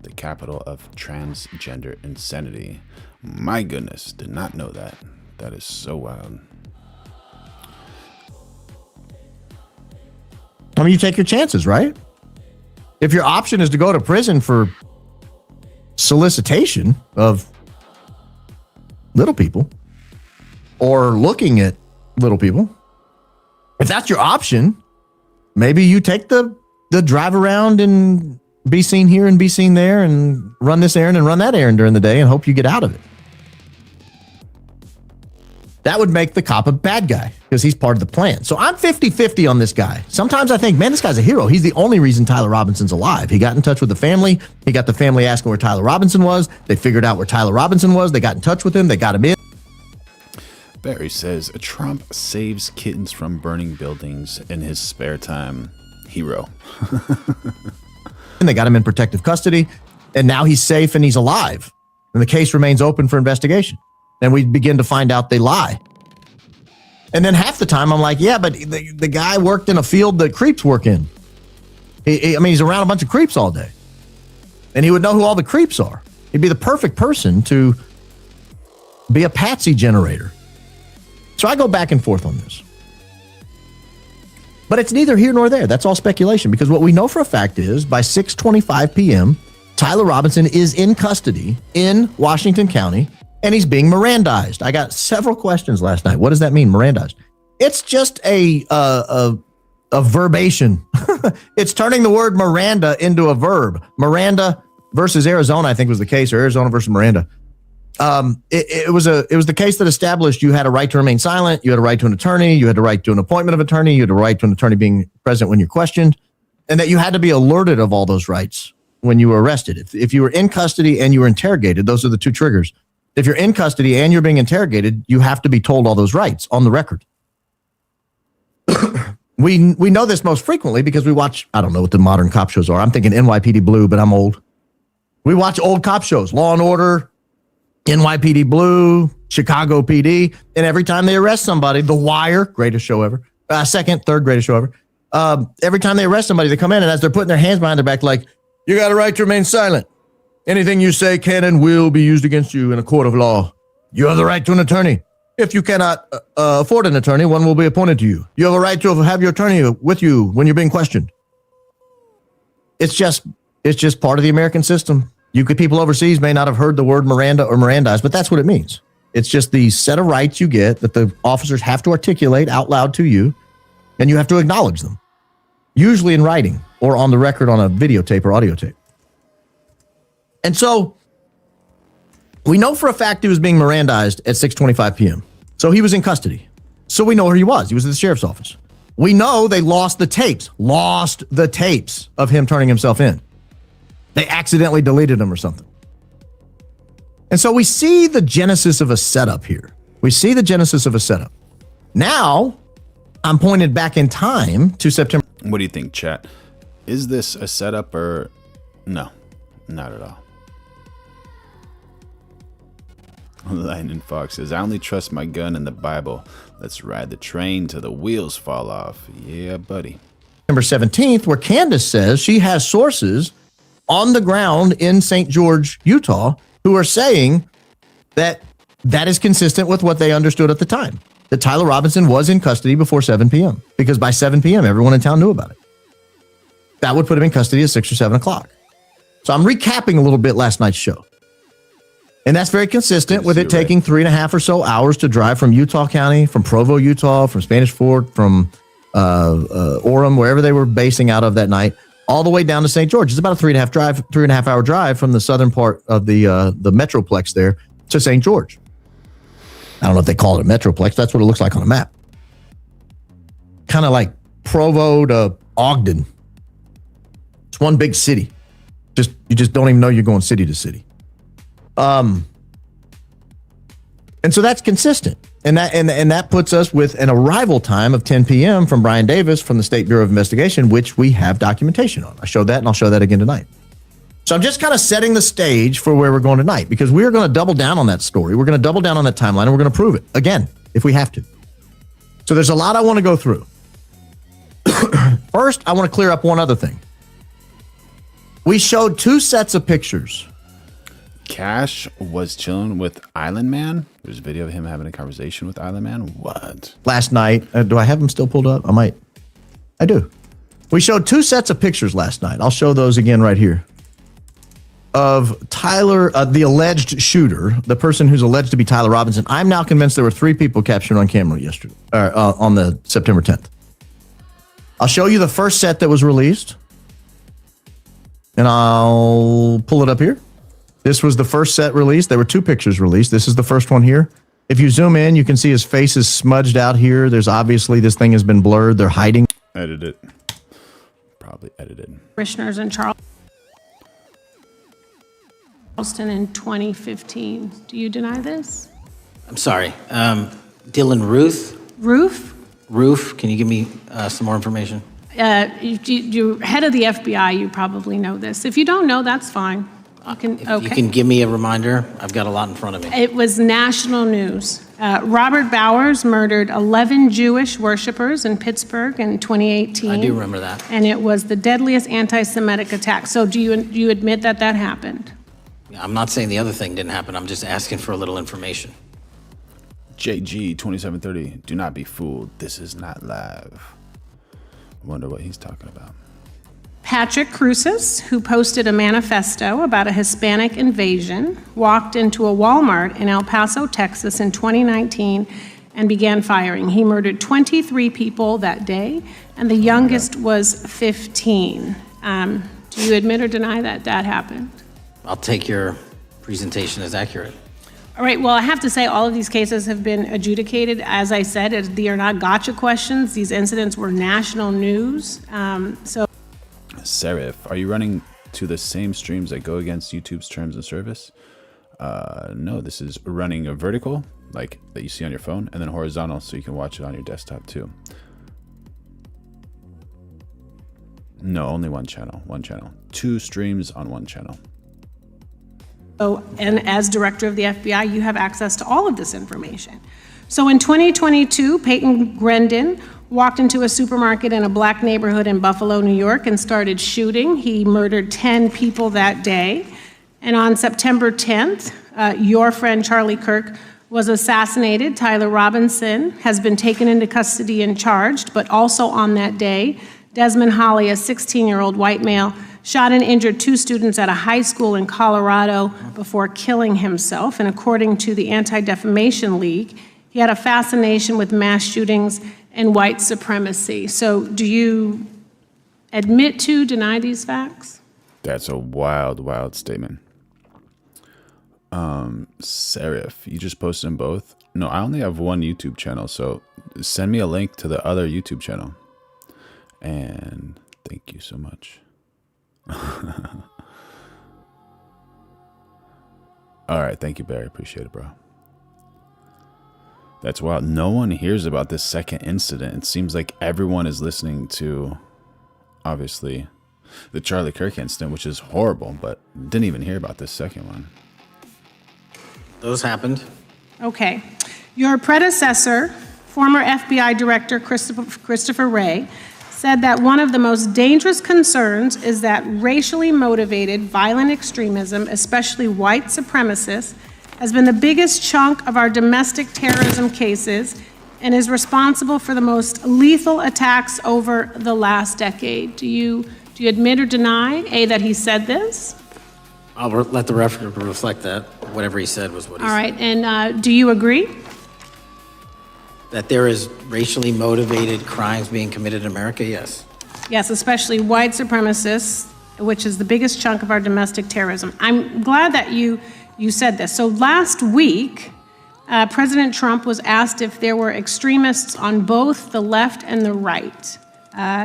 the capital of transgender insanity. My goodness, did not know that. That is so wild. I mean, you take your chances, right? If your option is to go to prison for solicitation of little people or looking at little people, if that's your option, maybe you take the drive around and be seen here and be seen there and run this errand and run that errand during the day and hope you get out of it. That would make the cop a bad guy because he's part of the plan. So I'm 50-50 on this guy. Sometimes I think, man, this guy's a hero. He's the only reason Tyler Robinson's alive. He got in touch with the family. He got the family asking where Tyler Robinson was. They figured out where Tyler Robinson was. They got in touch with him. They got him in. Barry says, Trump saves kittens from burning buildings in his spare time. Hero. And they got him in protective custody. And now he's safe and he's alive. And the case remains open for investigation. And we begin to find out they lie. And then half the time I'm like, yeah, but the guy worked in a field that creeps work in. He's around a bunch of creeps all day. And he would know who all the creeps are. He'd be the perfect person to be a patsy generator. So I go back and forth on this. But it's neither here nor there. That's all speculation, because what we know for a fact is by 6:25 p.m., Tyler Robinson is in custody in Washington County, and he's being Mirandized. I got several questions last night. What does that mean, Mirandized? It's just a verbation. It's turning the word Miranda into a verb. Miranda versus Arizona, I think was the case, or Arizona versus Miranda. It was the case that established you had a right to remain silent, you had a right to an attorney, you had a right to an appointment of attorney, you had a right to an attorney being present when you're questioned, and that you had to be alerted of all those rights when you were arrested. If you were in custody and you were interrogated, those are the two triggers. If you're in custody and you're being interrogated, you have to be told all those rights on the record. We know this most frequently because we watch, I don't know what the modern cop shows are. I'm thinking NYPD Blue, but I'm old. We watch old cop shows, Law and Order, NYPD Blue, Chicago PD, and every time they arrest somebody, The Wire, greatest show ever, third greatest show ever. Every time they arrest somebody, they come in, and as they're putting their hands behind their back, like, you got a right to remain silent. Anything you say can and will be used against you in a court of law. You have the right to an attorney. If you cannot afford an attorney, one will be appointed to you. You have a right to have your attorney with you when you're being questioned. It's just part of the American system. People overseas may not have heard the word Miranda or Mirandized, but that's what it means. It's just the set of rights you get that the officers have to articulate out loud to you, and you have to acknowledge them, usually in writing or on the record on a videotape or audio tape. And so we know for a fact he was being Mirandized at 6:25 p.m. So he was in custody. So we know where he was. He was at the sheriff's office. We know they lost the tapes of him turning himself in. They accidentally deleted them or something. And so we see the genesis of a setup here. Now, I'm pointed back in time to September. What do you think, chat? Is this a setup or no? Not at all. Lightning Fox says, I only trust my gun and the Bible. Let's ride the train till the wheels fall off. Yeah, buddy. September 17th, where Candace says she has sources on the ground in St. George, Utah, who are saying that is consistent with what they understood at the time, that Tyler Robinson was in custody before 7 p.m. because by 7 p.m., everyone in town knew about it. That would put him in custody at 6 or 7 o'clock. So I'm recapping a little bit last night's show. And that's very consistent with it taking 3.5 or so hours to drive from Utah County, from Provo, Utah, from Spanish Fork, from Orem, wherever they were basing out of that night, all the way down to St. George. It's about a 3.5 hour drive from the southern part of the Metroplex there to St. George. I don't know if they call it a Metroplex. That's what it looks like on a map. Kind of like Provo to Ogden. It's one big city. You just don't even know you're going city to city. And so that's consistent. And that puts us with an arrival time of 10 p.m. from Brian Davis from the State Bureau of Investigation, which we have documentation on. I showed that, and I'll show that again tonight. So I'm just kind of setting the stage for where we're going tonight, because we're going to double down on that story. We're going to double down on that timeline, and we're going to prove it again, if we have to. So there's a lot I want to go through. First, I want to clear up one other thing. We showed two sets of pictures. Cash was chilling with Island Man. There's a video of him having a conversation with Island Man. What? Last night. Do I have them still pulled up? I might. I do. We showed two sets of pictures last night. I'll show those again right here. Of Tyler, the alleged shooter, the person who's alleged to be Tyler Robinson. I'm now convinced there were 3 people captured on camera yesterday, on the September 10th. I'll show you the first set that was released. And I'll pull it up here. This was the first set released. There were 2 pictures released. This is the first one here. If you zoom in, you can see his face is smudged out here. There's obviously, this thing has been blurred. They're hiding. Edited. Probably edited. Commissioners in Charleston in 2015. Do you deny this? I'm sorry. Dylan Ruth? Roof, can you give me some more information? You're head of the FBI, you probably know this. If you don't know, that's fine. You can give me a reminder. I've got a lot in front of me. It was national news. Robert Bowers murdered 11 Jewish worshipers in Pittsburgh in 2018. I do remember that. And it was the deadliest anti-Semitic attack. So do you admit that that happened? I'm not saying the other thing didn't happen. I'm just asking for a little information. JG 2730. Do not be fooled. This is not live. Wonder what he's talking about. Patrick Cruces, who posted a manifesto about a Hispanic invasion, walked into a Walmart in El Paso, Texas in 2019 and began firing. He murdered 23 people that day, and the youngest was 15. Do you admit or deny that that happened? I'll take your presentation as accurate. All right, well, I have to say all of these cases have been adjudicated. As I said, they are not gotcha questions. These incidents were national news. Serif, are you running to the same streams that go against YouTube's terms of service? No, this is running a vertical, like that you see on your phone, and then horizontal, so you can watch it on your desktop too. No, only one channel. 2 streams on 1 channel. So, and as director of the FBI, you have access to all of this information. So in 2022, Peyton Grendon walked into a supermarket in a black neighborhood in Buffalo, New York, and started shooting. He murdered 10 people that day. And on September 10th, your friend Charlie Kirk was assassinated. Tyler Robinson has been taken into custody and charged, but also on that day, Desmond Holley, a 16-year-old white male, shot and injured 2 students at a high school in Colorado before killing himself. And according to the Anti-Defamation League, he had a fascination with mass shootings and white supremacy. So do you admit to, deny these facts? That's a wild, wild statement. Serif, you just posted them both? No, I only have 1 YouTube channel, so send me a link to the other YouTube channel. And thank you so much. All right, thank you, Barry. Appreciate it, bro. That's wild. No one hears about this second incident. It seems like everyone is listening to, obviously, the Charlie Kirk incident, which is horrible, but didn't even hear about this second one. Those happened. Okay. Your predecessor, former FBI Director Christopher Wray, said that one of the most dangerous concerns is that racially motivated violent extremism, especially white supremacists, has been the biggest chunk of our domestic terrorism cases and is responsible for the most lethal attacks over the last decade. Do you admit or deny, A, that he said this? I'll let the record reflect that. Whatever he said was what he said. All right, and do you agree? That there is racially motivated crimes being committed in America, yes. Yes, especially white supremacists, which is the biggest chunk of our domestic terrorism. I'm glad that you said this. So last week, President Trump was asked if there were extremists on both the left and the right.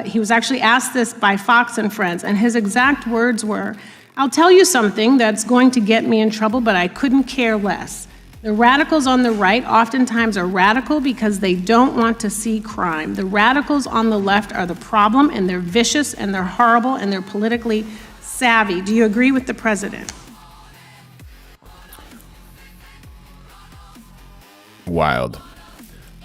He was actually asked this by Fox and Friends, and his exact words were, "I'll tell you something that's going to get me in trouble, but I couldn't care less. The radicals on the right oftentimes are radical because they don't want to see crime. The radicals on the left are the problem, and they're vicious, and they're horrible, and they're politically savvy. Do you agree with the president? Wild.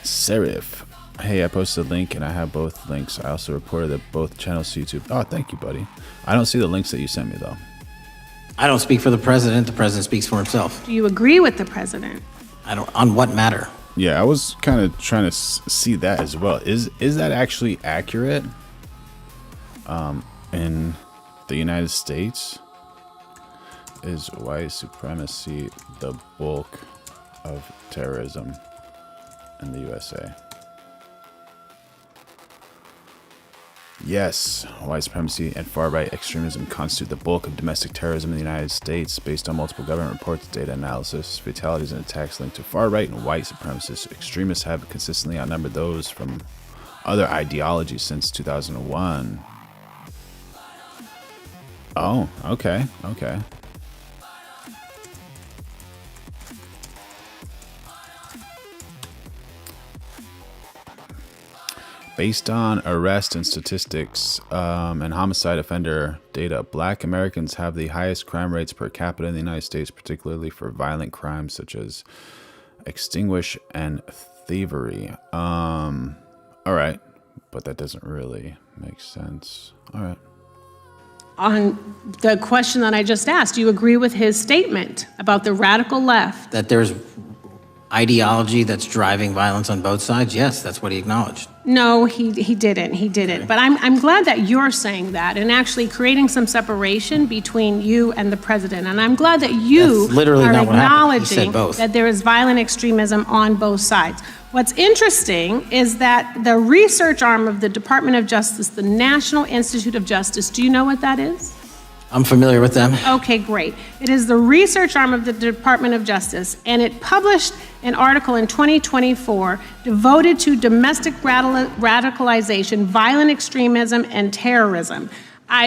Serif. Hey, I posted a link and I have both links. I also reported that both channels to YouTube. Oh, thank you, buddy. I don't see the links that you sent me, though. I don't speak for the president. The president speaks for himself. Do you agree with the president? I don't. On what matter? Yeah, I was kind of trying to see that as well. Is that actually accurate? In the United States, is white supremacy the bulk of terrorism in the USA? Yes, white supremacy and far-right extremism constitute the bulk of domestic terrorism in the United States. Based on multiple government reports, data analysis, fatalities and attacks linked to far-right and white supremacist extremists have consistently outnumbered those from other ideologies since 2001. Oh, okay. Based on arrest and statistics and homicide offender data, Black Americans have the highest crime rates per capita in the United States, particularly for violent crimes such as extinguish and thievery. All right, but that doesn't really make sense. All right. On the question that I just asked, do you agree with his statement about the radical left? That there's ideology that's driving violence on both sides? Yes, that's what he acknowledged. No, he didn't. He didn't. But I'm glad that you're saying that and actually creating some separation between you and the president. And I'm glad that you That's literally are not what happened. He said acknowledging both. that there is violent extremism on both sides. What's interesting is that the research arm of the Department of Justice, the National Institute of Justice, do you know what that is? I'm familiar with them. Okay, great. It is the research arm of the Department of Justice, and it published an article in 2024 devoted to domestic radicalization, violent extremism, and terrorism. I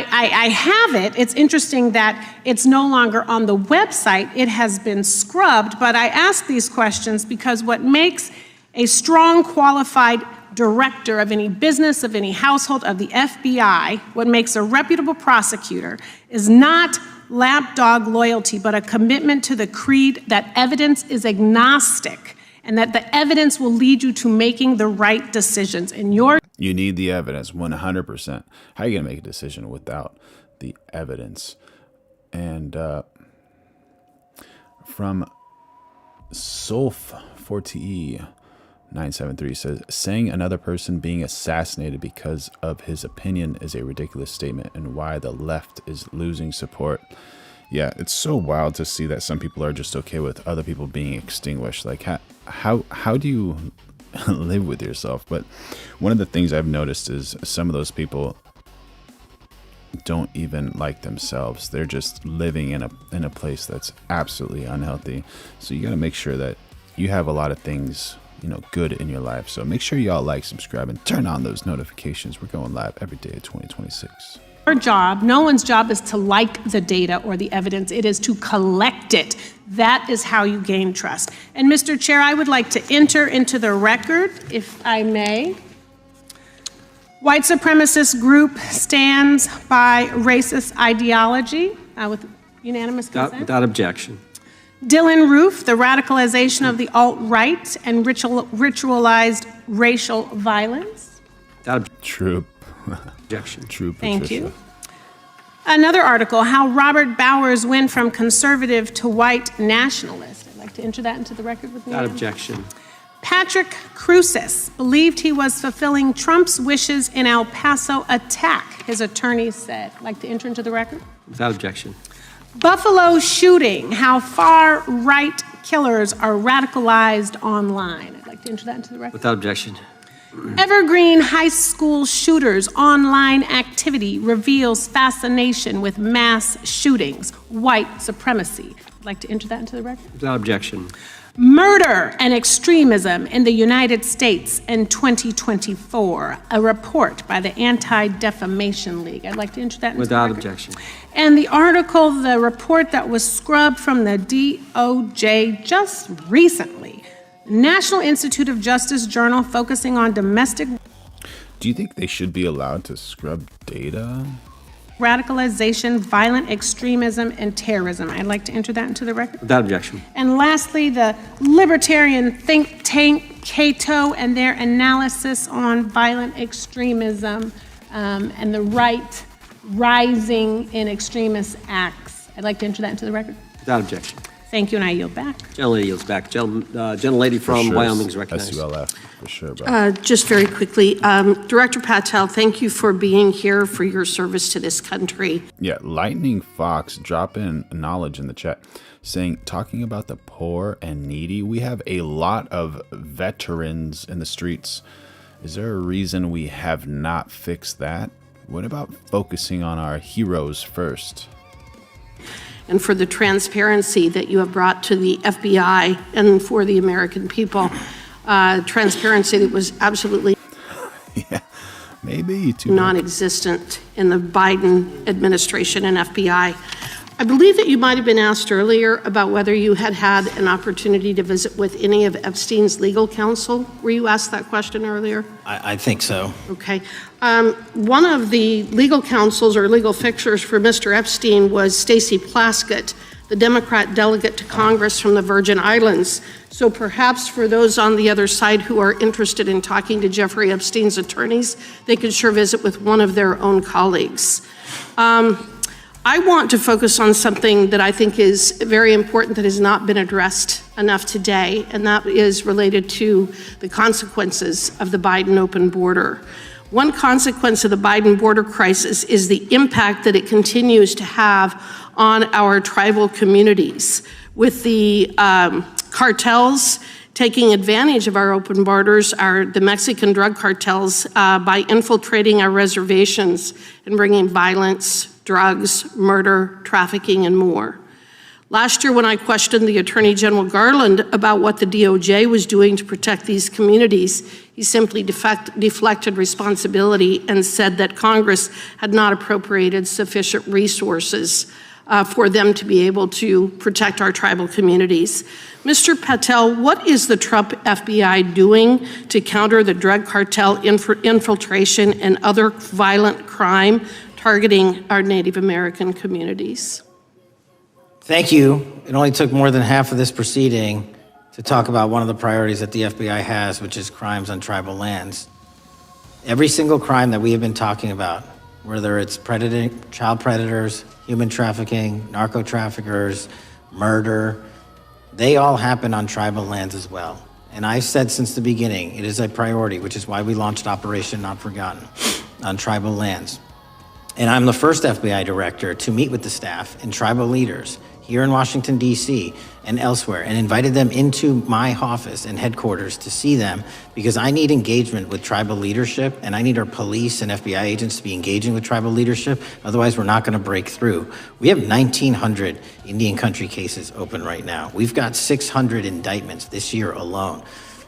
have it. It's interesting that it's no longer on the website. It has been scrubbed, but I ask these questions because what makes a strong, qualified director of any business, of any household, of the FBI, what makes a reputable prosecutor is not lapdog loyalty, but a commitment to the creed that evidence is agnostic and that the evidence will lead you to making the right decisions. And You need the evidence, 100%. How are you going to make a decision without the evidence? And from Solf40E, 973 says, saying another person being assassinated because of his opinion is a ridiculous statement and why the left is losing support. Yeah, it's so wild to see that some people are just okay with other people being extinguished. Like, how do you live with yourself? But one of the things I've noticed is some of those people don't even like themselves. They're just living in a place that's absolutely unhealthy. So you got to make sure that you have a lot of things, good in your life. So make sure y'all like, subscribe, and turn on those notifications. We're going live every day of 2026. Your job, no one's job is to like the data or the evidence. It is to collect it. That is how you gain trust. And Mr. Chair, I would like to enter into the record, if I may. White supremacist group stands by racist ideology with unanimous consent. Without objection. Dylan Roof, the radicalization of the alt-right and ritualized racial violence. True. Objection. True, Patricia. Thank you. Patricia. Another article, how Robert Bowers went from conservative to white nationalist. I'd like to enter that into the record with me. Without objection. Patrick Cruces believed he was fulfilling Trump's wishes in El Paso attack, his attorneys said. I'd like to enter into the record. Without objection. Buffalo shooting, how far-right killers are radicalized online. I'd like to enter that into the record. Without objection. Evergreen high school shooters online activity reveals fascination with mass shootings, white supremacy. I'd like to enter that into the record. Without objection. Murder and Extremism in the United States in 2024, a report by the Anti-Defamation League. I'd like to enter that into the record. objection. And the article, the report that was scrubbed from the DOJ just recently, National Institute of Justice Journal, focusing on domestic Do you think they should be allowed to scrub data? radicalization, violent extremism, and terrorism. I'd like to enter that into the record. Without objection. And lastly, the libertarian think tank Cato and their analysis on violent extremism and the right rising in extremist acts. I'd like to enter that into the record. Without objection. Thank you, and I yield back. Gentlelady yields back. Gentlelady from Wyoming is recognized. SULF, for sure. Bro. Just very quickly, Director Patel, thank you for being here, for your service to this country. Yeah, Lightning Fox, drop in knowledge in the chat, saying, talking about the poor and needy, we have a lot of veterans in the streets. Is there a reason we have not fixed that? What about focusing on our heroes first? And for the transparency that you have brought to the FBI and for the American people. Transparency that was absolutely maybe too non-existent in the Biden administration and FBI. I believe that you might have been asked earlier about whether you had had an opportunity to visit with any of Epstein's legal counsel. Were you asked that question earlier? I think so. Okay. One of the legal counsels or legal fixers for Mr. Epstein was Stacey Plaskett, the Democrat delegate to Congress from the Virgin Islands. So perhaps for those on the other side who are interested in talking to Jeffrey Epstein's attorneys, they could sure visit with one of their own colleagues. I want to focus on something that I think is very important that has not been addressed enough today, and that is related to the consequences of the Biden open border. One consequence of the Biden border crisis is the impact that it continues to have on our tribal communities, with the cartels taking advantage of our open borders, the Mexican drug cartels, by infiltrating our reservations and bringing violence, drugs, murder, trafficking, and more. Last year, when I questioned the Attorney General Garland about what the DOJ was doing to protect these communities, he simply deflected responsibility and said that Congress had not appropriated sufficient resources for them to be able to protect our tribal communities. Mr. Patel, what is the Trump FBI doing to counter the drug cartel infiltration and other violent crime targeting our Native American communities? Thank you. It only took more than half of this proceeding to talk about one of the priorities that the FBI has, which is crimes on tribal lands. Every single crime that we have been talking about, whether it's child predators, human trafficking, narco traffickers, murder, they all happen on tribal lands as well. And I've said since the beginning, it is a priority, which is why we launched Operation Not Forgotten on tribal lands. And I'm the first FBI director to meet with the staff and tribal leaders here in Washington, D.C. and elsewhere, and invited them into my office and headquarters to see them, because I need engagement with tribal leadership, and I need our police and FBI agents to be engaging with tribal leadership. Otherwise, we're not going to break through. We have 1,900 Indian country cases open right now. We've got 600 indictments this year alone.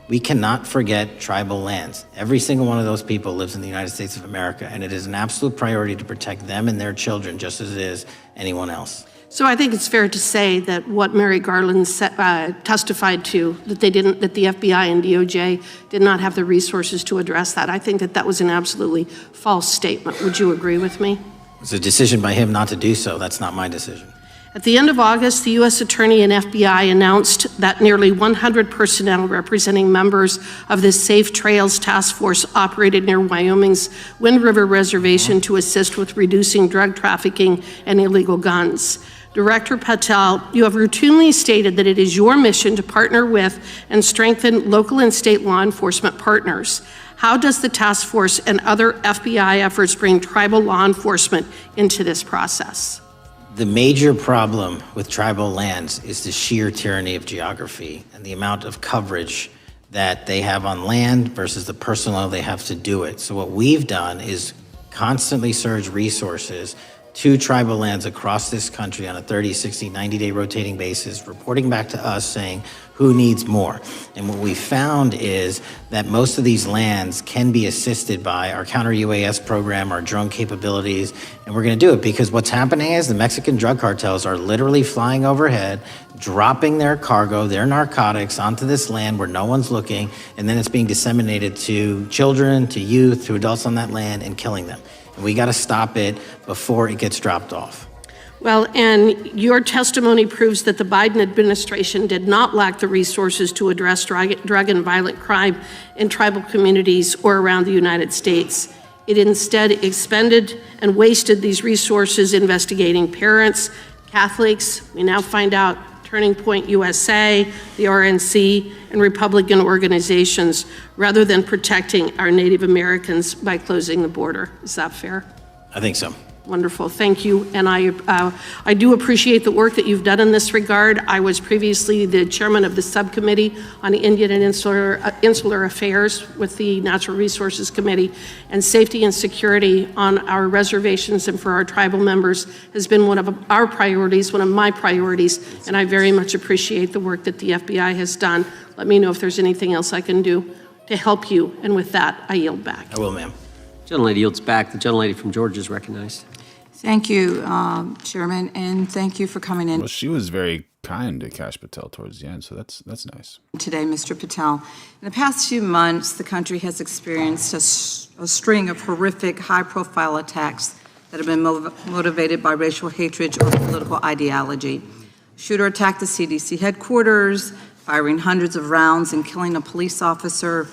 We cannot forget tribal lands. Every single one of those people lives in the United States of America, and it is an absolute priority to protect them and their children just as it is anyone else. So I think it's fair to say that what Mary Garland testified to, that the FBI and DOJ did not have the resources to address that. I think that that was an absolutely false statement. Would you agree with me? It's a decision by him not to do so. That's not my decision. At the end of August, the U.S. Attorney and FBI announced that nearly 100 personnel representing members of the Safe Trails Task Force operated near Wyoming's Wind River Reservation to assist with reducing drug trafficking and illegal guns. Director Patel, you have routinely stated that it is your mission to partner with and strengthen local and state law enforcement partners. How does the task force and other FBI efforts bring tribal law enforcement into this process? The major problem with tribal lands is the sheer tyranny of geography and the amount of coverage that they have on land versus the personnel they have to do it. So what we've done is constantly surge resources to tribal lands across this country on a 30, 60, 90-day rotating basis, reporting back to us saying who needs more. And what we found is that most of these lands can be assisted by our counter-UAS program, our drone capabilities, and we're going to do it because what's happening is the Mexican drug cartels are literally flying overhead, dropping their cargo, their narcotics onto this land where no one's looking, and then it's being disseminated to children, to youth, to adults on that land, and killing them. And we got to stop it before it gets dropped off. Well, and your testimony proves that the Biden administration did not lack the resources to address drug and violent crime in tribal communities or around the United States. It instead expended and wasted these resources investigating parents, Catholics, we now find out Turning Point USA, the RNC, and Republican organizations, rather than protecting our Native Americans by closing the border. Is that fair? I think so. Wonderful, thank you. And I do appreciate the work that you've done in this regard. I was previously the chairman of the subcommittee on Indian and Insular Affairs with the Natural Resources Committee, and safety and security on our reservations and for our tribal members has been one of our priorities, one of my priorities, and I very much appreciate the work that the FBI has done. Let me know if there's anything else I can do to help you, and with that, I yield back. I will, ma'am. Gentlelady yields back. The gentlelady from Georgia is recognized. Thank you, Chairman, and thank you for coming in. Well, she was very kind to Kash Patel towards the end, so that's nice. Today, Mr. Patel. In the past few months, the country has experienced a string of horrific, high-profile attacks that have been motivated by racial hatred or political ideology. A shooter attacked the CDC headquarters, firing hundreds of rounds and killing a police officer.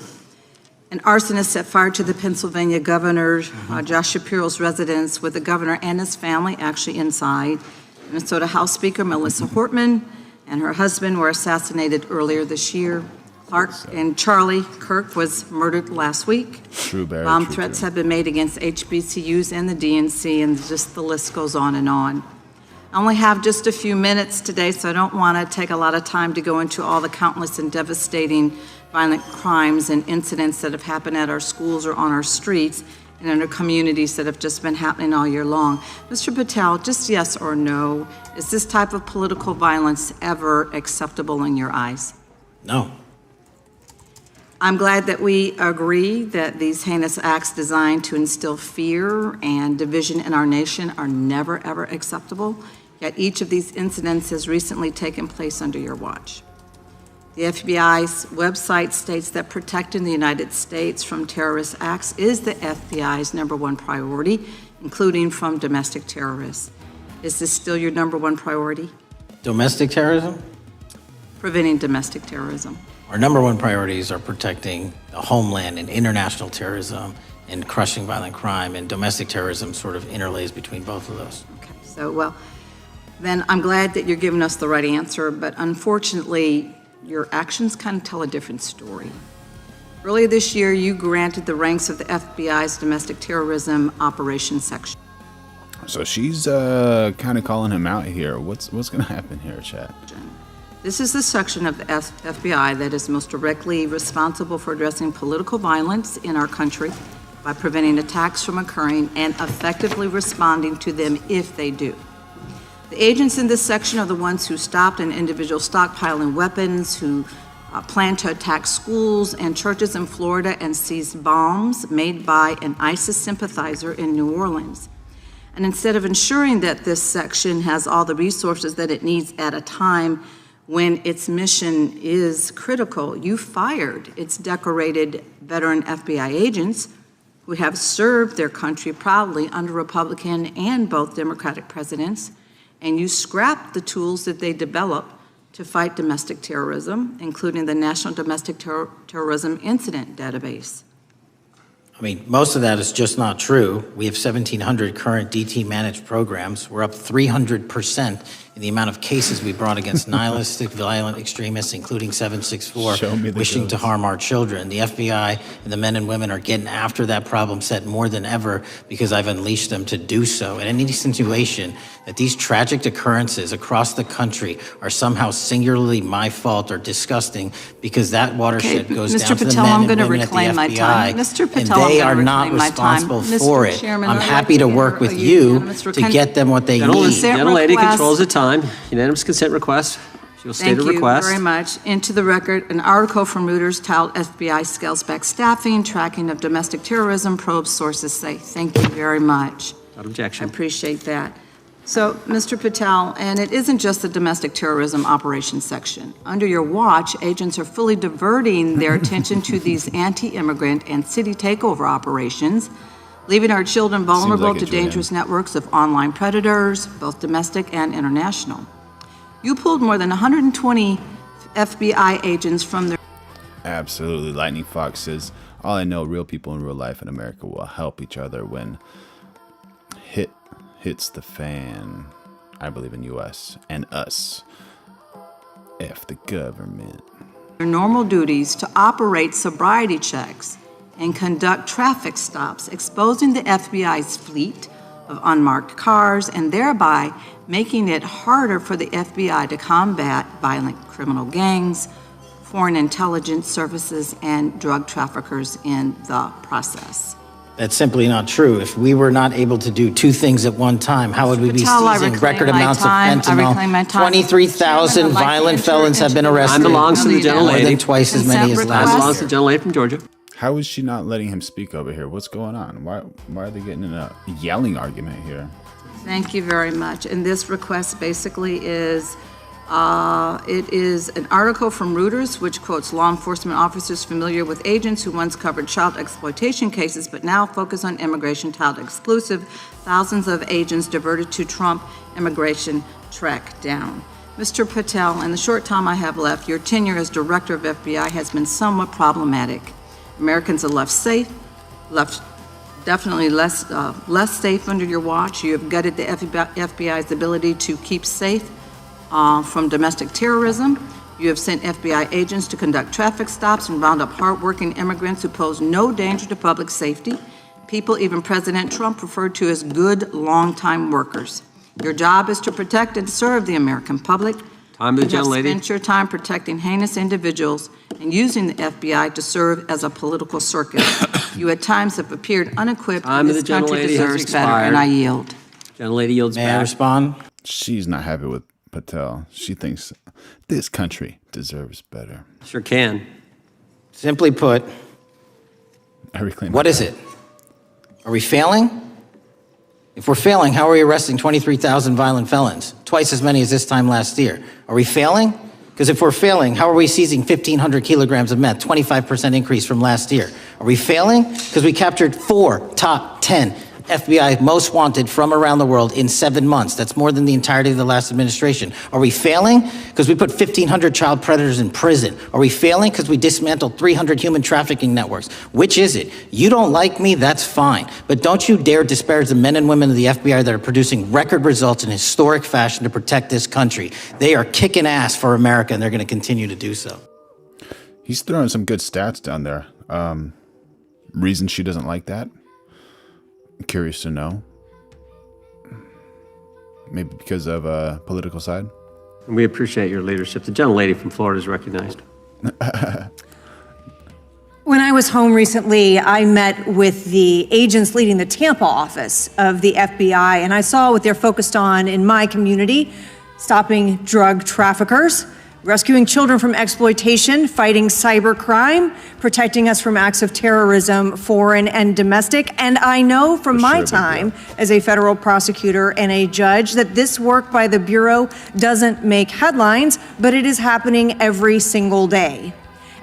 An arsonist set fire to the Pennsylvania governor, Josh Shapiro's residence, with the governor and his family actually inside. Minnesota House Speaker Melissa Hortman and her husband were assassinated earlier this year. Clark and Charlie Kirk was murdered last week. Bomb threats have been made against HBCUs and the DNC, and just the list goes on and on. I only have just a few minutes today, so I don't want to take a lot of time to go into all the countless and devastating violent crimes and incidents that have happened at our schools or on our streets and in our communities that have just been happening all year long. Mr. Patel, just yes or no, is this type of political violence ever acceptable in your eyes? No. I'm glad that we agree that these heinous acts designed to instill fear and division in our nation are never, ever acceptable, yet each of these incidents has recently taken place under your watch. The FBI's website states that protecting the United States from terrorist acts is the FBI's #1 priority, including from domestic terrorists. Is this still your #1 priority? Domestic terrorism? Preventing domestic terrorism. Our #1 priorities are protecting the homeland and international terrorism and crushing violent crime, and domestic terrorism sort of interlays between both of those. Okay, so well, then I'm glad that you're giving us the right answer, but unfortunately, your actions kind of tell a different story. Earlier this year, you granted the ranks of the FBI's domestic terrorism operations section. So she's kind of calling him out here. What's going to happen here, Chad? This is the section of the FBI that is most directly responsible for addressing political violence in our country by preventing attacks from occurring and effectively responding to them if they do. The agents in this section are the ones who stopped an individual stockpiling weapons, who planned to attack schools and churches in Florida and seized bombs made by an ISIS sympathizer in New Orleans. And instead of ensuring that this section has all the resources that it needs at a time when its mission is critical, you fired its decorated veteran FBI agents who have served their country proudly under Republican and both Democratic presidents, and you scrapped the tools that they developed to fight domestic terrorism, including the National Domestic Terrorism Incident Database. I mean, most of that is just not true. We have 1,700 current DT managed programs. We're up 300% in the amount of cases we brought against nihilistic, violent extremists, including 764, wishing to harm our children. The FBI and the men and women are getting after that problem set more than ever because I've unleashed them to do so. And any insinuation that these tragic occurrences across the country are somehow singularly my fault or disgusting because that watershed goes down to the men and women at the FBI, and they are not responsible for it. I'm happy to work with you to get them what they need. Gentlelady controls the time. Unanimous consent request. She'll state a request. Thank you very much. Into the record, an article from Reuters titled FBI Scales Back Staffing, Tracking of Domestic Terrorism, Probes Sources Say. Thank you very much. Without objection. I appreciate that. So, Mr. Patel, and it isn't just the domestic terrorism operations section. Under your watch, agents are fully diverting their attention to these anti-immigrant and city takeover operations, leaving our children vulnerable to dangerous networks of online predators, both domestic and international. You pulled more than 120 FBI agents from their... Absolutely. Lightning Fox says, all I know, real people in real life in America will help each other when hits the fan. I believe in U.S. and us. F the government. Their normal duties to operate sobriety checks and conduct traffic stops, exposing the FBI's fleet of unmarked cars and thereby making it harder for the FBI to combat violent criminal gangs, foreign intelligence services, and drug traffickers in the process. That's simply not true. If we were not able to do two things at one time, how would we be seizing record amounts of fentanyl? 23,000 violent felons have been arrested. Time belongs to the gentlelady. More than twice as many as last year. Time belongs to the gentlelady from Georgia. How is she not letting him speak over here? What's going on? Why are they getting in a yelling argument here? Thank you very much. And this request basically is, it is an article from Reuters, which quotes law enforcement officers familiar with agents who once covered child exploitation cases, but now focus on immigration child exclusive. Thousands of agents diverted to Trump immigration track down. Mr. Patel, in the short time I have left, your tenure as director of FBI has been somewhat problematic. Americans are left definitely less safe under your watch. You have gutted the FBI's ability to keep safe from domestic terrorism. You have sent FBI agents to conduct traffic stops and round up hardworking immigrants who pose no danger to public safety. People even President Trump referred to as good, long-time workers. Your job is to protect and serve the American public. Time to the gentlelady. You have spent your time protecting heinous individuals and using the FBI to serve as a political circus. You at times have appeared unequipped, and this country deserves better, and I yield. Gentlelady yields back. May I respond? She's not happy with Patel. She thinks this country deserves better. Sure can. Simply put, what is it? Are we failing? If we're failing, how are we arresting 23,000 violent felons? Twice as many as this time last year. Are we failing? Because if we're failing, how are we seizing 1,500 kilograms of meth, 25% increase from last year? Are we failing? Because we captured 4 top 10 FBI most wanted from around the world in 7 months. That's more than the entirety of the last administration. Are we failing? Because we put 1,500 child predators in prison. Are we failing? Because we dismantled 300 human trafficking networks. Which is it? You don't like me, that's fine. But don't you dare disparage the men and women of the FBI that are producing record results in historic fashion to protect this country. They are kicking ass for America, and they're going to continue to do so. He's throwing some good stats down there. Reason she doesn't like that? I'm curious to know. Maybe because of political side? We appreciate your leadership. The gentlelady from Florida is recognized. When I was home recently, I met with the agents leading the Tampa office of the FBI, and I saw what they're focused on in my community: stopping drug traffickers, rescuing children from exploitation, fighting cybercrime, protecting us from acts of terrorism, foreign and domestic. And I know from my time as a federal prosecutor and a judge that this work by the Bureau doesn't make headlines, but it is happening every single day.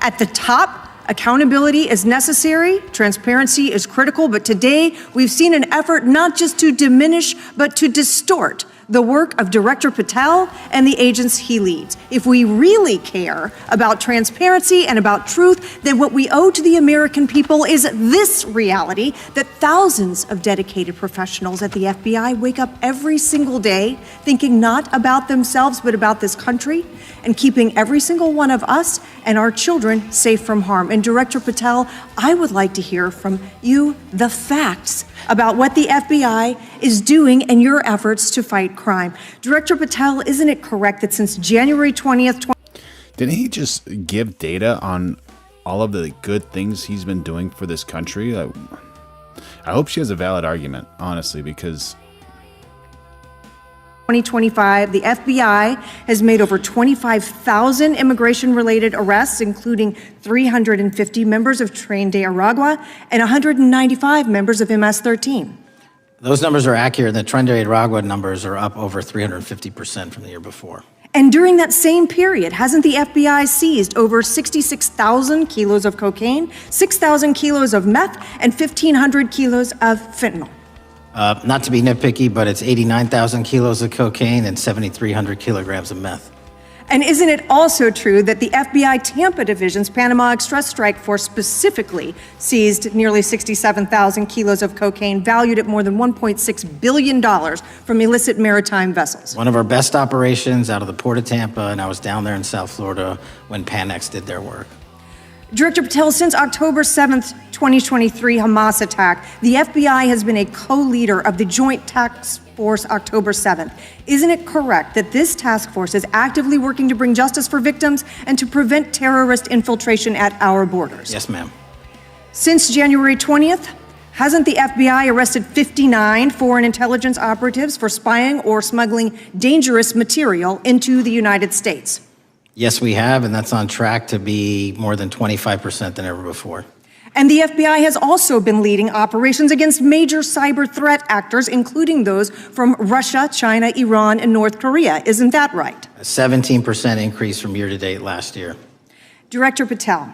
At the top, accountability is necessary, transparency is critical, but today we've seen an effort not just to diminish, but to distort the work of Director Patel and the agents he leads. If we really care about transparency and about truth, then what we owe to the American people is this reality, that thousands of dedicated professionals at the FBI wake up every single day thinking not about themselves but about this country and keeping every single one of us and our children safe from harm. And Director Patel, I would like to hear from you the facts about what the FBI is doing and your efforts to fight crime. Director Patel, isn't it correct that since January 20th, Didn't he just give data on all of the good things he's been doing for this country? I hope she has a valid argument, honestly, because 2025, the FBI has made over 25,000 immigration-related arrests, including 350 members of Tren de Aragua and 195 members of MS-13. Those numbers are accurate. The Tren de Aragua numbers are up over 350% from the year before. And during that same period, hasn't the FBI seized over 66,000 kilos of cocaine, 6,000 kilos of meth, and 1,500 kilos of fentanyl? Not to be nitpicky, but it's 89,000 kilos of cocaine and 7,300 kilograms of meth. And isn't it also true that the FBI Tampa Division's Panama Express Strike Force specifically seized nearly 67,000 kilos of cocaine valued at more than $1.6 billion from illicit maritime vessels? One of our best operations out of the Port of Tampa, and I was down there in South Florida when Panex did their work. Director Patel, since October 7th, 2023 Hamas attack, the FBI has been a co-leader of the Joint Task Force October 7th. Isn't it correct that this task force is actively working to bring justice for victims and to prevent terrorist infiltration at our borders? Yes, ma'am. Since January 20th, hasn't the FBI arrested 59 foreign intelligence operatives for spying or smuggling dangerous material into the United States? Yes, we have, and that's on track to be more than 25% than ever before. And the FBI has also been leading operations against major cyber threat actors, including those from Russia, China, Iran, and North Korea. Isn't that right? A 17% increase from year to date last year. Director Patel,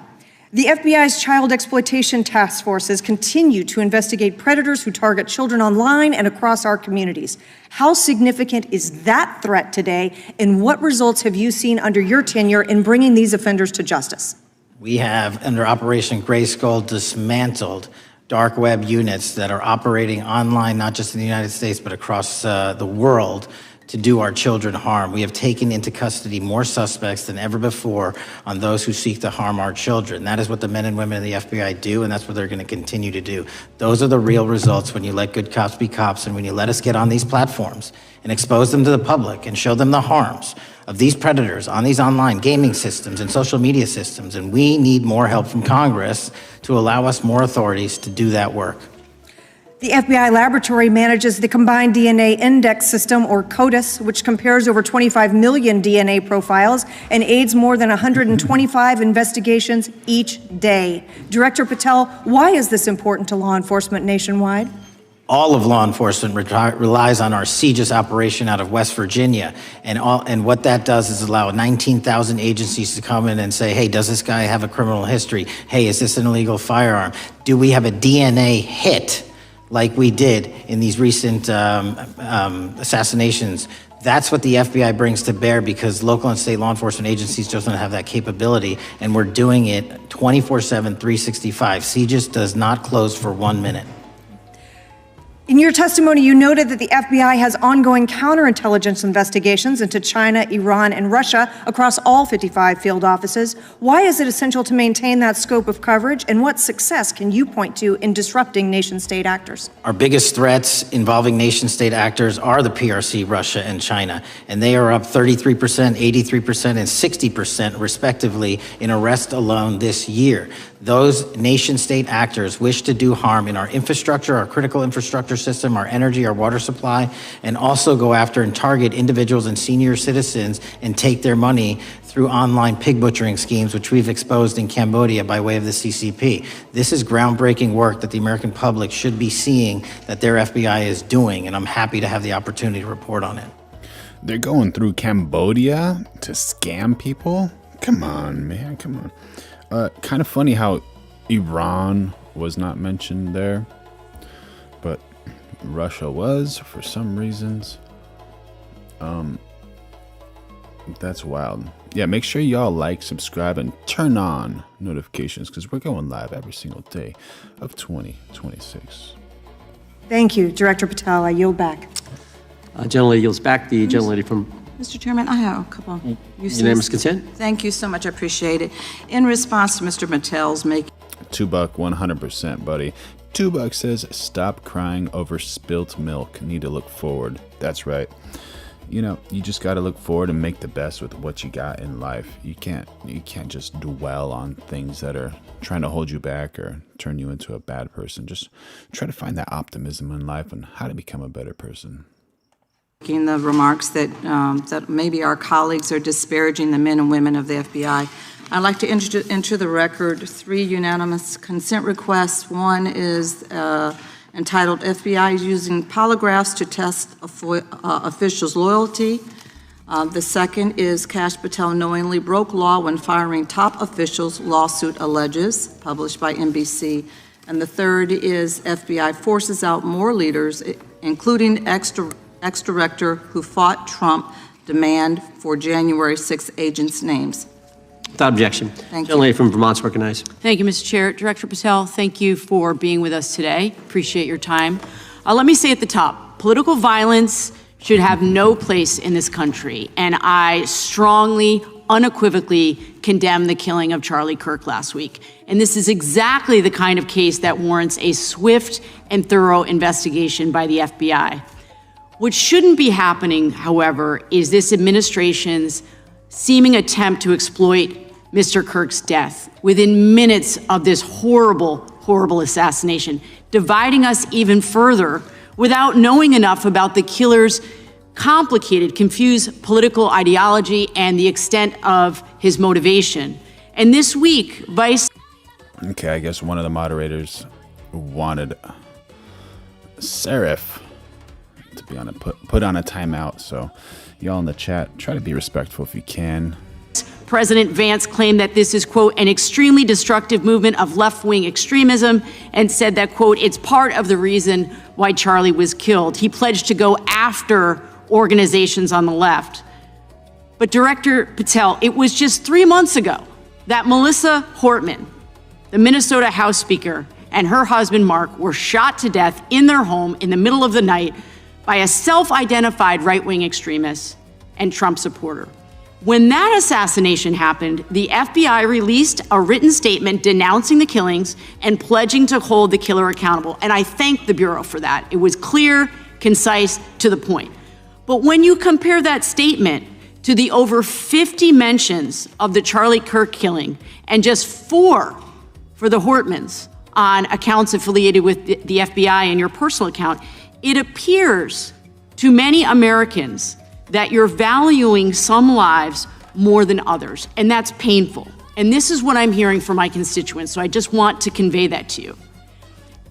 the FBI's child exploitation task forces continue to investigate predators who target children online and across our communities. How significant is that threat today, and what results have you seen under your tenure in bringing these offenders to justice? We have, under Operation Grayskull, dismantled dark web units that are operating online, not just in the United States, but across the world, to do our children harm. We have taken into custody more suspects than ever before on those who seek to harm our children. That is what the men and women of the FBI do, and that's what they're going to continue to do. Those are the real results when you let good cops be cops and when you let us get on these platforms and expose them to the public and show them the harms of these predators on these online gaming systems and social media systems. And we need more help from Congress to allow us more authorities to do that work. The FBI laboratory manages the Combined DNA Index System, or CODIS, which compares over 25 million DNA profiles and aids more than 125 investigations each day. Director Patel, why is this important to law enforcement nationwide? All of law enforcement relies on our CJIS operation out of West Virginia. And what that does is allow 19,000 agencies to come in and say, hey, does this guy have a criminal history? Hey, is this an illegal firearm? Do we have a DNA hit like we did in these recent assassinations? That's what the FBI brings to bear, because local and state law enforcement agencies just don't have that capability, and we're doing it 24/7, 365. CJIS does not close for 1 minute. In your testimony, you noted that the FBI has ongoing counterintelligence investigations into China, Iran, and Russia across all 55 field offices. Why is it essential to maintain that scope of coverage, and what success can you point to in disrupting nation-state actors? Our biggest threats involving nation-state actors are the PRC, Russia, and China, and they are up 33%, 83%, and 60% respectively in arrest alone this year. Those nation-state actors wish to do harm in our infrastructure, our critical infrastructure system, our energy, our water supply, and also go after and target individuals and senior citizens and take their money through online pig butchering schemes, which we've exposed in Cambodia by way of the CCP. This is groundbreaking work that the American public should be seeing that their FBI is doing, and I'm happy to have the opportunity to report on it. They're going through Cambodia to scam people? Come on, man, come on. Kind of funny how Iran was not mentioned there, but Russia was for some reasons. That's wild. Yeah, make sure y'all like, subscribe, and turn on notifications because we're going live every single day of 2026. Thank you, Director Patel. I yield back. Gentlelady yields back. The gentlelady from Mr. Chairman, I have a couple uses. unanimous consent. Thank you so much. I appreciate it. In response to Mr. Mattel's making $2 100%, buddy. $2 says, stop crying over spilt milk. Need to look forward. That's right. You know, you just got to look forward and make the best with what you got in life. You can't just dwell on things that are trying to hold you back or turn you into a bad person. Just try to find that optimism in life and how to become a better person. the remarks that that maybe our colleagues are disparaging the men and women of the FBI. I'd like to enter the record 3 unanimous consent requests. One is entitled FBI is using polygraphs to test officials' loyalty. The second is Kash Patel knowingly broke law when firing top officials, lawsuit alleges, published by NBC. And the third is FBI forces out more leaders, including ex-director who fought Trump, demand for January 6th agents' names. Without objection. Thank you. Gentlelady from Vermont's recognized. Thank you, Mr. Chair. Director Patel, thank you for being with us today. Appreciate your time. Let me say at the top, political violence should have no place in this country, and I strongly, unequivocally condemn the killing of Charlie Kirk last week. And this is exactly the kind of case that warrants a swift and thorough investigation by the FBI. What shouldn't be happening, however, is this administration's seeming attempt to exploit Mr. Kirk's death within minutes of this horrible, horrible assassination, dividing us even further without knowing enough about the killer's complicated, confused political ideology and the extent of his motivation. And this week, Okay, I guess one of the moderators wanted Serif to be on a put on a timeout, so y'all in the chat, try to be respectful if you can. President Vance claimed that this is, quote, an extremely destructive movement of left-wing extremism and said that, quote, it's part of the reason why Charlie was killed. He pledged to go after organizations on the left. But Director Patel, it was just 3 months ago that Melissa Hortman, the Minnesota House Speaker, and her husband Mark were shot to death in their home in the middle of the night by a self-identified right-wing extremist and Trump supporter. When that assassination happened, the FBI released a written statement denouncing the killings and pledging to hold the killer accountable. And I thank the Bureau for that. It was clear, concise, to the point. But when you compare that statement to the over 50 mentions of the Charlie Kirk killing and just 4 for the Hortmans on accounts affiliated with the FBI and your personal account, it appears to many Americans that you're valuing some lives more than others, and that's painful. And this is what I'm hearing from my constituents, so I just want to convey that to you.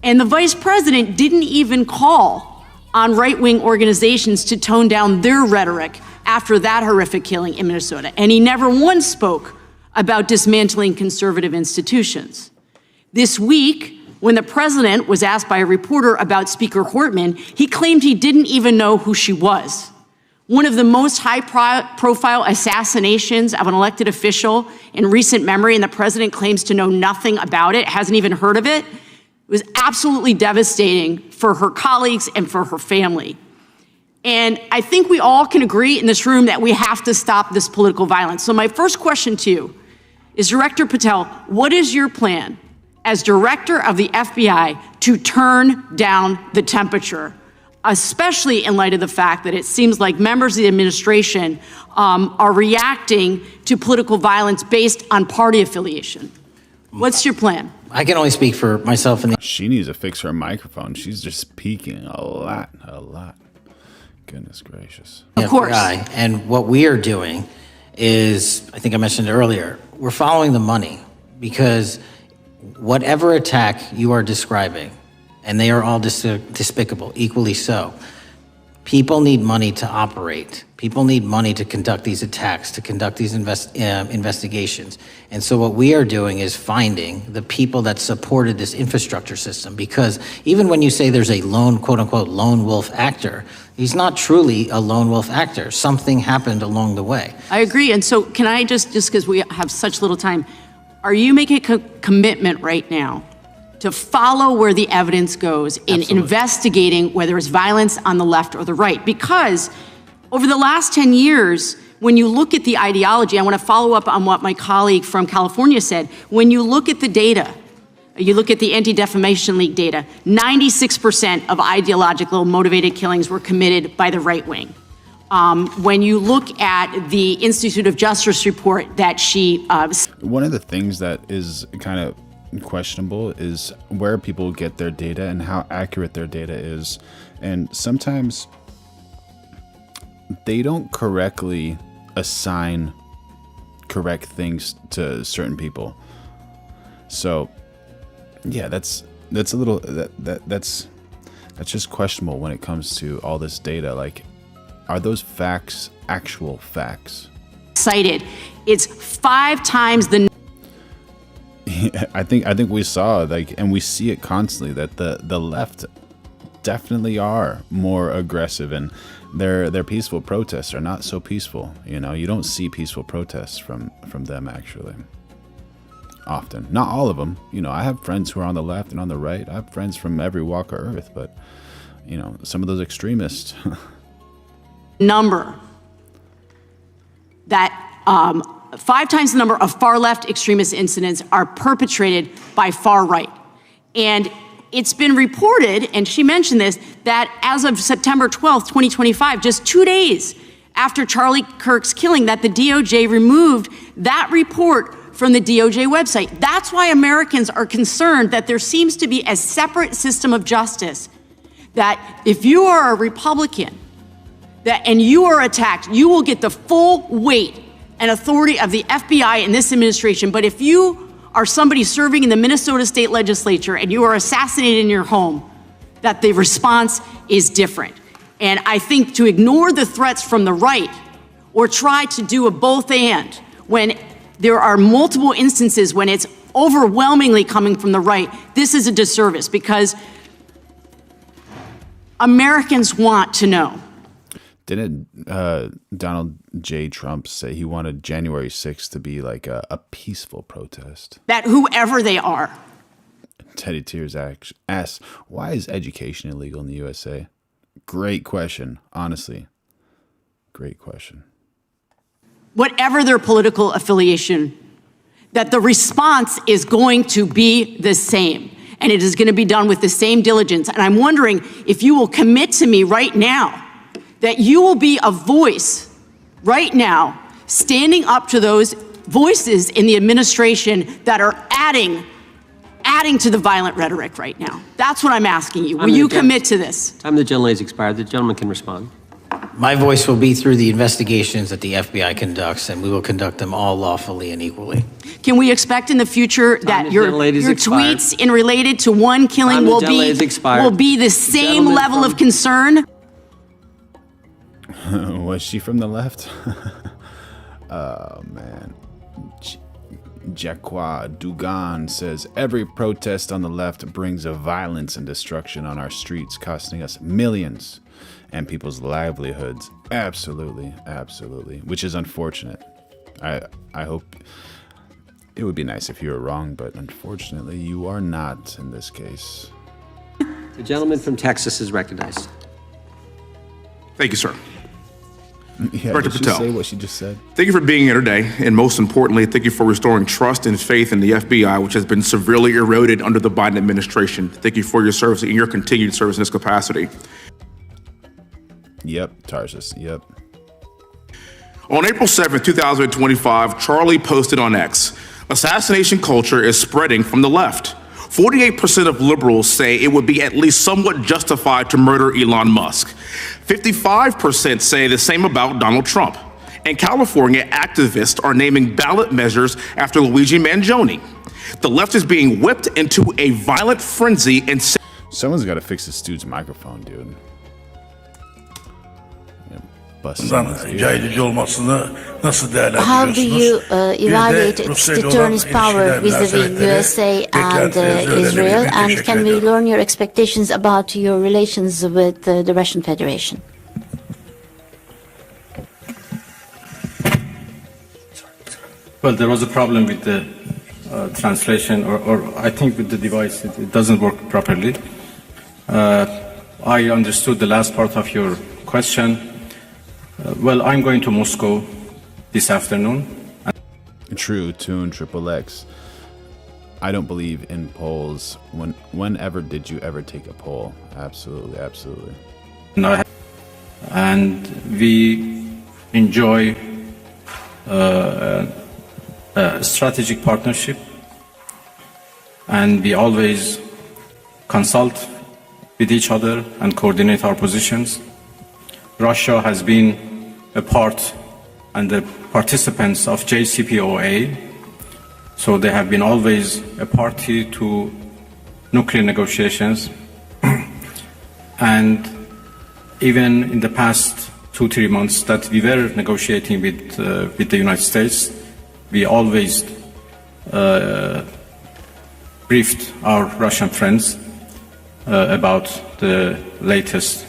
And the Vice President didn't even call on right-wing organizations to tone down their rhetoric after that horrific killing in Minnesota, and he never once spoke about dismantling conservative institutions. This week, when the president was asked by a reporter about Speaker Hortman, he claimed he didn't even know who she was. One of the most high-profile assassinations of an elected official in recent memory, and the president claims to know nothing about it, hasn't even heard of it. It was absolutely devastating for her colleagues and for her family. And I think we all can agree in this room that we have to stop this political violence. So my first question to you is, Director Patel, what is your plan as director of the FBI to turn down the temperature, especially in light of the fact that it seems like members of the administration are reacting to political violence based on party affiliation? What's your plan? I can only speak for myself. She needs to fix her microphone. She's just peaking a lot. Goodness gracious. Of course. And what we are doing is, I think I mentioned earlier, we're following the money, because whatever attack you are describing, and they are all despicable, equally so, People need money to operate. People need money to conduct these attacks, to conduct these investigations. And so what we are doing is finding the people that supported this infrastructure system, because even when you say there's a lone, quote unquote, lone wolf actor, he's not truly a lone wolf actor. Something happened along the way. I agree. And so can I just because we have such little time, are you making a commitment right now to follow where the evidence goes in investigating whether it's violence on the left or the right? Because over the last 10 years, when you look at the ideology, I want to follow up on what my colleague from California said. When you look at the data, you look at the Anti-Defamation League data, 96% of ideological motivated killings were committed by the right wing. When you look at the Institute of Justice report that she... One of the things that is kind of questionable is where people get their data and how accurate their data is. And sometimes they don't correctly assign correct things to certain people. So yeah, that's a little that's just questionable when it comes to all this data. Like, are those facts actual facts? Cited, it's 5 times the... I think we saw, like, and we see it constantly, that the left definitely are more aggressive, and their peaceful protests are not so peaceful. You know, you don't see peaceful protests from them actually. Often, not all of them. You know, I have friends who are on the left and on the right. I have friends from every walk of earth, but you know, some of those extremists. Number that 5 times the number of far left extremist incidents are perpetrated by far right. And it's been reported, and she mentioned this, that as of September 12th, 2025, just 2 days after Charlie Kirk's killing, that the DOJ removed that report from the DOJ website. That's why Americans are concerned that there seems to be a separate system of justice, that if you are a Republican and you are attacked, you will get the full weight and authority of the FBI in this administration. But if you are somebody serving in the Minnesota State Legislature and you are assassinated in your home, that the response is different. And I think to ignore the threats from the right or try to do a both and when there are multiple instances when it's overwhelmingly coming from the right, this is a disservice, because Americans want to know. Didn't Donald J. Trump say he wanted January 6th to be like a peaceful protest? That whoever they are. Teddy Tears asks, why is education illegal in the USA? Great question, honestly. Great question. Whatever their political affiliation, that the response is going to be the same. And it is going to be done with the same diligence. And I'm wondering if you will commit to me right now that you will be a voice right now standing up to those voices in the administration that are adding to the violent rhetoric right now. That's what I'm asking you. Will you commit to this? Time the gentleman has expired. The gentleman can respond. My voice will be through the investigations that the FBI conducts, and we will conduct them all lawfully and equally. Can we expect in the future that your tweets in related to one killing will be the same level of concern? Was she from the left? Oh man. Jacqua Dugan says, every protest on the left brings a violence and destruction on our streets, costing us millions and people's livelihoods. Absolutely, absolutely. Which is unfortunate. I hope it would be nice if you were wrong, but unfortunately you are not in this case. The gentleman from Texas is recognized. Thank you, sir. Yeah, Director did she Patel, say what she just said? thank you for being here today, and most importantly, thank you for restoring trust and faith in the FBI, which has been severely eroded under the Biden administration. Thank you for your service and your continued service in this capacity. Yep, Tarsus, yep. On April 7th, 2025, Charlie posted on X, assassination culture is spreading from the left. 48% of liberals say it would be at least somewhat justified to murder Elon Musk. 55% say the same about Donald Trump. In California, activists are naming ballot measures after Luigi Mangione. The left is being whipped into a violent frenzy and... Someone's got to fix this dude's microphone, dude. caydırıcı olmasını nasıl How do değerlendiriyorsunuz? you evaluate its deterrence power vis-a-vis USA and Israel? And can we learn your expectations about your relations with the Russian Federation? Well, there was a problem with the translation, or I think with the device, it doesn't work properly. I understood the last part of your question. Well, I'm going to Moscow this afternoon. True, Tune, Triple X. I don't believe in polls. Whenever did you ever take a poll? Absolutely, absolutely. And we enjoy a strategic partnership, and we always consult with each other and coordinate our positions. Russia has been a part and the participants of JCPOA, so they have been always a party to nuclear negotiations. And even in the past 2-3 months that we were negotiating with the United States, we always briefed our Russian friends about the latest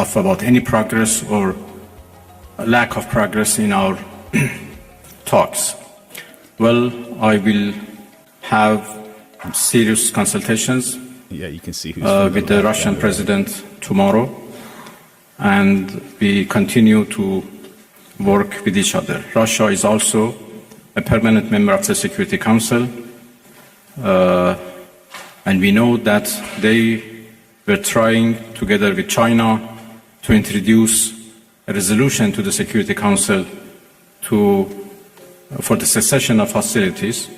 about any progress or lack of progress in our talks. Well, I will have serious consultations you can see with the Russian president tomorrow, and we continue to work with each other. Russia is also a permanent member of the Security Council, and we know that they were trying, together with China, to introduce a resolution to the Security Council for the cessation of hostilities.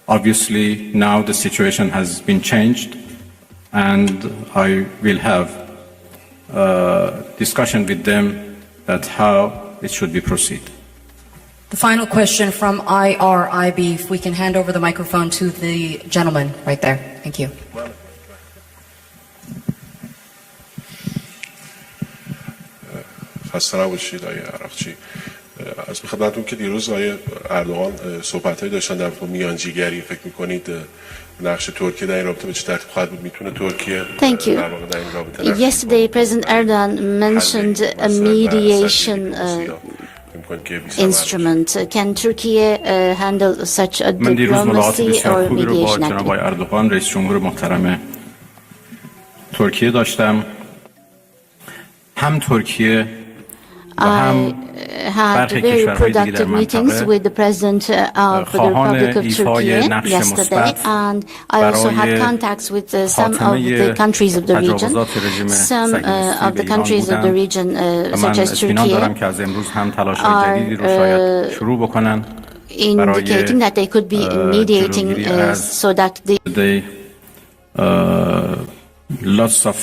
Obviously, now the situation has been changed, and I will have discussion with them that how it should be proceed. The final question from IRIB, if we can hand over the microphone to the gentleman right there. Thank you. خسته نباشید آقای عراقچی. از خدمتتون که دیروز آقای اردوغان صحبت‌هایی داشتن در مورد میانجیگری، فکر می‌کنید نقش ترکیه در این رابطه به چه ترتیب خواهد بود؟ میتونه ترکیه Thank you. Yesterday, President Erdogan mentioned a mediation instrument. Can Turkey handle such a من دیروز ملاقات diplomacy بسیار or خوبی رو با mediation جناب آقای activity? اردوغان رئیس جمهور محترم ترکیه داشتم. هم ترکیه و هم Had very productive meetings with the President of the Republic of Turkey yesterday, and I also had contacts with some of the countries of the region. Some of the countries of the region, such as Turkey, are indicating that they could be mediating so that they lots of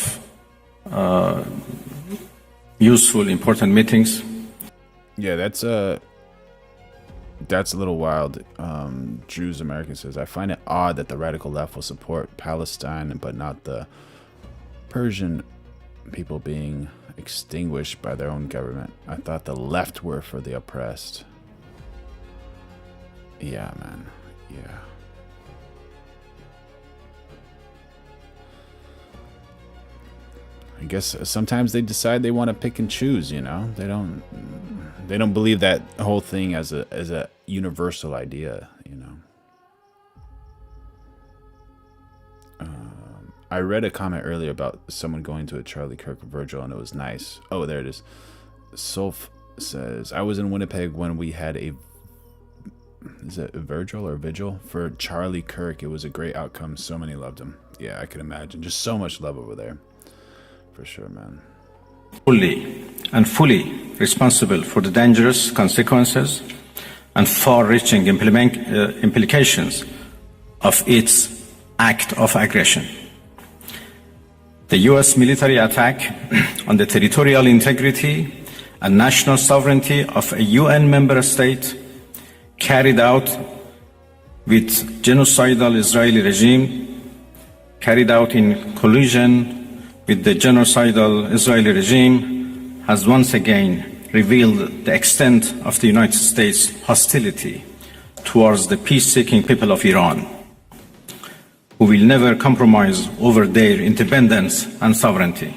useful, important meetings. Yeah, that's a little wild. Drews American says, I find it odd that the radical left will support Palestine but not the Persian people being extinguished by their own government. I thought the left were for the oppressed. Yeah, man. Yeah. I guess sometimes they decide they want to pick and choose, you know. They don't believe that whole thing as a universal idea, you know. I read a comment earlier about someone going to a Charlie Kirk Virgil, and it was nice. Oh, there it is. Solf says, I was in Winnipeg when we had is it a Virgil or vigil for Charlie Kirk. It was a great outcome. So many loved him. Yeah, I can imagine. Just so much love over there. For sure, man. Fully responsible for the dangerous consequences and far-reaching implications of its act of aggression. The U.S. military attack on the territorial integrity and national sovereignty of a UN member state carried out with genocidal Israeli regime, carried out in collusion with the genocidal Israeli regime has once again revealed the extent of the United States' hostility towards the peace-seeking people of Iran, who will never compromise over their independence and sovereignty.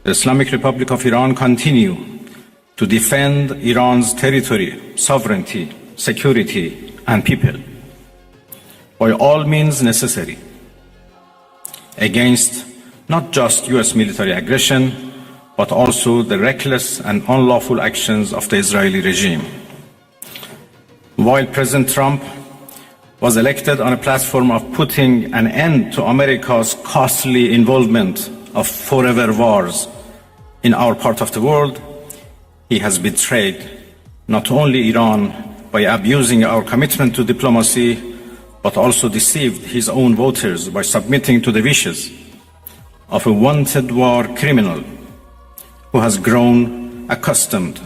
The Islamic Republic of Iran continues to defend Iran's territory, sovereignty, security, and people by all means necessary against not just US military aggression, but also the reckless and unlawful actions of the Israeli regime. While President Trump was elected on a platform of putting an end to America's costly involvement of forever wars in our part of the world, he has betrayed not only Iran by abusing our commitment to diplomacy, but also deceived his own voters by submitting to the wishes of a wanted war criminal who has grown accustomed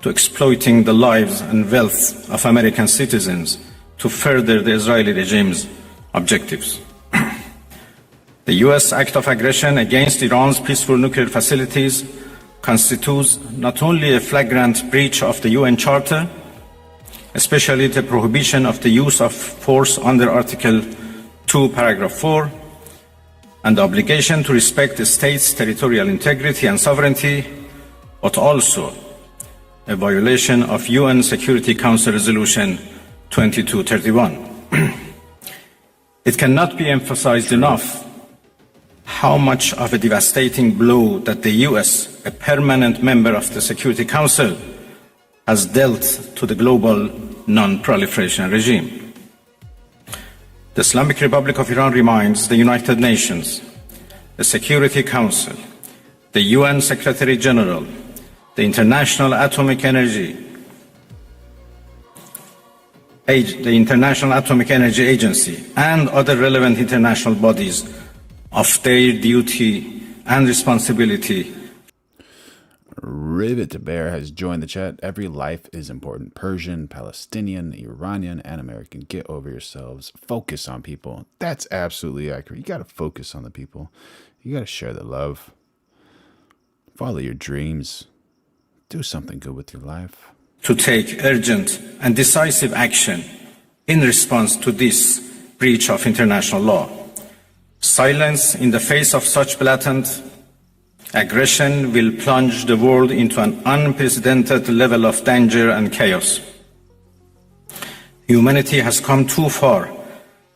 to exploiting the lives and wealth of American citizens to further the Israeli regime's objectives. The US act of aggression against Iran's peaceful nuclear facilities constitutes not only a flagrant breach of the UN Charter, especially the prohibition of the use of force under Article 2, Paragraph 4, and the obligation to respect the state's territorial integrity and sovereignty, but also a violation of UN Security Council Resolution 2231. It cannot be emphasized enough how much of a devastating blow that the US, a permanent member of the Security Council, has dealt to the global non-proliferation regime. The Islamic Republic of Iran reminds the United Nations, the Security Council, the UN Secretary General, the International Atomic Energy Agency, and other relevant international bodies of their duty and responsibility. Rivet Bear has joined the chat. Every life is important. Persian, Palestinian, Iranian, and American. Get over yourselves. Focus on people. That's absolutely accurate. You got to focus on the people. You got to share the love. Follow your dreams. Do something good with your life. To take urgent and decisive action in response to this breach of international law. Silence in the face of such blatant aggression will plunge the world into an unprecedented level of danger and chaos. Humanity has come too far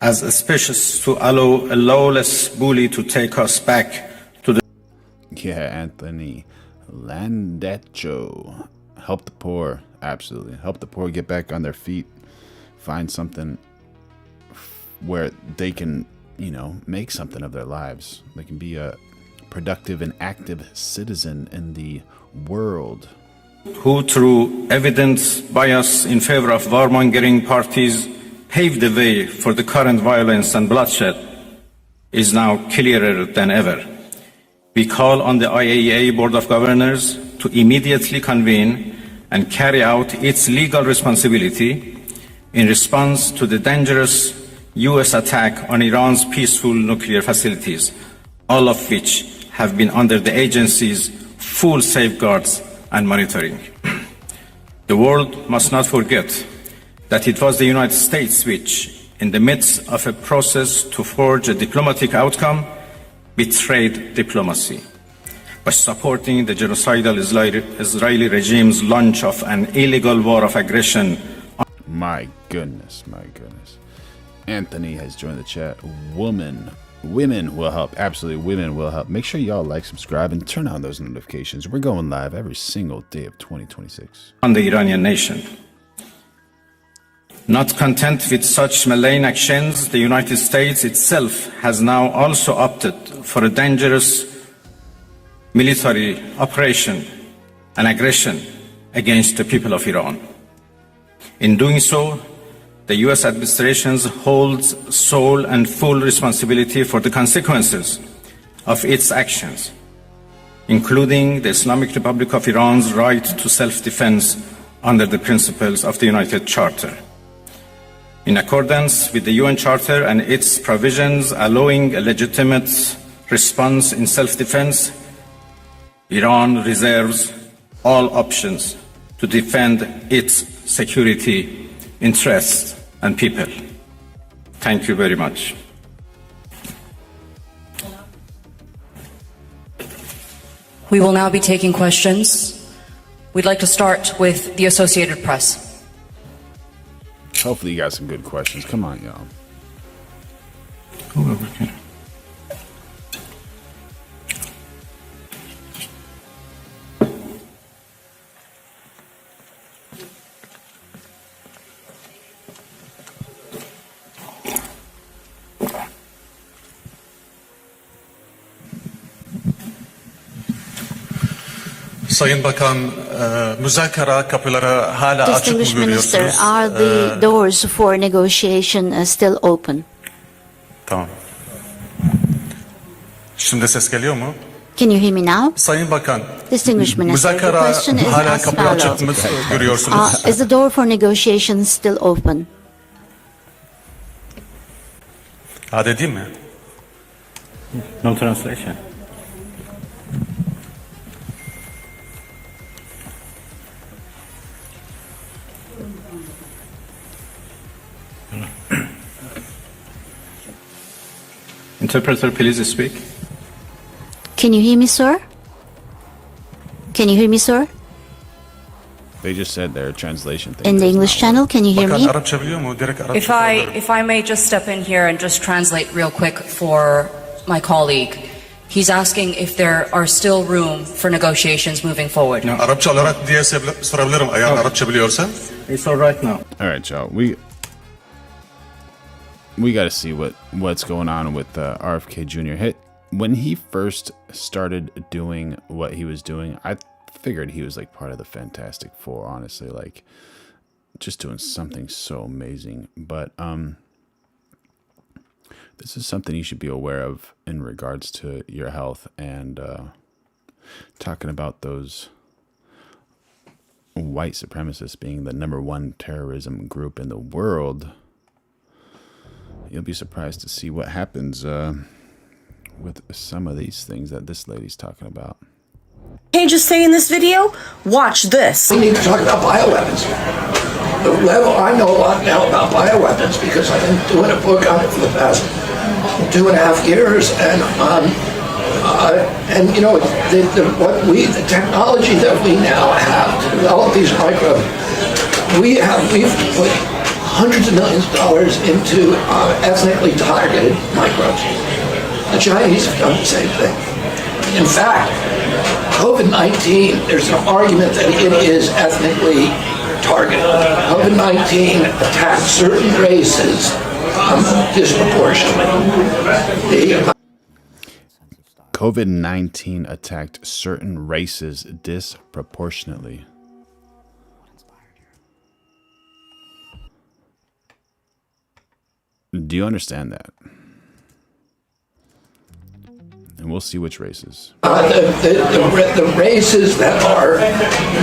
as a species to allow a lawless bully to take us back to the... Yeah, Anthony Landecho. Help the poor. Absolutely. Help the poor get back on their feet. Find something where they can, make something of their lives. They can be a productive and active citizen in the world. Who, through evident bias in favor of warmongering parties, paved the way for the current violence and bloodshed, is now clearer than ever. We call on the IAEA Board of Governors to immediately convene and carry out its legal responsibility in response to the dangerous US attack on Iran's peaceful nuclear facilities, all of which have been under the agency's full safeguards and monitoring. The world must not forget that it was the United States which, in the midst of a process to forge a diplomatic outcome, betrayed diplomacy by supporting the genocidal Israeli regime's launch of an illegal war of aggression. My goodness. Anthony has joined the chat. Women will help. Absolutely, women will help. Make sure y'all like, subscribe, and turn on those notifications. We're going live every single day of 2026. On the Iranian nation. Not content with such malign actions, the United States itself has now also opted for a dangerous military operation and aggression against the people of Iran. In doing so, the US administration holds sole and full responsibility for the consequences of its actions, including the Islamic Republic of Iran's right to self-defense under the principles of the United Charter. In accordance with the UN Charter and its provisions allowing a legitimate response in self-defense, Iran reserves all options to defend its security interests and people. Thank you very much. We will now be taking questions. We'd like to start with the Associated Press. Hopefully you got some good questions. Come on, y'all. Sayın Bakan, müzakere kapıları hala açık mı Distinguished Minister, görüyorsunuz? are the doors for negotiation still open? Tamam. Şimdi ses geliyor mu? Can you hear me now? Sayın Bakan, Distinguished Minister, the müzakere question is hala as kapı açık mı follows. görüyorsunuz? Is the door for negotiation still open? Hadi değil mi? No translation. Interpreter, please speak. Can you hear me, sir? Can you hear me, sir? They just said their translation thing. In the English channel, can you hear Bakan me? Arapça biliyor mu? Direkt Arapça. If I may just step in here and just translate real quick for my colleague. He's asking if there are still room for negotiations moving forward. Arapça olarak diye sorabilirim eğer Arapça biliyorsan. It's all right now. All right, y'all. We got to see what's going on with RFK Jr. When he first started doing what he was doing, I figured he was like part of the Fantastic Four, honestly, like just doing something so amazing. But this is something you should be aware of in regards to your health and talking about those white supremacists being the #1 terrorism group in the world. You'll be surprised to see what happens with some of these things that this lady's talking about. Can't just say in this video, watch this. We need to talk about bioweapons. The level, I know a lot now about bioweapons because I've been doing a book on it for the past 2.5 years, and you know, the technology that we now have to develop these microbes, we've put hundreds of millions of dollars into ethnically targeted microbes. The Chinese have done the same thing. In fact, COVID-19, there's an argument that it is ethnically targeted. COVID-19 attacks certain races disproportionately. COVID-19 attacked certain races disproportionately. Do you understand that? And we'll see which races. The races that are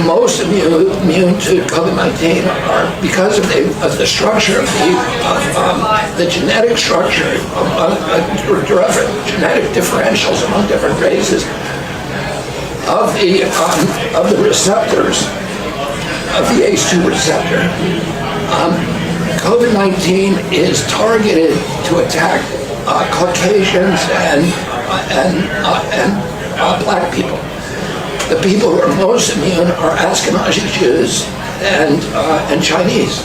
most immune to COVID-19 are because of the structure of the genetic structure, genetic differentials among different races of the receptors of the ACE2 receptor. COVID-19 is targeted to attack Caucasians and black people. The people who are most immune are Ashkenazi Jews and Chinese.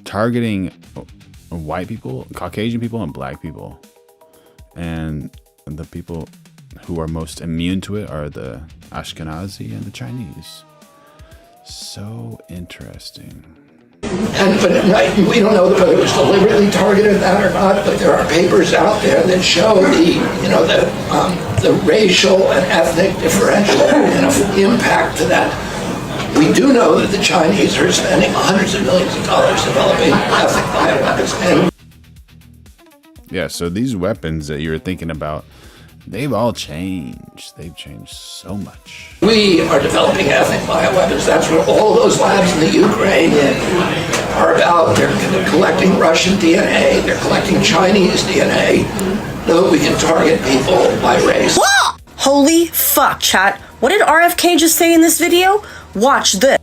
Targeting white people, Caucasian people, and black people. And the people who are most immune to it are the Ashkenazi and the Chinese. So interesting. But we don't know whether it was deliberately targeted that or not. But there are papers out there that show the racial and ethnic differential impact to that. We do know that the Chinese are spending hundreds of millions of dollars developing ethnic bioweapons. Yeah, so these weapons that you're thinking about, They've all changed. They've changed so much. We are developing ethnic bioweapons. That's what all of those labs in the Ukraine are about. They're collecting Russian DNA. They're collecting Chinese DNA. So we can target people by race. Holy fuck, chat. What did RFK just say in this video? Watch this.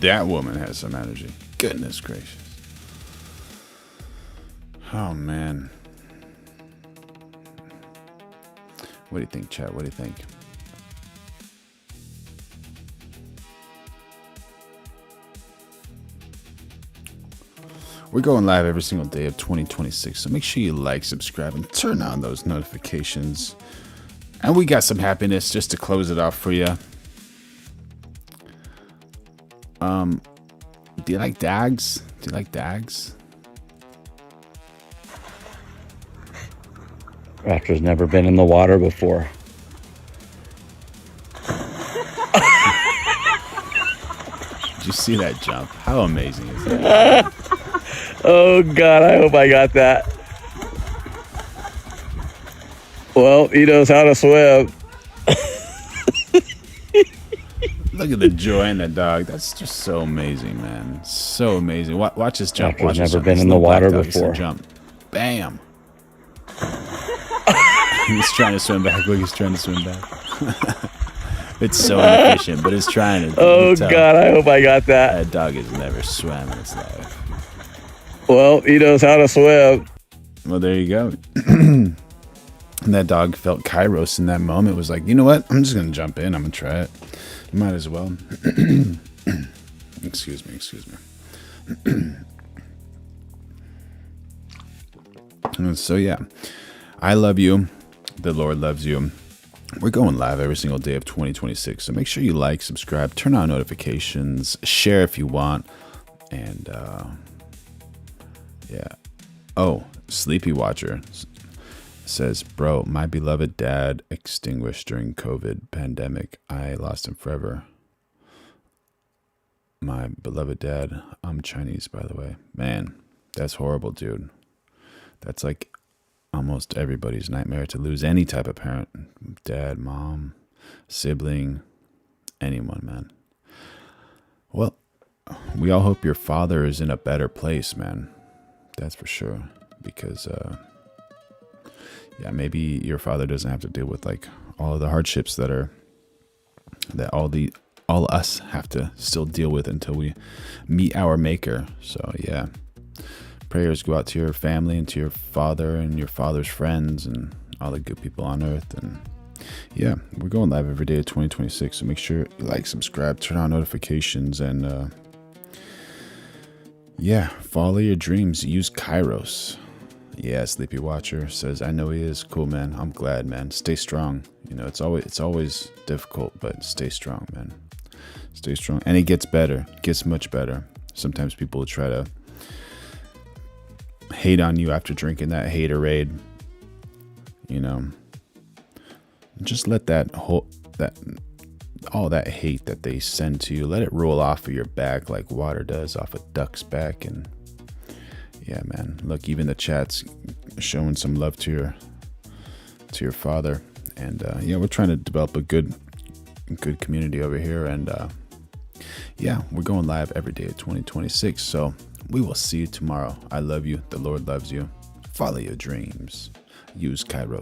That woman has some energy. Goodness gracious. Oh, man. What do you think, chat? What do you think? We're going live every single day of 2026, so make sure you like, subscribe, and turn on those notifications. And we got some happiness just to close it off for you. Do you like dags? Do you like dags? Raptor's never been in the water before. Did you see that jump? How amazing is that? Oh God, I hope I got that. Well, he knows how to swim. Look at the joy in that dog. That's just so amazing, man. So amazing. Watch this jump. Raptor's never been in the water before. Jump. Bam. He's trying to swim back. Look, he's trying to swim back. It's so inefficient, but it's trying to. Oh God, I hope I got that. That dog has never swam in its life. Well, he knows how to swim. Well, there you go. And that dog felt Kairos in that moment. It was like, you know what? I'm just going to jump in. I'm going to try it. Might as well. Excuse me. So, yeah. I love you. The Lord loves you. We're going live every single day of 2026. So make sure you like, subscribe, turn on notifications, share if you want. And, yeah. Oh, Sleepy Watcher says, bro, my beloved dad extinguished during COVID pandemic. I lost him forever. My beloved dad. I'm Chinese, by the way. Man, that's horrible, dude. That's like almost everybody's nightmare to lose any type of parent. Dad, mom, sibling, anyone, man. Well, we all hope your father is in a better place, man. That's for sure. Because, yeah, maybe your father doesn't have to deal with like all of the hardships that all us have to still deal with until we meet our maker. So yeah, prayers go out to your family and to your father and your father's friends and all the good people on earth. And yeah, we're going live every day of 2026. So make sure you like, subscribe, turn on notifications, and yeah, follow your dreams. Use Kairos. Yeah, Sleepy Watcher says, I know he is. Cool, man. I'm glad, man. Stay strong. You know, it's always difficult, but stay strong, man. Stay strong. And it gets better. It gets much better. Sometimes people will try to hate on you after drinking that haterade. You know, just let all that hate that they send to you, let it roll off of your back like water does off a duck's back. And yeah, man, look, even the chat's showing some love to your father. And yeah, we're trying to develop a good community over here. And yeah, we're going live every day of 2026. So we will see you tomorrow. I love you. The Lord loves you. Follow your dreams. Use Kairos.